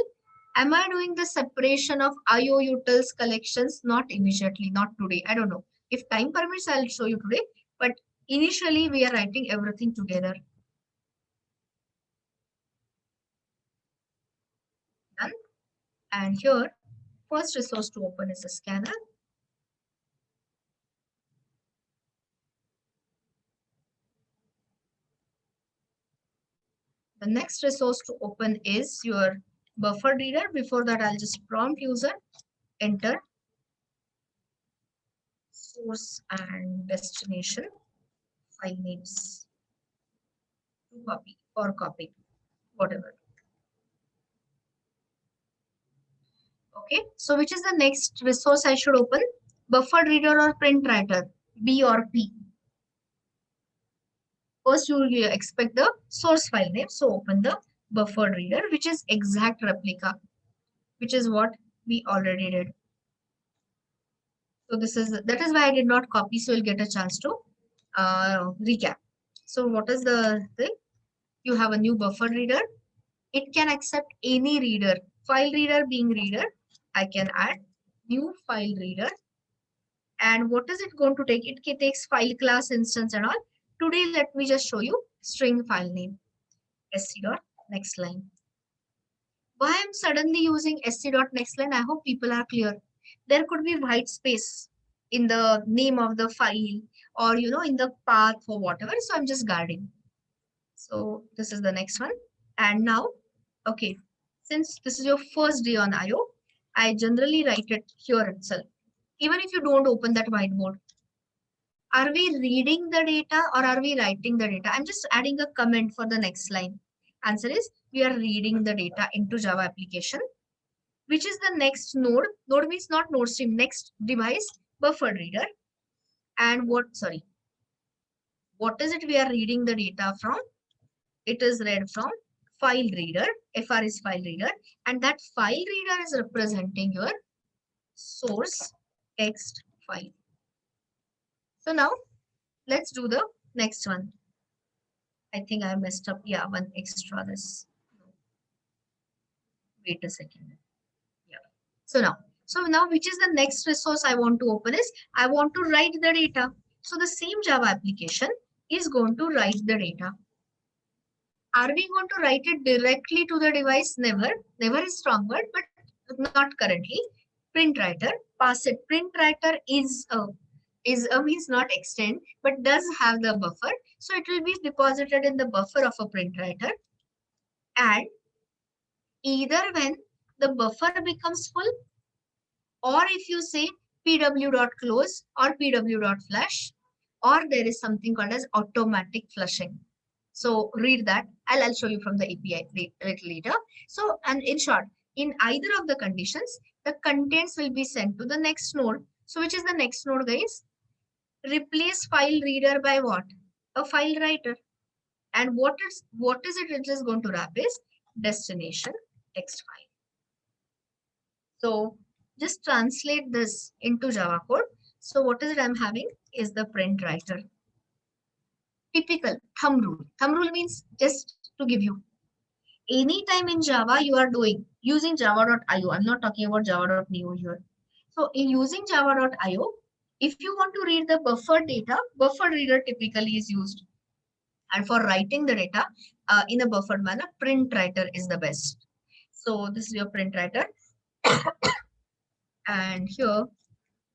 Am I doing the separation of IO utils collections? Not immediately, not today. I don't know. If time permits, I'll show you today. But initially, we are writing everything together. Done. And here, first resource to open is a scanner. The next resource to open is your buffer reader. Before that, I'll just prompt user, enter source and destination file names to copy or copy, whatever. Okay, so which is the next resource I should open? Buffer reader or print writer, B or P. First, you will expect the source file name. So open the buffer reader, which is exact replica, which is what we already did. So that is why I did not copy. So you'll get a chance to recap. So what is the thing? You have a new buffer reader. It can accept any reader, file reader being reader. I can add new file reader. And what is it going to take? It takes file class instance and all. Today, let me just show you string file name, sc dot next line. Why I'm suddenly using sc dot next line? I hope people are clear. There could be white space in the name of the file or in the path or whatever. So I'm just guarding. So this is the next one. And now, okay, since this is your first day on IO, I generally write it here itself. Even if you don't open that whiteboard, are we reading the data or are we writing the data? I'm just adding a comment for the next line. Answer is, we are reading the data into Java application. Which is the next node? Node means not node stream, next device, buffer reader. And what is it we are reading the data from? It is read from file reader. FR is file reader. And that file reader is representing your source text file. So now let's do the next one. I think I messed up. Yeah, one extra this. Wait a second. Yeah. So now which is the next resource I want to open is I want to write the data. So the same Java application is going to write the data. Are we going to write it directly to the device? Never. Never is strong word, but not currently. Print writer, pass it. Print writer is means not extend, but does have the buffer. So it will be deposited in the buffer of a print writer. And either when the buffer becomes full, or if you say pw.close or pw.flush, or there is something called as automatic flushing. So read that. I'll show you from the API a little later. So, and in short, in either of the conditions, the contents will be sent to the next node. So which is the next node, guys? Replace file reader by what? A file writer. And what is it is going to wrap is destination text file. So just translate this into Java code. So what is it I'm having is the print writer. Typical thumb rule. Thumb rule means, just to give you, anytime in Java you are using java.io. I'm not talking about java.neo here. So in using java.io, if you want to read the buffer data, buffer reader typically is used. And for writing the data in a buffered manner, print writer is the best. So this is your print writer. And here,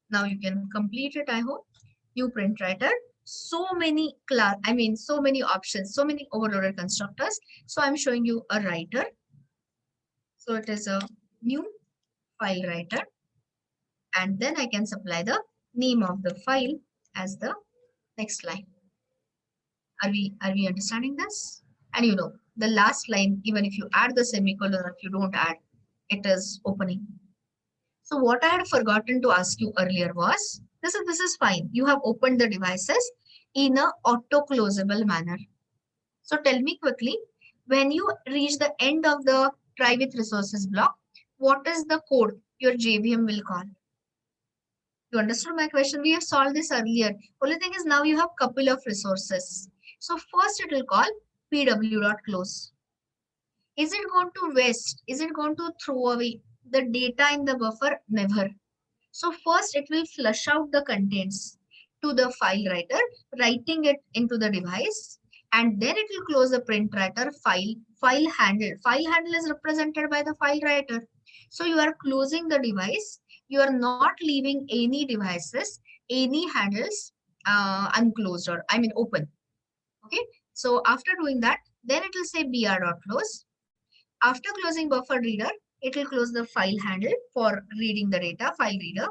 now you can complete it, I hope. New print writer. So many so many options, so many overloaded constructors. So I'm showing you a writer. So it is a new file writer. And then I can supply the name of the file as the next line. Are we understanding this? And the last line, even if you add the semicolon or if you don't add, it is opening. So what I had forgotten to ask you earlier was, this is fine. You have opened the devices in a auto-closable manner. So tell me quickly, When you reach the end of the try with resources block, what is the code your JVM will call? You understood my question? We have solved this earlier. Only thing is now you have couple of resources. So first it will call pw.close. Is it going to waste? Is it going to throw away the data in the buffer? Never. So first it will flush out the contents to the file writer, writing it into the device, and then it will close the print writer file handle. File handle is represented by the file writer. So you are closing the device. You are not leaving any devices, any handles unclosed or I mean open. Okay. So after doing that, then it will say br.close. After closing buffer reader, it will close the file handle for reading the data, file reader,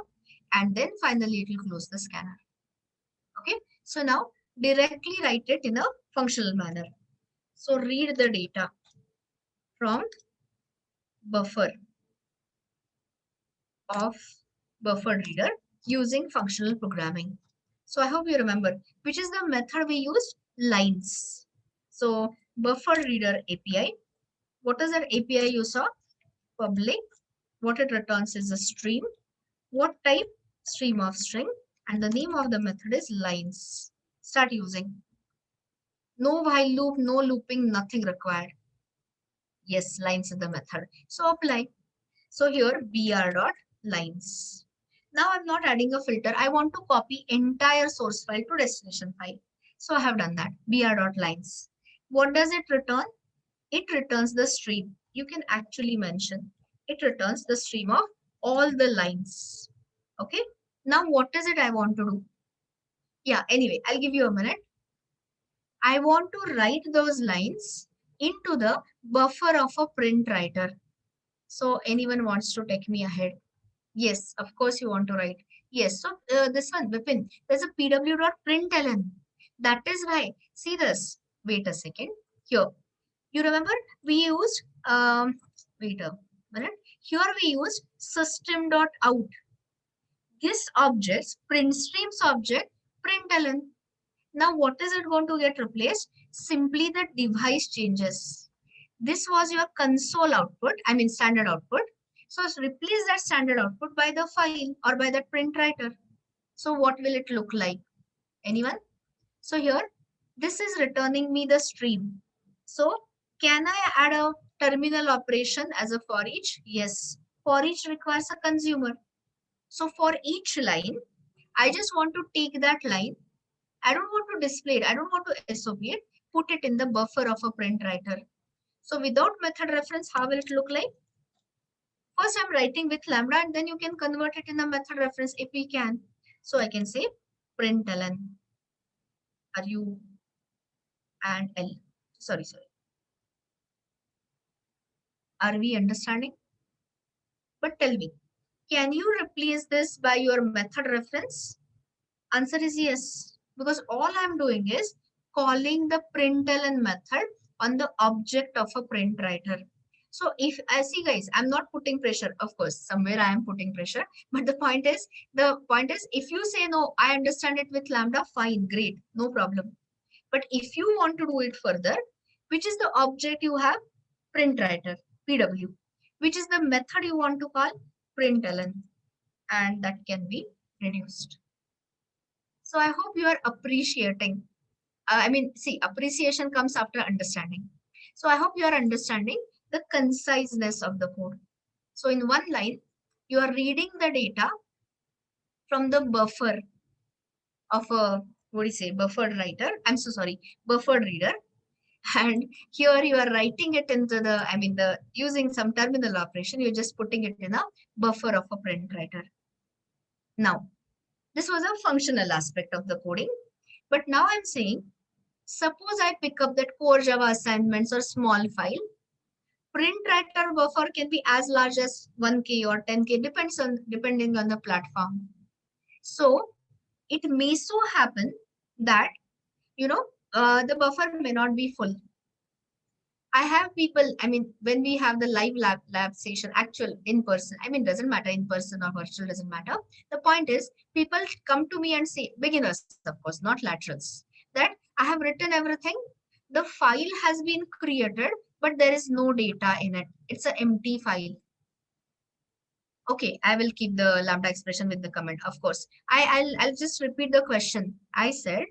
and then finally it will close the scanner. Okay, so now directly write it in a functional manner. So read the data from buffer of buffer reader using functional programming. So I hope you remember, which is the method we used? Lines. So buffer reader API. What is that API you saw? Public. What it returns is a stream. What type? Stream of string. And the name of the method is lines. Start using. No while loop, no looping, nothing required. Yes, lines is the method. So apply. So here br dot lines. Now I'm not adding a filter. I want to copy entire source file to destination file. So I have done that. Br dot lines. What does it return? It returns the stream. You can actually mention it returns the stream of all the lines. Okay. Now what is it I want to do? Yeah, anyway, I'll give you a minute. I want to write those lines into the buffer of a print writer. So anyone wants to take me ahead? Yes, of course you want to write. Yes, so this one, Vipin, there's a pw.println. That is why. See this. Wait a second. Here. You remember we used, wait a minute. Here we used system.out. This object, print streams object, println. Now what is it going to get replaced? Simply the device changes. This was your console output, I mean standard output. So replace that standard output by the file or by that print writer. So what will it look like? Anyone? So here, this is returning me the stream. So can I add a terminal operation as a for each? Yes. For each requires a consumer. So for each line, I just want to take that line. I don't want to display it. I don't want to SOP it. Put it in the buffer of a print writer. So without method reference, how will it look like? First, I'm writing with lambda and then you can convert it in the method reference if we can. So I can say println ru and l. Sorry. Are we understanding? But tell me, can you replace this by your method reference? Answer is yes. Because all I'm doing is calling the println method on the object of a print writer. So if I see guys, I'm not putting pressure. Of course, somewhere I am putting pressure. But the point is, if you say no, I understand it with lambda, fine, great, no problem. But if you want to do it further, which is the object you have? Print writer, PW. Which is the method you want to call? Println. And that can be reduced. So I hope you are appreciating. See, appreciation comes after understanding. So I hope you are understanding the conciseness of the code. So in one line, you are reading the data from the buffer of a, what do you say, buffered writer. I'm so sorry, buffered reader. And here you are writing it into the, using some terminal operation, you're just putting it in a buffer of a print writer. Now, this was a functional aspect of the coding. But now I'm saying, suppose I pick up that core Java assignments or small file. Print writer buffer can be as large as 1K or 10K, depending on the platform. So it may so happen that, the buffer may not be full. I have people, when we have the live lab session, actual in person, doesn't matter in person or virtual, doesn't matter. The point is, people come to me and say, beginners, of course, not laterals, that I have written everything, The file has been created, but there is no data in it. It's an empty file. Okay, I will keep the lambda expression with the comment, of course. I'll just repeat the question. I said,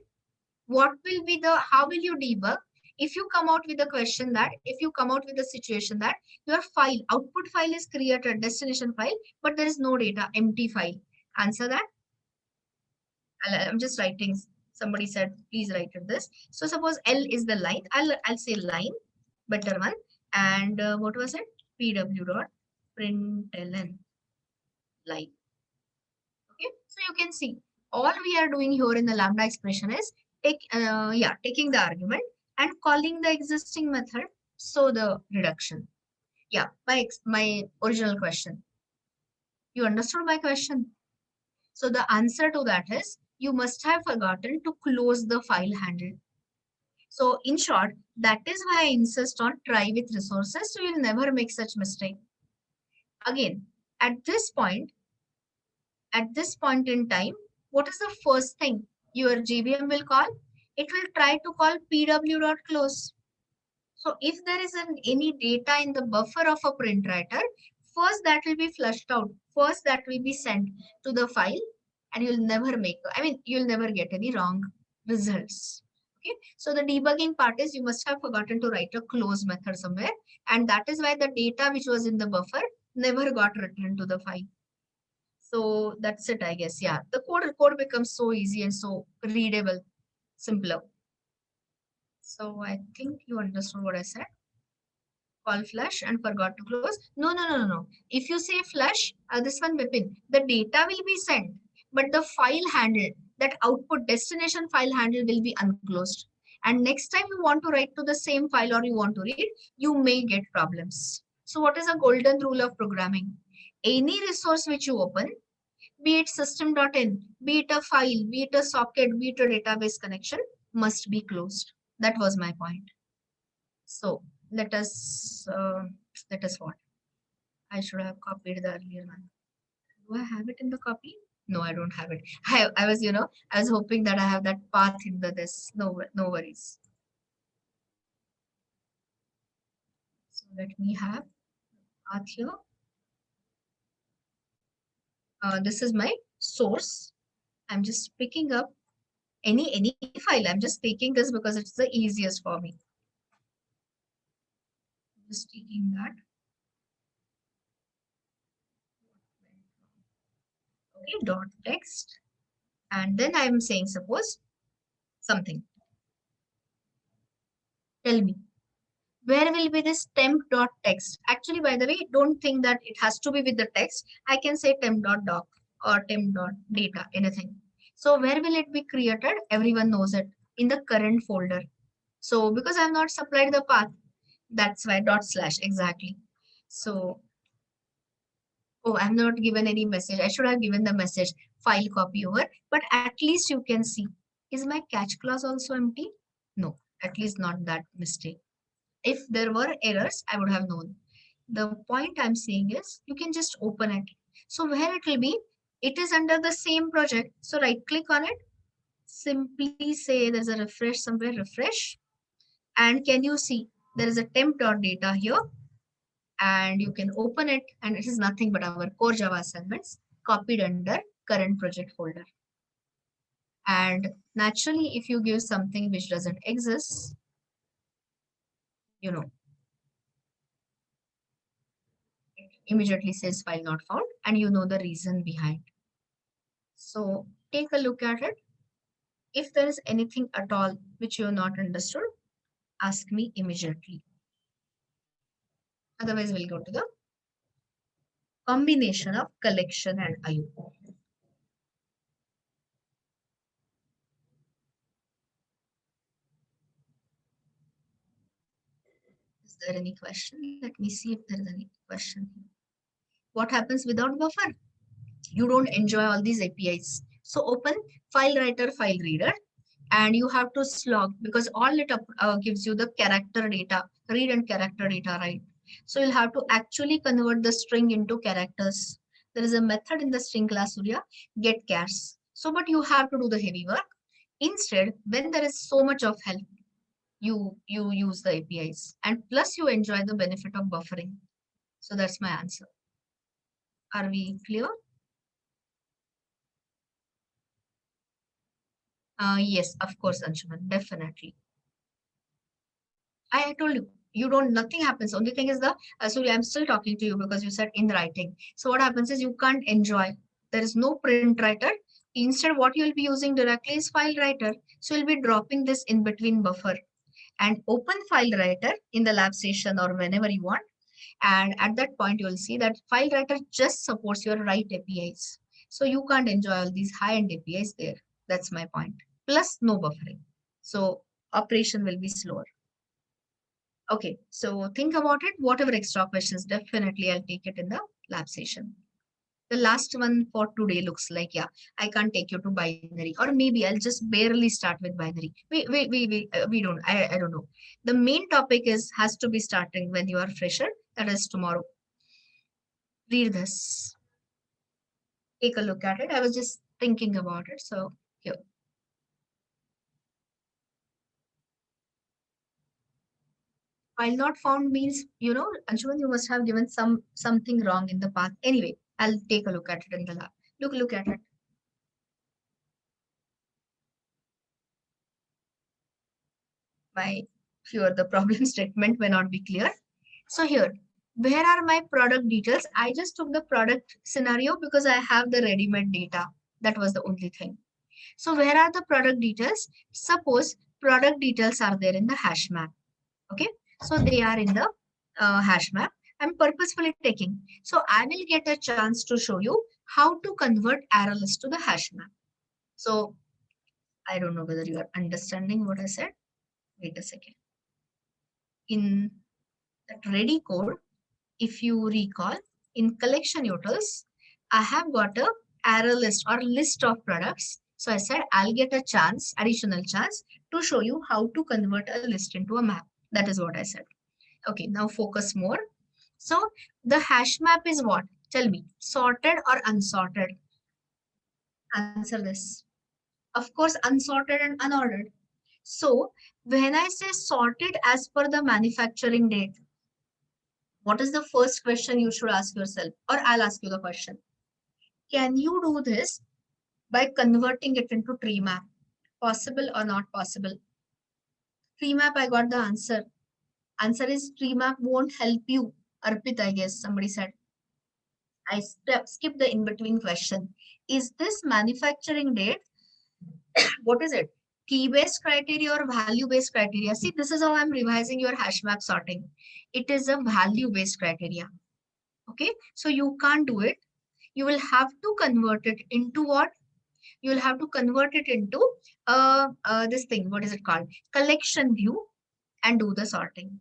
what will be the, how will you debug if you come out with a question that, if you come out with a situation that your file, output file is created, destination file, but there is no data, empty file. Answer that. I'm just writing. Somebody said, please write it this. So suppose L is the line. I'll say line, better one. And what was it? PW dot println line. Okay, so you can see all we are doing here in the lambda expression is taking the argument and calling the existing method. So the reduction. Yeah, my original question. You understood my question? So the answer to that is you must have forgotten to close the file handle. So in short, that is why I insist on try with resources. So you'll never make such mistake. Again, at this point, in time, what is the first thing your JVM will call? It will try to call pw.close. So if there is any data in the buffer of a print writer, first that will be flushed out. First that will be sent to the file, and you'll never you'll never get any wrong results. Okay. So the debugging part is you must have forgotten to write a close method somewhere. And that is why the data which was in the buffer never got returned to the file. So that's it, I guess. Yeah, the code becomes so easy and so readable, simpler. So I think you understood what I said. Call flush and forgot to close. No. If you say flush, this one Vipin, the data will be sent, but the file handle, that output destination file handle will be unclosed. And next time you want to write to the same file or you want to read, you may get problems. So what is a golden rule of programming? Any resource which you open, be it system.in, be it a file, be it a socket, be it a database connection, must be closed. That was my point. So let us what? I should have copied the earlier one. Do I have it in the copy? No, I don't have it. I was, I was hoping that I have that path in the this. No worries. So let me have path here. This is my source. I'm just picking up any file. I'm just taking this because it's the easiest for me. Just taking that. Okay, dot text. And then I'm saying, suppose something. Tell me, where will be this temp.text? Actually, by the way, don't think that it has to be with the text. I can say temp.doc or temp.data, anything. So where will it be created? Everyone knows it, in the current folder. So because I have not supplied the path, that's why /, exactly. So, oh, I have not given any message. I should have given the message file copy over, but at least you can see. Is my catch clause also empty? No, at least not that mistake. If there were errors, I would have known. The point I'm saying is you can just open it. So where it will be, it is under the same project. So right click on it, simply say there's a refresh somewhere, refresh. And can you see there is a temp.data here, and you can open it, and it is nothing but our core Java assignments copied under current project folder. And naturally, if you give something which doesn't exist, it immediately says file not found, and you know the reason behind. So take a look at it. If there is anything at all which you have not understood, ask me immediately. Otherwise, we'll go to the combination of collection and IO. Is there any question? Let me see if there is any question. What happens without buffer? You don't enjoy all these APIs. So open file writer, file reader, and you have to slog, because all it gives you the character data, read and character data, right? So you'll have to actually convert the string into characters. There is a method in the string class Surya, get chars. So, but you have to do the heavy work. Instead, when there is so much of help, you use the APIs, and plus you enjoy the benefit of buffering. So that's my answer. Are we clear? Yes, of course, Anshuman, definitely. I told you, you don't, nothing happens. Only thing is sorry, I'm still talking to you because you said in writing. So what happens is you can't enjoy. There is no print writer. Instead, what you'll be using directly is file writer. So you'll be dropping this in between buffer and open file writer in the lab session or whenever you want. And at that point, you'll see that file writer just supports your write APIs. So you can't enjoy all these high-end APIs there. That's my point. Plus no buffering. So operation will be slower. Okay, so think about it. Whatever extra questions, definitely I'll take it in the lab session. The last one for today looks like, yeah, I can't take you to binary, or maybe I'll just barely start with binary. We don't, I don't know. The main topic has to be starting when you are fresher, that is tomorrow. Read this, take a look at it. I was just thinking about it. So here, while not found means, Anshuman, you must have given something wrong in the path. Anyway, I'll take a look at it in the lab. Look at it. My Here the problem statement may not be clear. So here, where are my product details? I just took the product scenario because I have the ready-made data. That was the only thing. So where are the product details? Suppose product details are there in the hash map. Okay, so they are in the hash map. I'm purposefully taking. So I will get a chance to show you how to convert array list to the hash map. So I don't know whether you are understanding what I said. Wait a second. In that ready code, if you recall, in collection utils, I have got a array list or list of products. So I said I'll get a chance, additional chance to show you how to convert a list into a map. That is what I said. Okay, now focus more. So the hash map is what? Tell me, sorted or unsorted? Answer this. Of course, unsorted and unordered. So when I say sorted as per the manufacturing date, what is the first question you should ask yourself? Or I'll ask you the question. Can you do this by converting it into tree map? Possible or not possible? Tree map, I got the answer. Answer is tree map won't help you. Arpit, I guess somebody said. I skip the in-between question. Is this manufacturing date? What is it? Key-based criteria or value-based criteria? See, this is how I'm revising your hash map sorting. It is a value-based criteria. Okay, so you can't do it. You will have to convert it into what? You will have to convert it into this thing. What is it called? Collection view and do the sorting.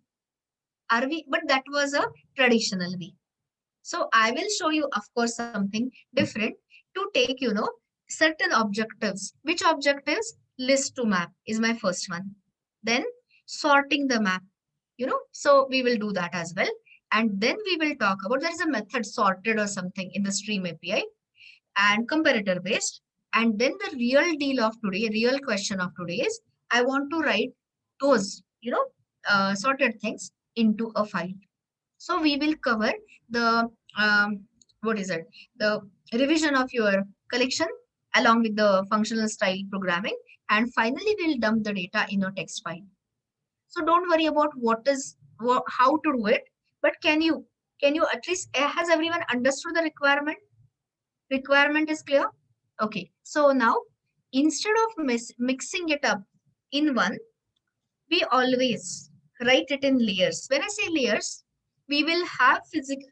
Are we? But that was a traditional way. So I will show you, of course, something different to take, certain objectives. Which objectives? List to map is my first one. Then sorting the map, so we will do that as well. And then we will talk about, there is a method sorted or something in the stream API and comparator based. And then the real deal of today, real question of today is, I want to write those, sorted things into a file. So we will cover the, what is it? The revision of your collection along with the functional style programming. And finally, we'll dump the data in a text file. So don't worry about how to do it, but can you at least, has everyone understood the requirement? Requirement is clear? Okay. So now, instead of mixing it up in one, we always write it in layers. When I say layers, we will have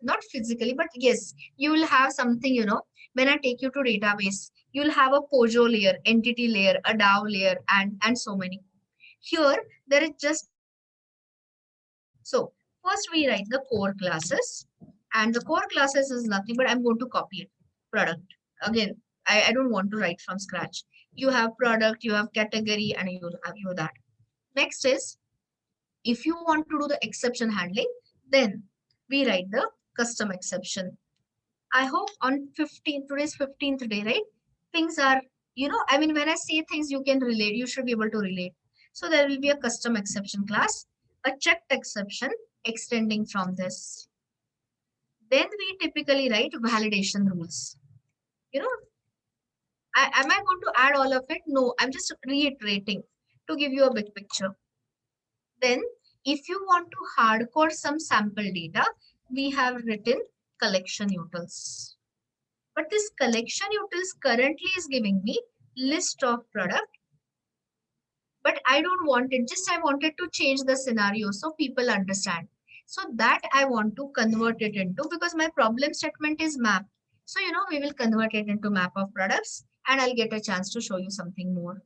not physically, but yes, you will have something, when I take you to database, you'll have a POJO layer, entity layer, a DAO layer, and so many. Here, there is just, so first we write the core classes, and the core classes is nothing, but I'm going to copy it. Product. Again, I don't want to write from scratch. You have product, you have category, and you have that. Next is, if you want to do the exception handling, then we write the custom exception. I hope on 15th, today's 15th day, right? Things are, I mean, when I say things, you can relate, you should be able to relate. So there will be a custom exception class, a checked exception extending from this. Then we typically write validation rules. You know, am I going to add all of it? No, I'm just reiterating to give you a big picture. Then, if you want to hardcode some sample data, we have written collection utils. But this collection utils currently is giving me list of product, but I don't want it. Just I wanted to change the scenario so people understand. So that I want to convert it into, because my problem statement is map. So, we will convert it into map of products and I'll get a chance to show you something more.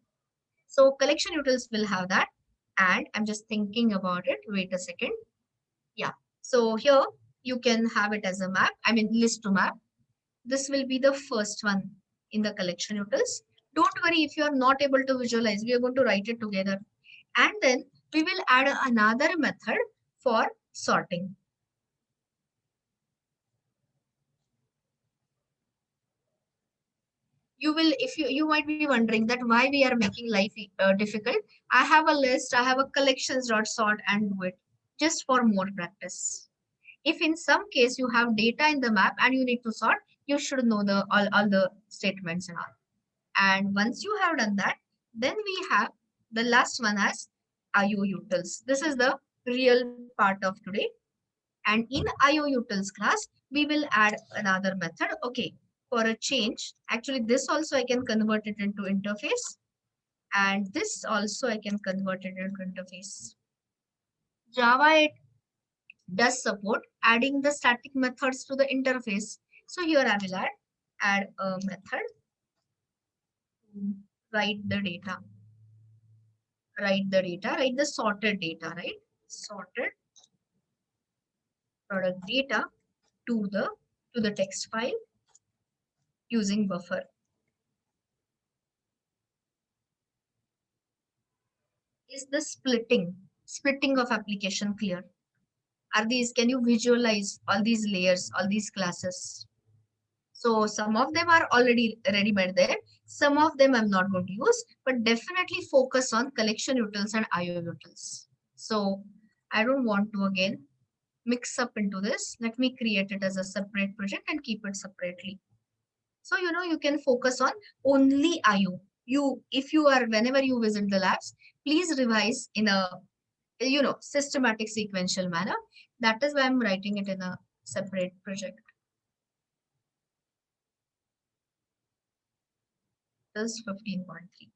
So collection utils will have that. And I'm just thinking about it. Wait a second. Yeah. So here you can have it as a map. I mean, list to map. This will be the first one in the collection utils. Don't worry if you are not able to visualize. We are going to write it together. And then we will add another method for sorting. You will, if you might be wondering that why we are making life difficult. I have a list, I have a collections dot sort and do it just for more practice. If in some case you have data in the map and you need to sort, you should know the all the statements and all. And once you have done that, then we have the last one as IO utils. This is the real part of today. And in IO utils class, we will add another method. Okay, for a change, actually this also I can convert it into interface. And this also I can convert it into interface. Java 8 does support adding the static methods to the interface. So here I will add a method to write the data. Write the sorted data, right? Sorted product data to the text file using buffer. Is the splitting of application clear? Are these, can you visualize all these layers, all these classes? So some of them are already ready-made there. Some of them I'm not going to use, but definitely focus on collection utils and IO utils. So I don't want to again mix up into this. Let me create it as a separate project and keep it separately. So, you can focus on only IO. If you are, whenever you visit the labs, please revise in a, systematic sequential manner. That is why I'm writing it in a separate project. This 15.3.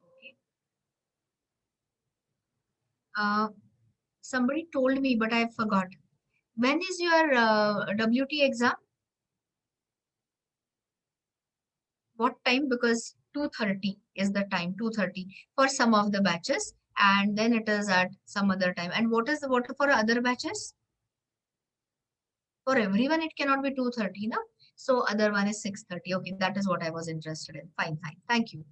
Okay. Somebody told me, but I forgot. When is your WT exam? What time? Because 2:30 is the time, 2:30 for some of the batches, and then it is at some other time. And what for other batches? For everyone, it cannot be 2:30, no? So other one is 6:30. Okay, that is what I was interested in. Fine, fine. Thank you.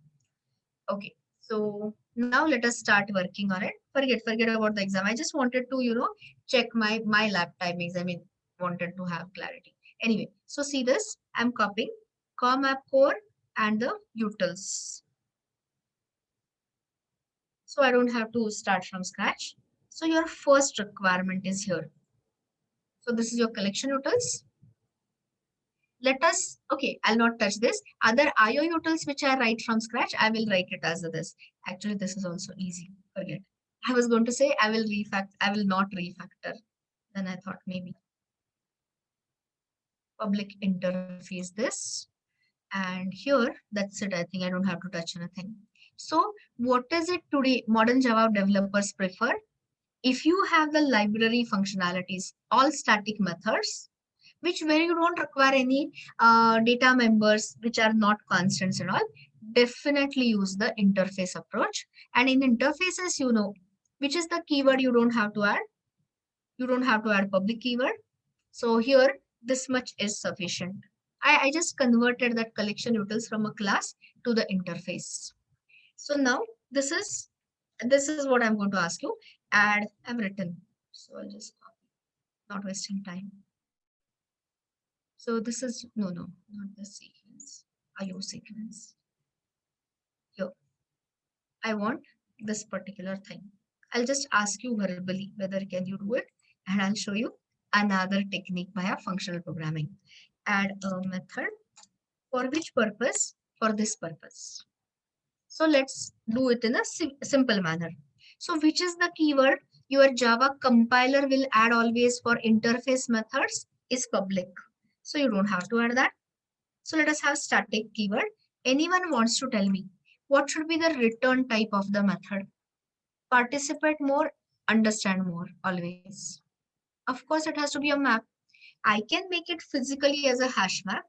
Okay, so now let us start working on it. Forget about the exam. I just wanted to, check my lab timings. I mean, wanted to have clarity. Anyway, so see this. I'm copying com app core and the utils. So I don't have to start from scratch. So your first requirement is here. So this is your collection utils. Let us, okay, I'll not touch this. Other IO utils which I write from scratch, I will write it as this. Actually, this is also easy. Forget. I was going to say I will not refactor. Then I thought maybe public interface this. And here, that's it. I think I don't have to touch anything. So what is it today modern Java developers prefer? If you have the library functionalities, all static methods, which where you don't require any data members, which are not constants and all, definitely use the interface approach. And in interfaces, which is the keyword you don't have to add. You don't have to add public keyword. So here, this much is sufficient. I just converted that collection utils from a class to the interface. So now this is what I'm going to ask you. Add, I've written. So I'll just copy, not wasting time. So this is, no, not the C. IO sequence. Here, I want this particular thing. I'll just ask you verbally whether can you do it, and I'll show you another technique via functional programming. Add a method for which purpose? For this purpose. So let's do it in a simple manner. So which is the keyword your Java compiler will add always for interface methods is public. So you don't have to add that. So let us have static keyword. Anyone wants to tell me what should be the return type of the method? Participate more, understand more always. Of course, it has to be a map. I can make it physically as a hash map,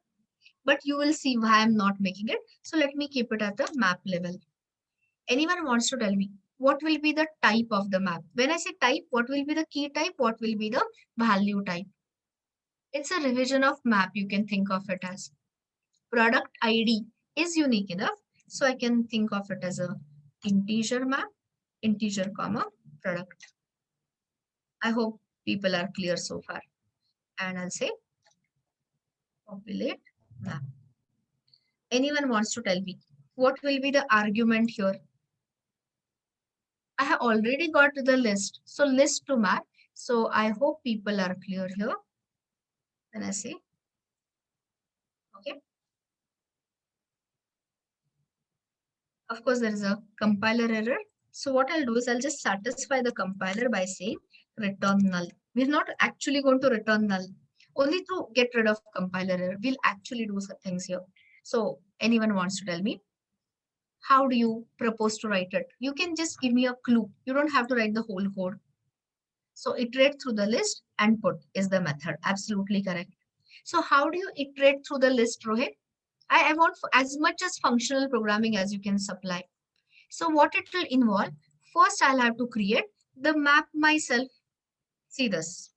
but you will see why I'm not making it. So let me keep it at the map level. Anyone wants to tell me what will be the type of the map? When I say type, what will be the key type? What will be the value type? It's a revision of map. You can think of it as product ID is unique enough. So I can think of it as a integer map, integer comma product. I hope people are clear so far. And I'll say populate map. Anyone wants to tell me what will be the argument here? I have already got the list. So list to map. So I hope people are clear here. When I say, okay. Of course, there is a compiler error. So what I'll do is I'll just satisfy the compiler by saying return null. We're not actually going to return null. Only to get rid of compiler error, we'll actually do some things here. So anyone wants to tell me, how do you propose to write it? You can just give me a clue. You don't have to write the whole code. So iterate through the list and put is the method. Absolutely correct. So how do you iterate through the list, Rohit? I want as much as functional programming as you can supply. So what it will involve, first I'll have to create the map myself. See this.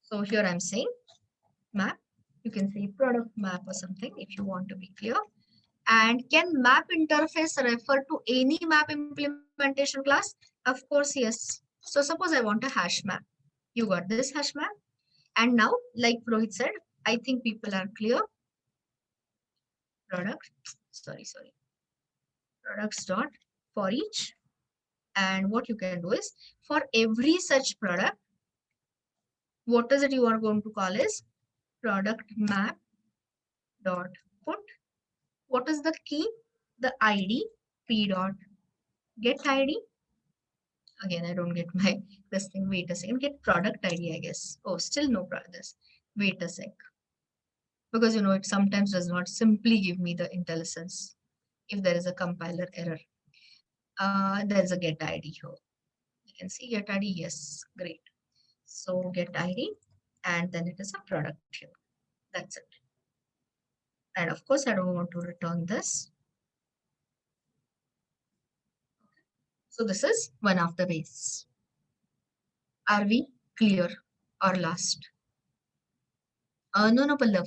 So here I'm saying map. You can say product map or something if you want to be clear. And can map interface refer to any map implementation class? Of course, yes. So suppose I want a hash map. You got this hash map. And now, like Rohit said, I think people are clear. Product, sorry. Products dot for each. And what you can do is for every such product, what is it you are going to call is product map dot put. What is the key? The ID p dot get ID. Again, I don't get my this thing. Wait a second. Get product ID, I guess. Oh, still no this. Wait a sec. Because it sometimes does not simply give me the IntelliSense if there is a compiler error. There is a get ID here. You can see get ID. Yes, great. So get ID, and then it is a product here. That's it. And of course, I don't want to return this. So this is one of the ways. Are we clear or lost? No, Pallav.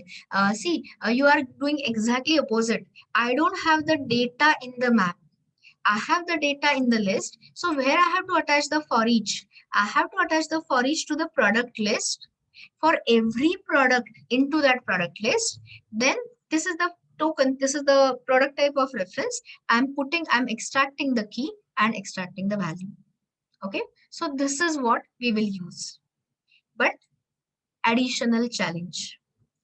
See, you are doing exactly opposite. I don't have the data in the map. I have the data in the list. So where I have to attach the for each? I have to attach the for each to the product list. For every product into that product list, then this is the token. This is the product type of reference. I'm extracting the key and extracting the value. Okay. So this is what we will use. But additional challenge.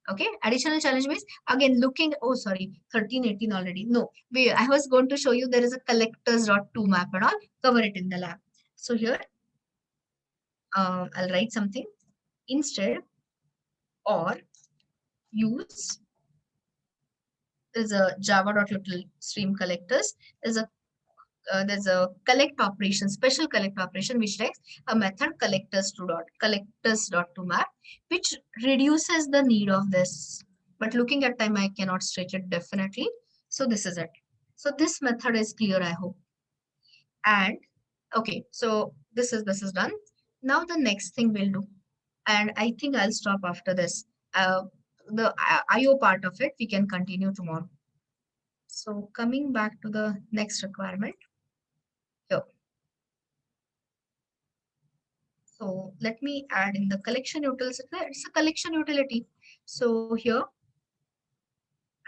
Okay, additional challenge means again looking, oh sorry, 1318 already. No, I was going to show you there is a collectors.to map and all, cover it in the lab. So here, I'll write something instead or use, there's a java.util stream collectors, there's a collect operation, special collect operation, which takes a method collectors.to map, which reduces the need of this. But looking at time, I cannot stretch it definitely. So this is it. So this method is clear, I hope. And okay, so this is done. Now the next thing we'll do, and I think I'll stop after this. The IO part of it, we can continue tomorrow. So coming back to the next requirement. Here. So let me add in the collection utility. It's a collection utility. So here,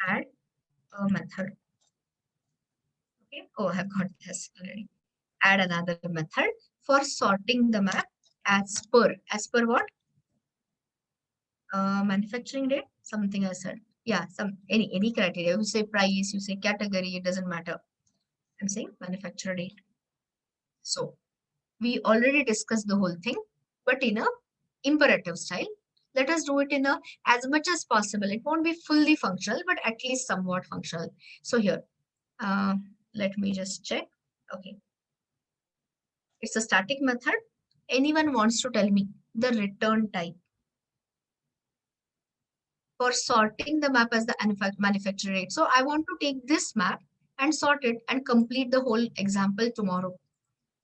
add a method. Okay, oh, I have got this already. Add another method for sorting the map as per what? Manufacturing date, something I said. Yeah, any criteria. You say price, you say category, it doesn't matter. I'm saying manufacturer date. So we already discussed the whole thing, but in a imperative style. Let us do it in a as much as possible. It won't be fully functional, but at least somewhat functional. So here, uh, let me just check. Okay, it's a static method. Anyone wants to tell me the return type for sorting the map as the manufacturer rate? So I want to take this map and sort it and complete the whole example tomorrow.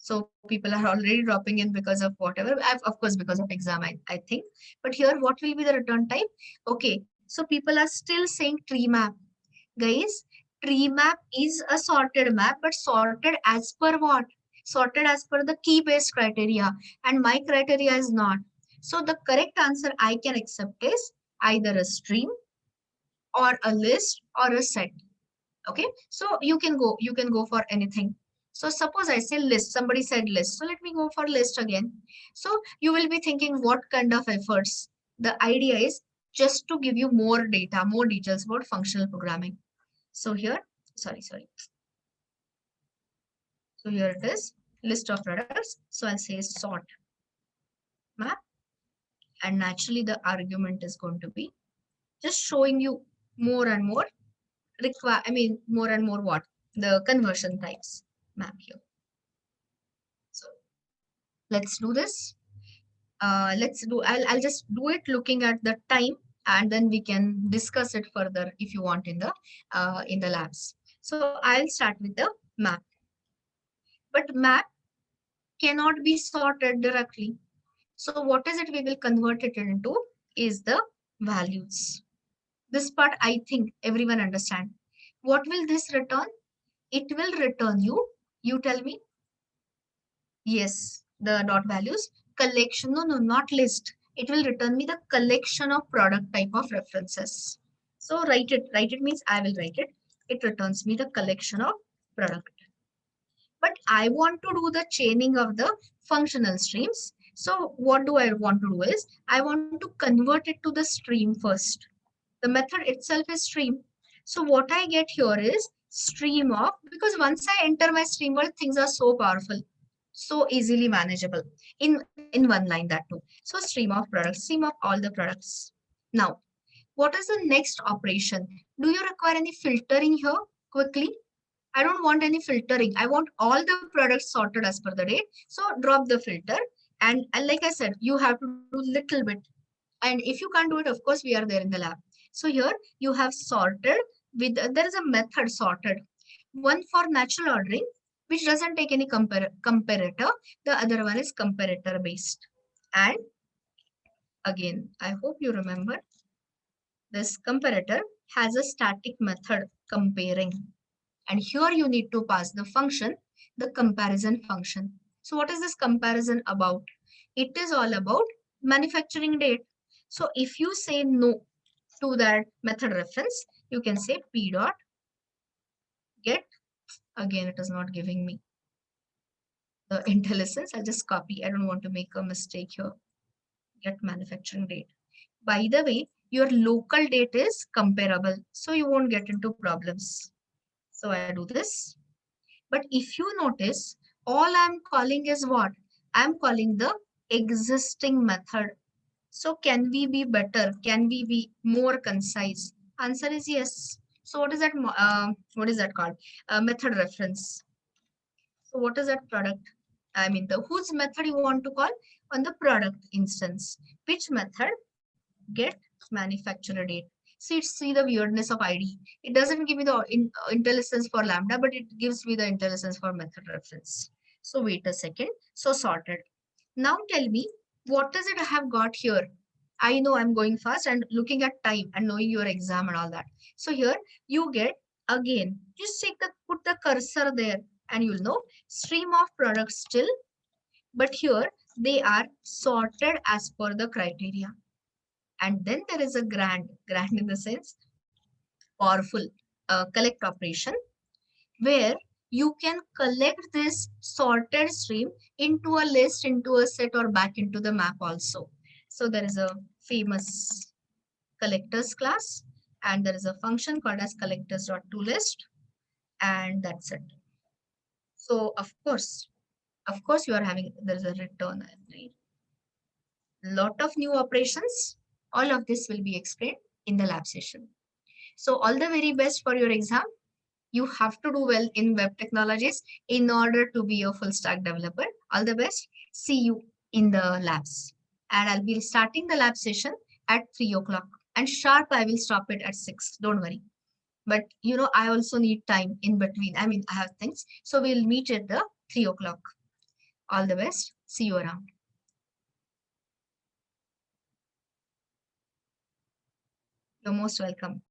So people are already dropping in because of whatever, of course, because of exam, I think. But here, what will be the return type? Okay, so people are still saying tree map. Guys, tree map is a sorted map, but sorted as per what? Sorted as per the key-based criteria, and my criteria is not. So the correct answer I can accept is either a stream or a list or a set. Okay, so you can go for anything. So suppose I say list, somebody said list, so let me go for list again. So you will be thinking what kind of efforts. The idea is just to give you more data, more details about functional programming. So here, sorry, so here it is, list of products. So I'll say sort map, and naturally the argument is going to be just showing you more and more more and more what, the conversion types map here. So let's do this. I'll just do it looking at the time, and then we can discuss it further if you want in the labs. So I'll start with the map. But map cannot be sorted directly. So what is it we will convert it into is the values. This part I think everyone understand. What will this return? It will return you tell me. Yes, the dot values collection. No, not list. It will return me the collection of product type of references. So write it. Write it means I will write it. It returns me the collection of product. But I want to do the chaining of the functional streams. So what do I want to do is I want to convert it to the stream first. The method itself is stream. So what I get here is stream of, because once I enter my stream world, things are so powerful, so easily manageable in one line, that too. So stream of products, stream of all the products. Now, what is the next operation? Do you require any filtering here quickly? I don't want any filtering. I want all the products sorted as per the date. So drop the filter. And like I said, you have to do little bit. And if you can't do it, of course, we are there in the lab. So here you have sorted with, there is a method sorted. One for natural ordering, which doesn't take any comparator. The other one is comparator based. And again, I hope you remember, this comparator has a static method comparing. And here you need to pass the function, the comparison function. So what is this comparison about? It is all about manufacturing date. So if you say no to that method reference, you can say p dot get. Again, it is not giving me the IntelliSense. I'll just copy. I don't want to make a mistake here. Get manufacturing date. By the way, your local date is comparable, so you won't get into problems. So I do this. But if you notice, all I'm calling is what? I'm calling the existing method. So can we be better? Can we be more concise? Answer is yes. So what is that? What is that called? Method reference. So what is that product? I mean, the whose method you want to call on the product instance. Which method? Get manufacturer date. See the weirdness of ID. It doesn't give me the IntelliSense for lambda, but it gives me the IntelliSense for method reference. So wait a second. So sorted. Now tell me, what is it I have got here? I know I'm going fast and looking at time and knowing your exam and all that. So here you get, again, just put the cursor there and you'll know stream of products still, but here they are sorted as per the criteria. And then there is a grant in the sense, powerful collect operation where you can collect this sorted stream into a list, into a set, or back into the map also. So there is a famous collectors class, and there is a function called as collectors.toList, and that's it. So of course, you are having, there is a return, right? Lot of new operations. All of this will be explained in the lab session. So all the very best for your exam. You have to do well in web technologies in order to be a full stack developer. All the best. See you in the labs. And I'll be starting the lab session at 3 o'clock. And sharp, I will stop it at 6. Don't worry. But I also need time in between. I mean, I have things. So we'll meet at the 3 o'clock. All the best. See you around. You're most welcome.